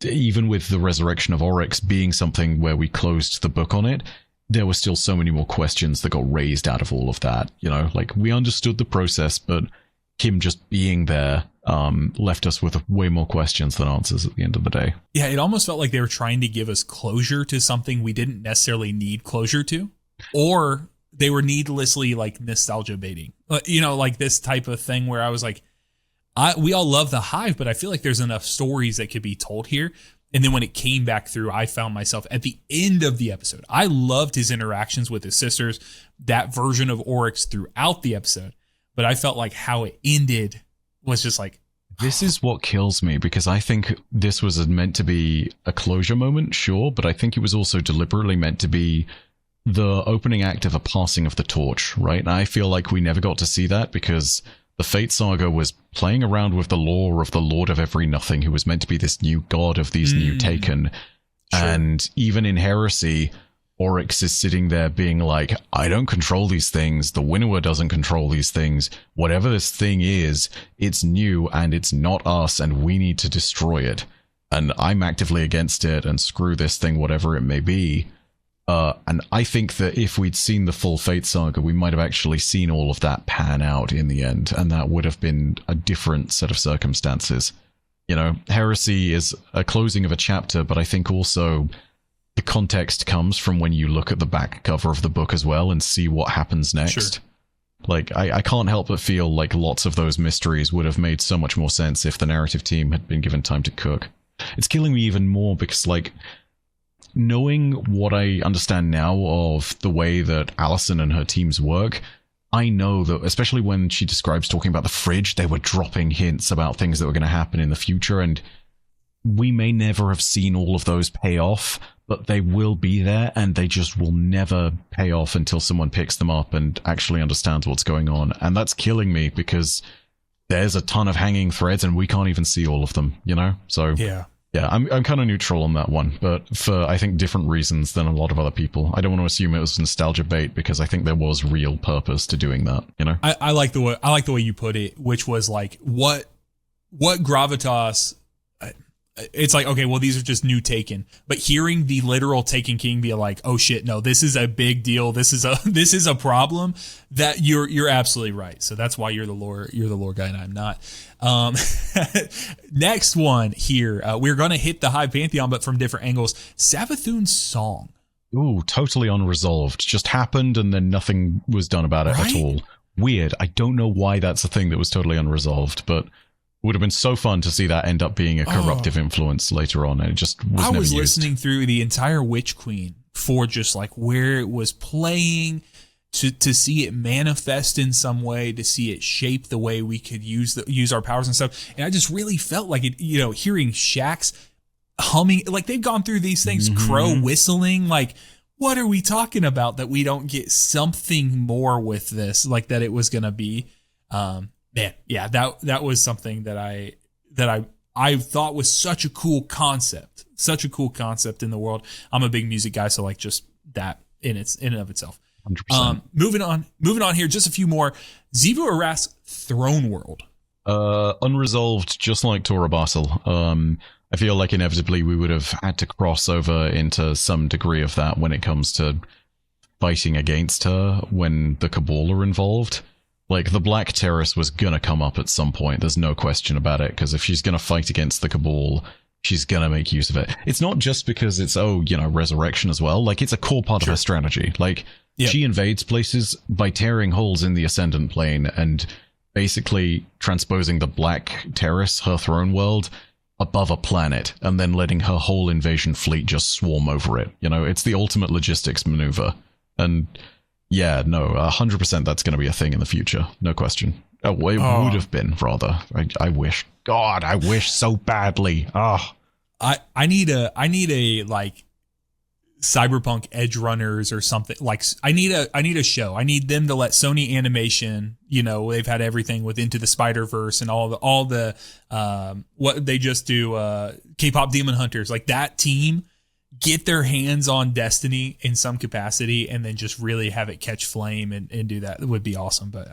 even with the resurrection of Oryx being something where we closed the book on it, there were still so many more questions that got raised out of all of that. You know, like, we understood the process, but him just being there left us with way more questions than answers at the end of the day. Yeah, it almost felt like they were trying to give us closure to something we didn't necessarily need closure to, or they were needlessly like nostalgia baiting. You know, like this type of thing where I was like, we all love the Hive, but I feel like there's enough stories that could be told here. And then when it came back through, I found myself at the end of the episode. I loved his interactions with his sisters, that version of Oryx throughout the episode. But I felt like how it ended was just like... This is what kills me, because I think this was meant to be a closure moment, sure, but I think it was also deliberately meant to be the opening act of a passing of the torch, right? And I feel like we never got to see that because the Fate Saga was playing around with the lore of the Lord of Every Nothing, who was meant to be this new god of these new Taken. Sure. And even in Heresy, Oryx is sitting there being like, I don't control these things. The Winnower doesn't control these things. Whatever this thing is, it's new and it's not us and we need to destroy it. And I'm actively against it and screw this thing, whatever it may be. And I think that if we'd seen the full Fate Saga, we might have actually seen all of that pan out in the end. And that would have been a different set of circumstances. You know, Heresy is a closing of a chapter, but I think also the context comes from when you look at the back cover of the book as well and see what happens next. Sure. Like, I can't help but feel like lots of those mysteries would have made so much more sense if the narrative team had been given time to cook. It's killing me even more because, like, knowing what I understand now of the way that Allison and her teams work, I know that, especially when she describes talking about the fridge, they were dropping hints about things that were going to happen in the future, and we may never have seen all of those pay off, but they will be there, and they just will never pay off until someone picks them up and actually understands what's going on. And that's killing me because there's a ton of hanging threads and we can't even see all of them, you know? So yeah, I'm kind of neutral on that one, but for, I think, different reasons than a lot of other people. I don't want to assume it was nostalgia bait because I think there was real purpose to doing that, you know? I like the way you put it, which was like, what gravitas. It's like, okay, well, these are just new Taken, but hearing the literal Taken King be like, oh shit, no, this is a big deal. This is a problem. That you're absolutely right. So that's why you're the lore guy and I'm not. Next one here, we're going to hit the Hive Pantheon, but from different angles. Savathun's song. Ooh, totally unresolved. Just happened and then nothing was done about it at all. Weird. I don't know why that's a thing that was totally unresolved, but would have been so fun to see that end up being a corruptive influence later on, and it just was never used. Listening through the entire Witch Queen for just like where it was playing, to see it manifest in some way, to see it shape the way we could use our powers and stuff. And I just really felt like it, you know, hearing Shax humming, like they've gone through these things, Crow whistling, like what are we talking about that we don't get something more with this, like that it was going to be, man, yeah, that was something that I thought was such a cool concept in the world. I'm a big music guy, so like just that in and of itself. 100%. Moving on here, just a few more. Xivu Arath's Throne World. Unresolved, just like Tora Basel. I feel like inevitably we would have had to cross over into some degree of that when it comes to fighting against her when the Cabal are involved. Like, the Black Terrace was gonna come up at some point, there's no question about it, because if she's gonna fight against the Cabal, she's gonna make use of it. It's not just because it's, resurrection as well, like, it's a core part of her strategy. Like, she invades places by tearing holes in the Ascendant Plane and basically transposing the Black Terrace, her throne world, above a planet, and then letting her whole invasion fleet just swarm over it. You know, it's the ultimate logistics maneuver. And yeah, no, 100% that's going to be a thing in the future. No question. Oh, it would have been, rather. I wish. God, I wish so badly. I need a like Cyberpunk Edge Runners or something. Like I need a show. I need them to let Sony Animation, you know, they've had everything with Into the Spider-Verse and all the what they just do, K-pop Demon Hunters, like that team, get their hands on Destiny in some capacity and then just really have it catch flame and do that. It would be awesome. But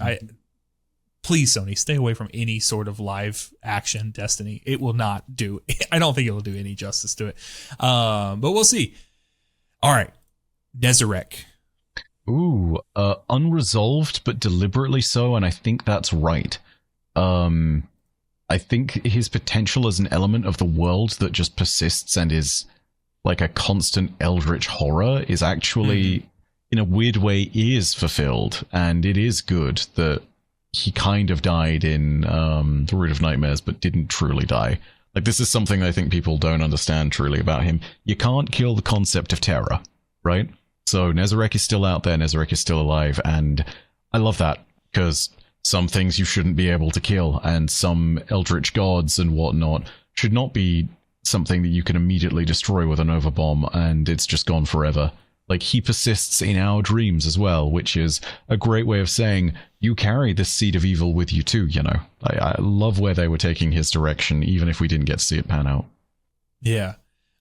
please, Sony, stay away from any sort of live action Destiny. It will not do, I don't think it will do any justice to it. But we'll see. All right. Nezarec. Ooh, unresolved, but deliberately so. And I think that's right. I think his potential as an element of the world that just persists and is like a constant eldritch horror is actually, in a weird way, is fulfilled. And it is good that he kind of died in The Root of Nightmares, but didn't truly die. Like, this is something I think people don't understand truly about him. You can't kill the concept of terror, right? So Nezarec is still out there, Nezarec is still alive, and I love that, because some things you shouldn't be able to kill, and some eldritch gods and whatnot should not be something that you can immediately destroy with a Nova Bomb, and it's just gone forever. Like, he persists in our dreams as well, which is a great way of saying, you carry this seed of evil with you too, you know? I love where they were taking his direction, even if we didn't get to see it pan out. Yeah.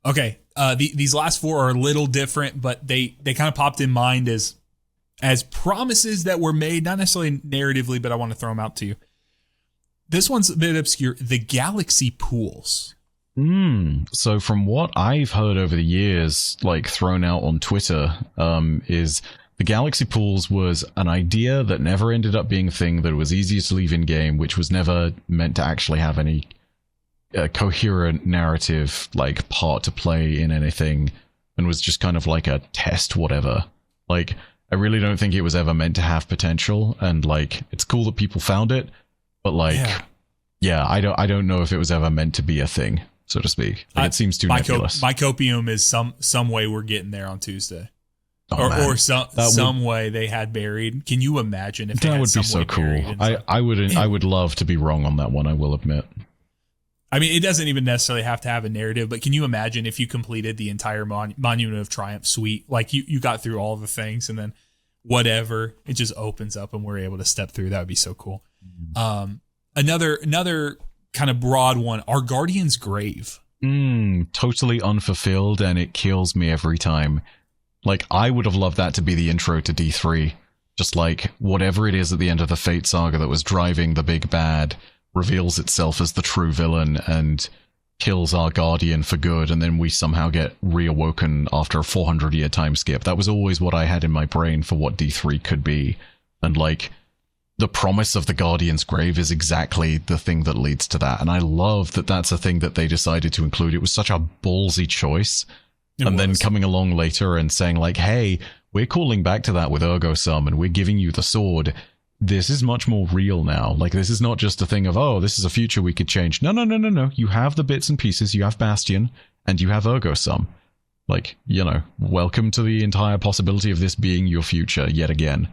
Okay, These last four are a little different, but they kind of popped in mind as promises that were made, not necessarily narratively, but I want to throw them out to you. This one's a bit obscure. The Galaxy Pools. So from what I've heard over the years, like thrown out on Twitter, is the Galaxy Pools was an idea that never ended up being a thing, that was easy to leave in game, which was never meant to actually have any coherent narrative like part to play in anything, and was just kind of like a test whatever. Like, I really don't think it was ever meant to have potential, and like it's cool that people found it, but like I don't know if it was ever meant to be a thing, so to speak. Like, it seems too nebulous. Mycopium is some way we're getting there on Tuesday. Or some way they had buried. Can you imagine if that would be so cool? I would love to be wrong on that one, I will admit. I mean, it doesn't even necessarily have to have a narrative, but can you imagine if you completed the entire Monument of Triumph suite? Like you got through all the things, and then whatever, it just opens up and we're able to step through. That would be so cool. Another kind of broad one, Our Guardian's Grave. Totally unfulfilled, and it kills me every time. Like, I would have loved that to be the intro to D3. Just like, whatever it is at the end of the Fate Saga that was driving the big bad reveals itself as the true villain and kills our Guardian for good, and then we somehow get reawoken after a 400-year time skip. That was always what I had in my brain for what D3 could be. And like, the promise of the Guardian's Grave is exactly the thing that leads to that. And I love that that's a thing that they decided to include. It was such a ballsy choice. Then coming along later and saying like, hey, we're calling back to that with Ergo Sum, and we're giving you the sword. This is much more real now. Like, this is not just a thing of, oh, this is a future we could change. No. You have the bits and pieces. You have Bastion, and you have Ergo Sum. Like, you know, welcome to the entire possibility of this being your future yet again.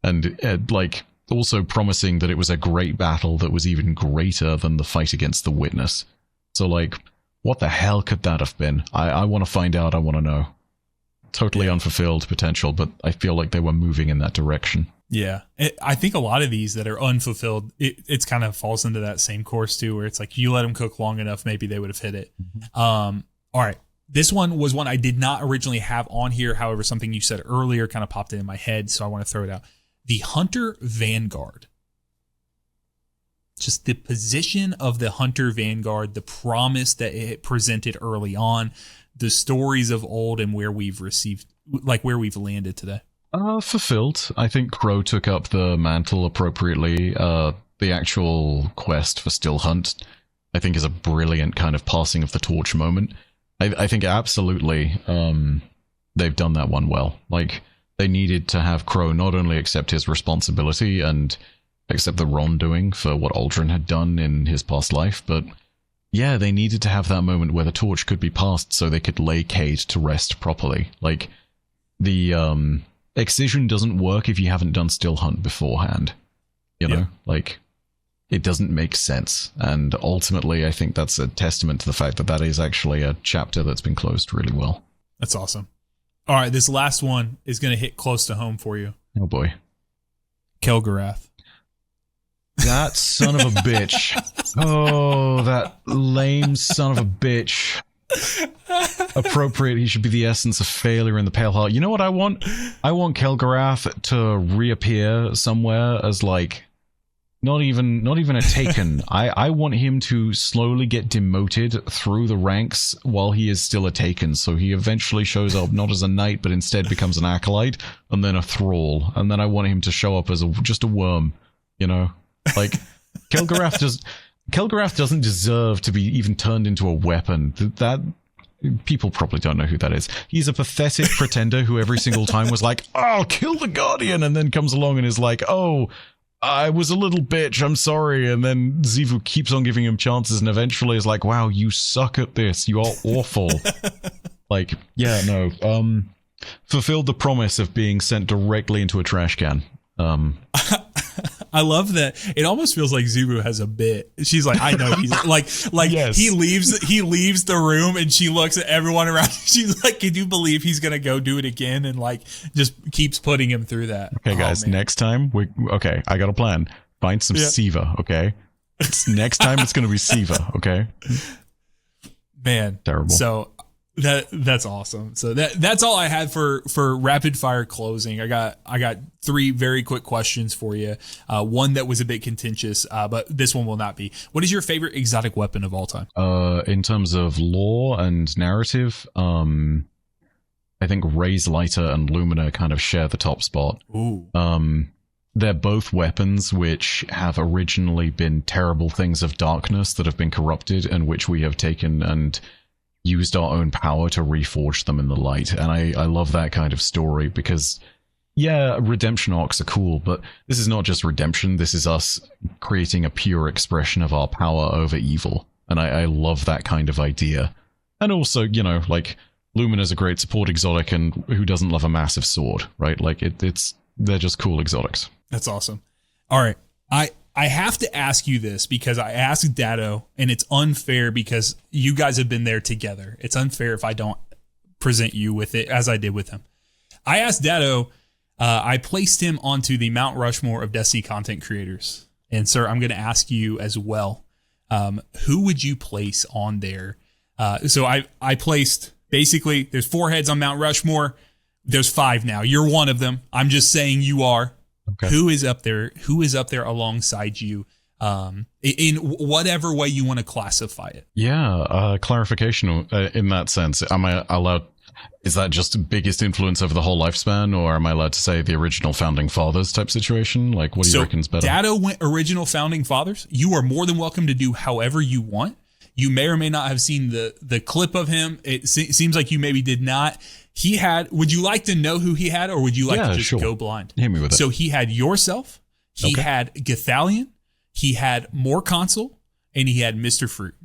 And like, also promising that it was a great battle that was even greater than the fight against the Witness. So like, what the hell could that have been? I want to find out. I want to know. Totally unfulfilled potential, but I feel like they were moving in that direction. Yeah. I think a lot of these that are unfulfilled, it's kind of falls into that same course too, where it's like, you let them cook long enough, maybe they would have hit it. All right. This one was one I did not originally have on here. However, something you said earlier kind of popped in my head, so I want to throw it out. The Hunter Vanguard. Just the position of the Hunter Vanguard, the promise that it presented early on, the stories of old, and where we've landed today. Fulfilled. I think Crow took up the mantle appropriately. The actual quest for Still Hunt, I think, is a brilliant kind of passing of the torch moment. I think absolutely they've done that one well. Like, they needed to have Crow not only accept his responsibility and accept the wrongdoing for what Aldrin had done in his past life, but yeah, they needed to have that moment where the torch could be passed so they could lay Cade to rest properly. Like, the excision doesn't work if you haven't done Still Hunt beforehand. You know? Like, it doesn't make sense. And ultimately, I think that's a testament to the fact that that is actually a chapter that's been closed really well. That's awesome. All right, this last one is going to hit close to home for you. Oh boy. Kel'Garath. That son of a bitch. Oh, that lame son of a bitch. Appropriate, he should be the essence of failure in the Pale Heart. You know what I want? I want Kel'Garath to reappear somewhere as like not even a Taken. I want him to slowly get demoted through the ranks while he is still a Taken, so he eventually shows up not as a knight but instead becomes an acolyte and then a thrall, and then I want him to show up as just a worm, you know? Like, Kel'Garath doesn't deserve to be even turned into a weapon. That people probably don't know who that is. He's a pathetic pretender who every single time was like, "I'll kill the Guardian," and then comes along and is like, "Oh, I was a little bitch, I'm sorry," and then Xivu keeps on giving him chances and eventually is like, "Wow, you suck at this. You are awful." Like, yeah, no. Fulfilled the promise of being sent directly into a trash can. I love that. It almost feels like Xivu has a bit. She's like, I know he's like yes. he leaves the room and she looks at everyone around. She's like, can you believe he's gonna go do it again? And like just keeps putting him through that. Okay, guys, next time I got a plan. Find some Siva, okay? Next time it's gonna be Siva, okay? Man. Terrible. So That's awesome. So that's all I had for rapid fire closing. I got 3 very quick questions for you. One that was a bit contentious, but this one will not be. What is your favorite exotic weapon of all time? In terms of lore and narrative, I think Ray's Lighter and Lumina kind of share the top spot. Ooh. They're both weapons which have originally been terrible things of darkness that have been corrupted, and which we have taken and used our own power to reforge them in the light. And I love that kind of story because, yeah, redemption arcs are cool, but this is not just redemption. This is us creating a pure expression of our power over evil. And I love that kind of idea. And also, you know, like, Lumina's a great support exotic, and who doesn't love a massive sword, right? Like, they're just cool exotics. That's awesome. All right. I have to ask you this because I asked Datto, and it's unfair because you guys have been there together. It's unfair if I don't present you with it as I did with him. I asked Datto, I placed him onto the Mount Rushmore of Destiny content creators. And sir, I'm going to ask you as well. Who would you place on there? So I placed, basically, there's 4 heads on Mount Rushmore. There's 5 now. You're one of them. I'm just saying you are. Okay. Who is up there? Who is up there alongside you? In whatever way you want to classify it. Yeah, clarification in that sense. Am I allowed? Is that just biggest influence over the whole lifespan, or am I allowed to say the original founding fathers type situation? Like, what do you reckon's better? Datto went original founding fathers. You are more than welcome to do however you want. You may or may not have seen the clip of him. It seems like you maybe did not. He had, would you like to know who he had, or would you like to just go blind? Hit me with it. So he had yourself, he had Gathalion, he had More Console, and he had Mr. Fruit.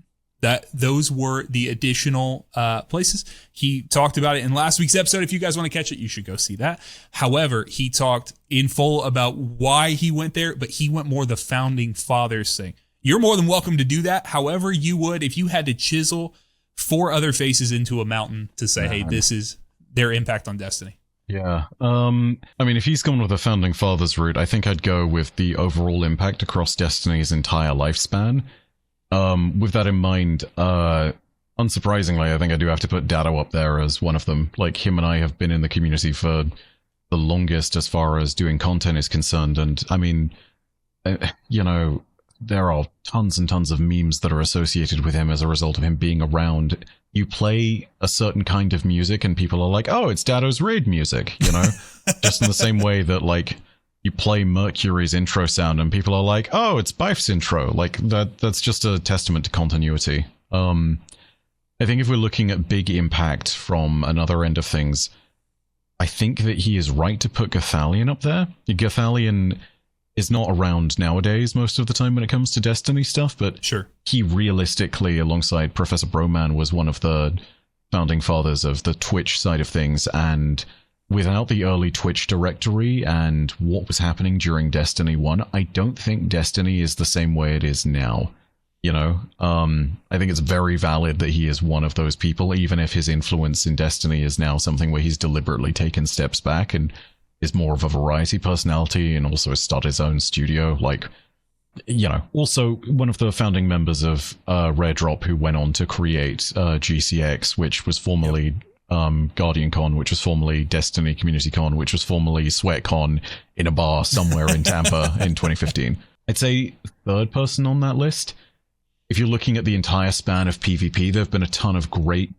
Those were the additional places. He talked about it in last week's episode. If you guys want to catch it, you should go see that. However, he talked in full about why he went there, but he went more the founding fathers thing. You're more than welcome to do that. However you would, if you had to chisel 4 other faces into a mountain to say, hey, this is their impact on Destiny. Yeah. I mean, if he's gone with the founding fathers route, I think I'd go with the overall impact across Destiny's entire lifespan. With that in mind, unsurprisingly, I think I do have to put Datto up there as one of them. Like, him and I have been in the community for the longest as far as doing content is concerned. And I mean, you know, there are tons and tons of memes that are associated with him as a result of him being around. You play a certain kind of music and people are like, oh, it's Datto's raid music, you know? Just in the same way that, like, you play Mercury's intro sound and people are like, oh, it's Byf's intro. Like, that's just a testament to continuity. I think if we're looking at big impact from another end of things, I think that he is right to put Gathalion up there. Gathalion is not around nowadays most of the time when it comes to Destiny stuff, but sure, he realistically, alongside Professor Broman, was one of the founding fathers of the Twitch side of things, and without the early Twitch directory and what was happening during Destiny 1, I don't think Destiny is the same way it is now. You know, I think it's very valid that he is one of those people, even if his influence in Destiny is now something where he's deliberately taken steps back and is more of a variety personality, and also has started his own studio. Like, you know, also one of the founding members of Rare Drop, who went on to create GCX, which was formerly Guardian Con, which was formerly Destiny Community Con, which was formerly SweatCon in a bar somewhere in Tampa in 2015. I'd say third person on that list. If you're looking at the entire span of PvP, there have been a ton of great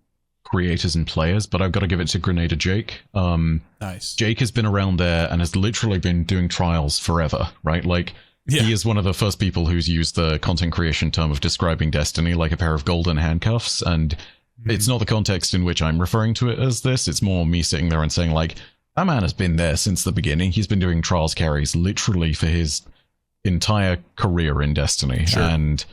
creators and players, but I've got to give it to Grenada Jake. Nice. Jake has been around there and has literally been doing trials forever, right? Like, he is one of the first people who's used the content creation term of describing Destiny like a pair of golden handcuffs, and it's not the context in which I'm referring to it as this. It's more me sitting there and saying, like, that man has been there since the beginning. He's been doing trials carries literally for his entire career in Destiny. Sure. And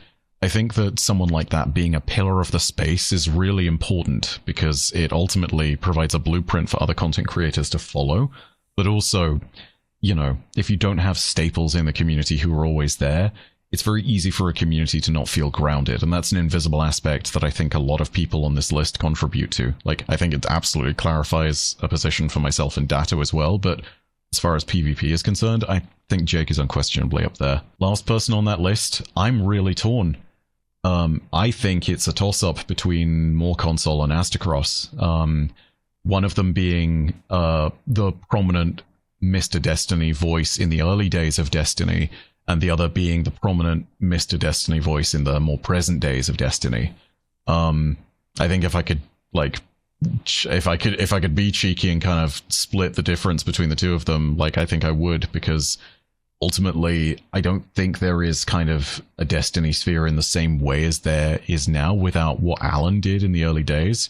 I think that someone like that being a pillar of the space is really important, because it ultimately provides a blueprint for other content creators to follow. But also, you know, if you don't have staples in the community who are always there, it's very easy for a community to not feel grounded. And that's an invisible aspect that I think a lot of people on this list contribute to. Like, I think it absolutely clarifies a position for myself and Datto as well, but as far as PvP is concerned, I think Jake is unquestionably up there. Last person on that list, I'm really torn. I think it's a toss-up between more console and Astacross. One of them being the prominent Mr. Destiny voice in the early days of Destiny, and the other being the prominent Mr. Destiny voice in the more present days of Destiny. I think if I could be cheeky and kind of split the difference between the two of them, like, I think I would, because ultimately I don't think there is kind of a Destiny sphere in the same way as there is now without what Alan did in the early days.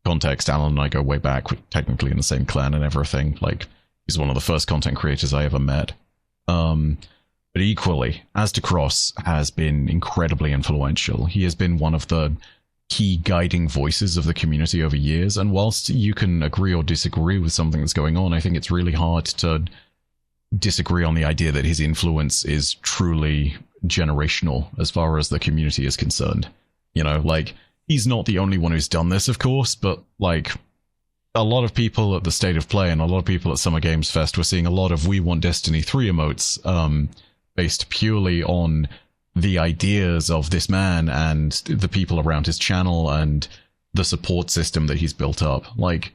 Context, Alan and I go way back, we're technically in the same clan and everything. Like, he's one of the first content creators I ever met. But equally, Astacross has been incredibly influential. He has been one of the key guiding voices of the community over years, and whilst you can agree or disagree with something that's going on, I think it's really hard to disagree on the idea that his influence is truly generational as far as the community is concerned. You know, like, he's not the only one who's done this, of course, but like, a lot of people at the State of Play and a lot of people at Summer Games Fest were seeing a lot of We Want Destiny 3 emotes based purely on the ideas of this man and the people around his channel and the support system that he's built up. Like,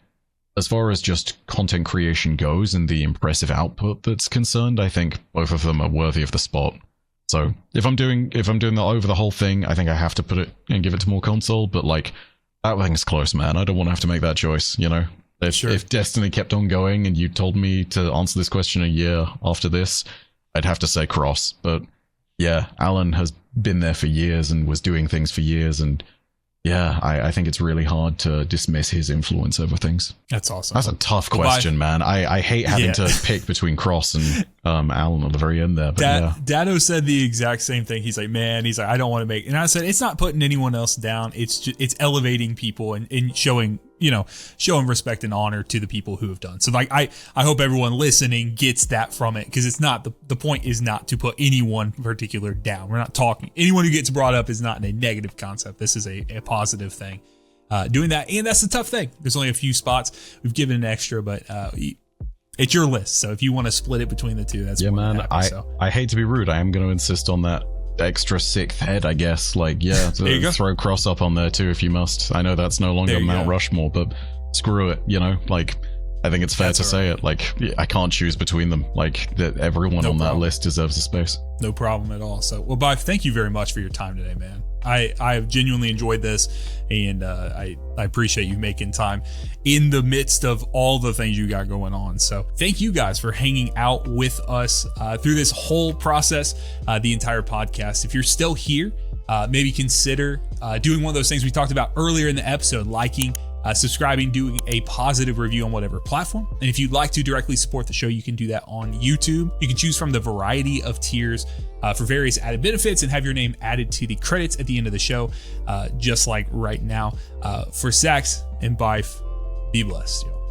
as far as just content creation goes and the impressive output that's concerned, I think both of them are worthy of the spot. So if I'm doing that over the whole thing, I think I have to put it and give it to more console, but like, that thing's close, man. I don't want to have to make that choice, you know? If Destiny kept on going and you told me to answer this question a year after this, I'd have to say cross. But yeah, Alan has been there for years and was doing things for years, and yeah, I think it's really hard to dismiss his influence over things. That's awesome. That's a tough question, man. I hate having to pick between Cross and Alan at the very end there. But Dado said the exact same thing. He's like, I don't want to make, and I said, it's not putting anyone else down. It's elevating people and showing respect and honor to the people who have done. So like, I hope everyone listening gets that from it, because it's not the point is not to put anyone particular down. We're not talking, anyone who gets brought up is not in a negative concept. This is a positive thing. Doing that, and that's the tough thing. There's only a few spots. We've given an extra, but it's your list. So if you want to split it between the two, that's man. I hate to be rude. I am going to insist on that extra sixth head, I guess. Like, yeah, throw Cross up on there too if you must. I know that's no longer Mount Rushmore, but screw it, you know. Like, I think it's fair to say it. Like, I can't choose between them. Like, that everyone on that list deserves a space. No problem at all. So, well, Byf, thank you very much for your time today, man. I have genuinely enjoyed this, and I appreciate you making time in the midst of all the things you got going on. So thank you guys for hanging out with us through this whole process, the entire podcast. If you're still here, maybe consider doing one of those things we talked about earlier in the episode, liking, subscribing, doing a positive review on whatever platform. And if you'd like to directly support the show, you can do that on YouTube. You can choose from the variety of tiers for various added benefits and have your name added to the credits at the end of the show, just like right now. For Sax and Byf, be blessed, yo.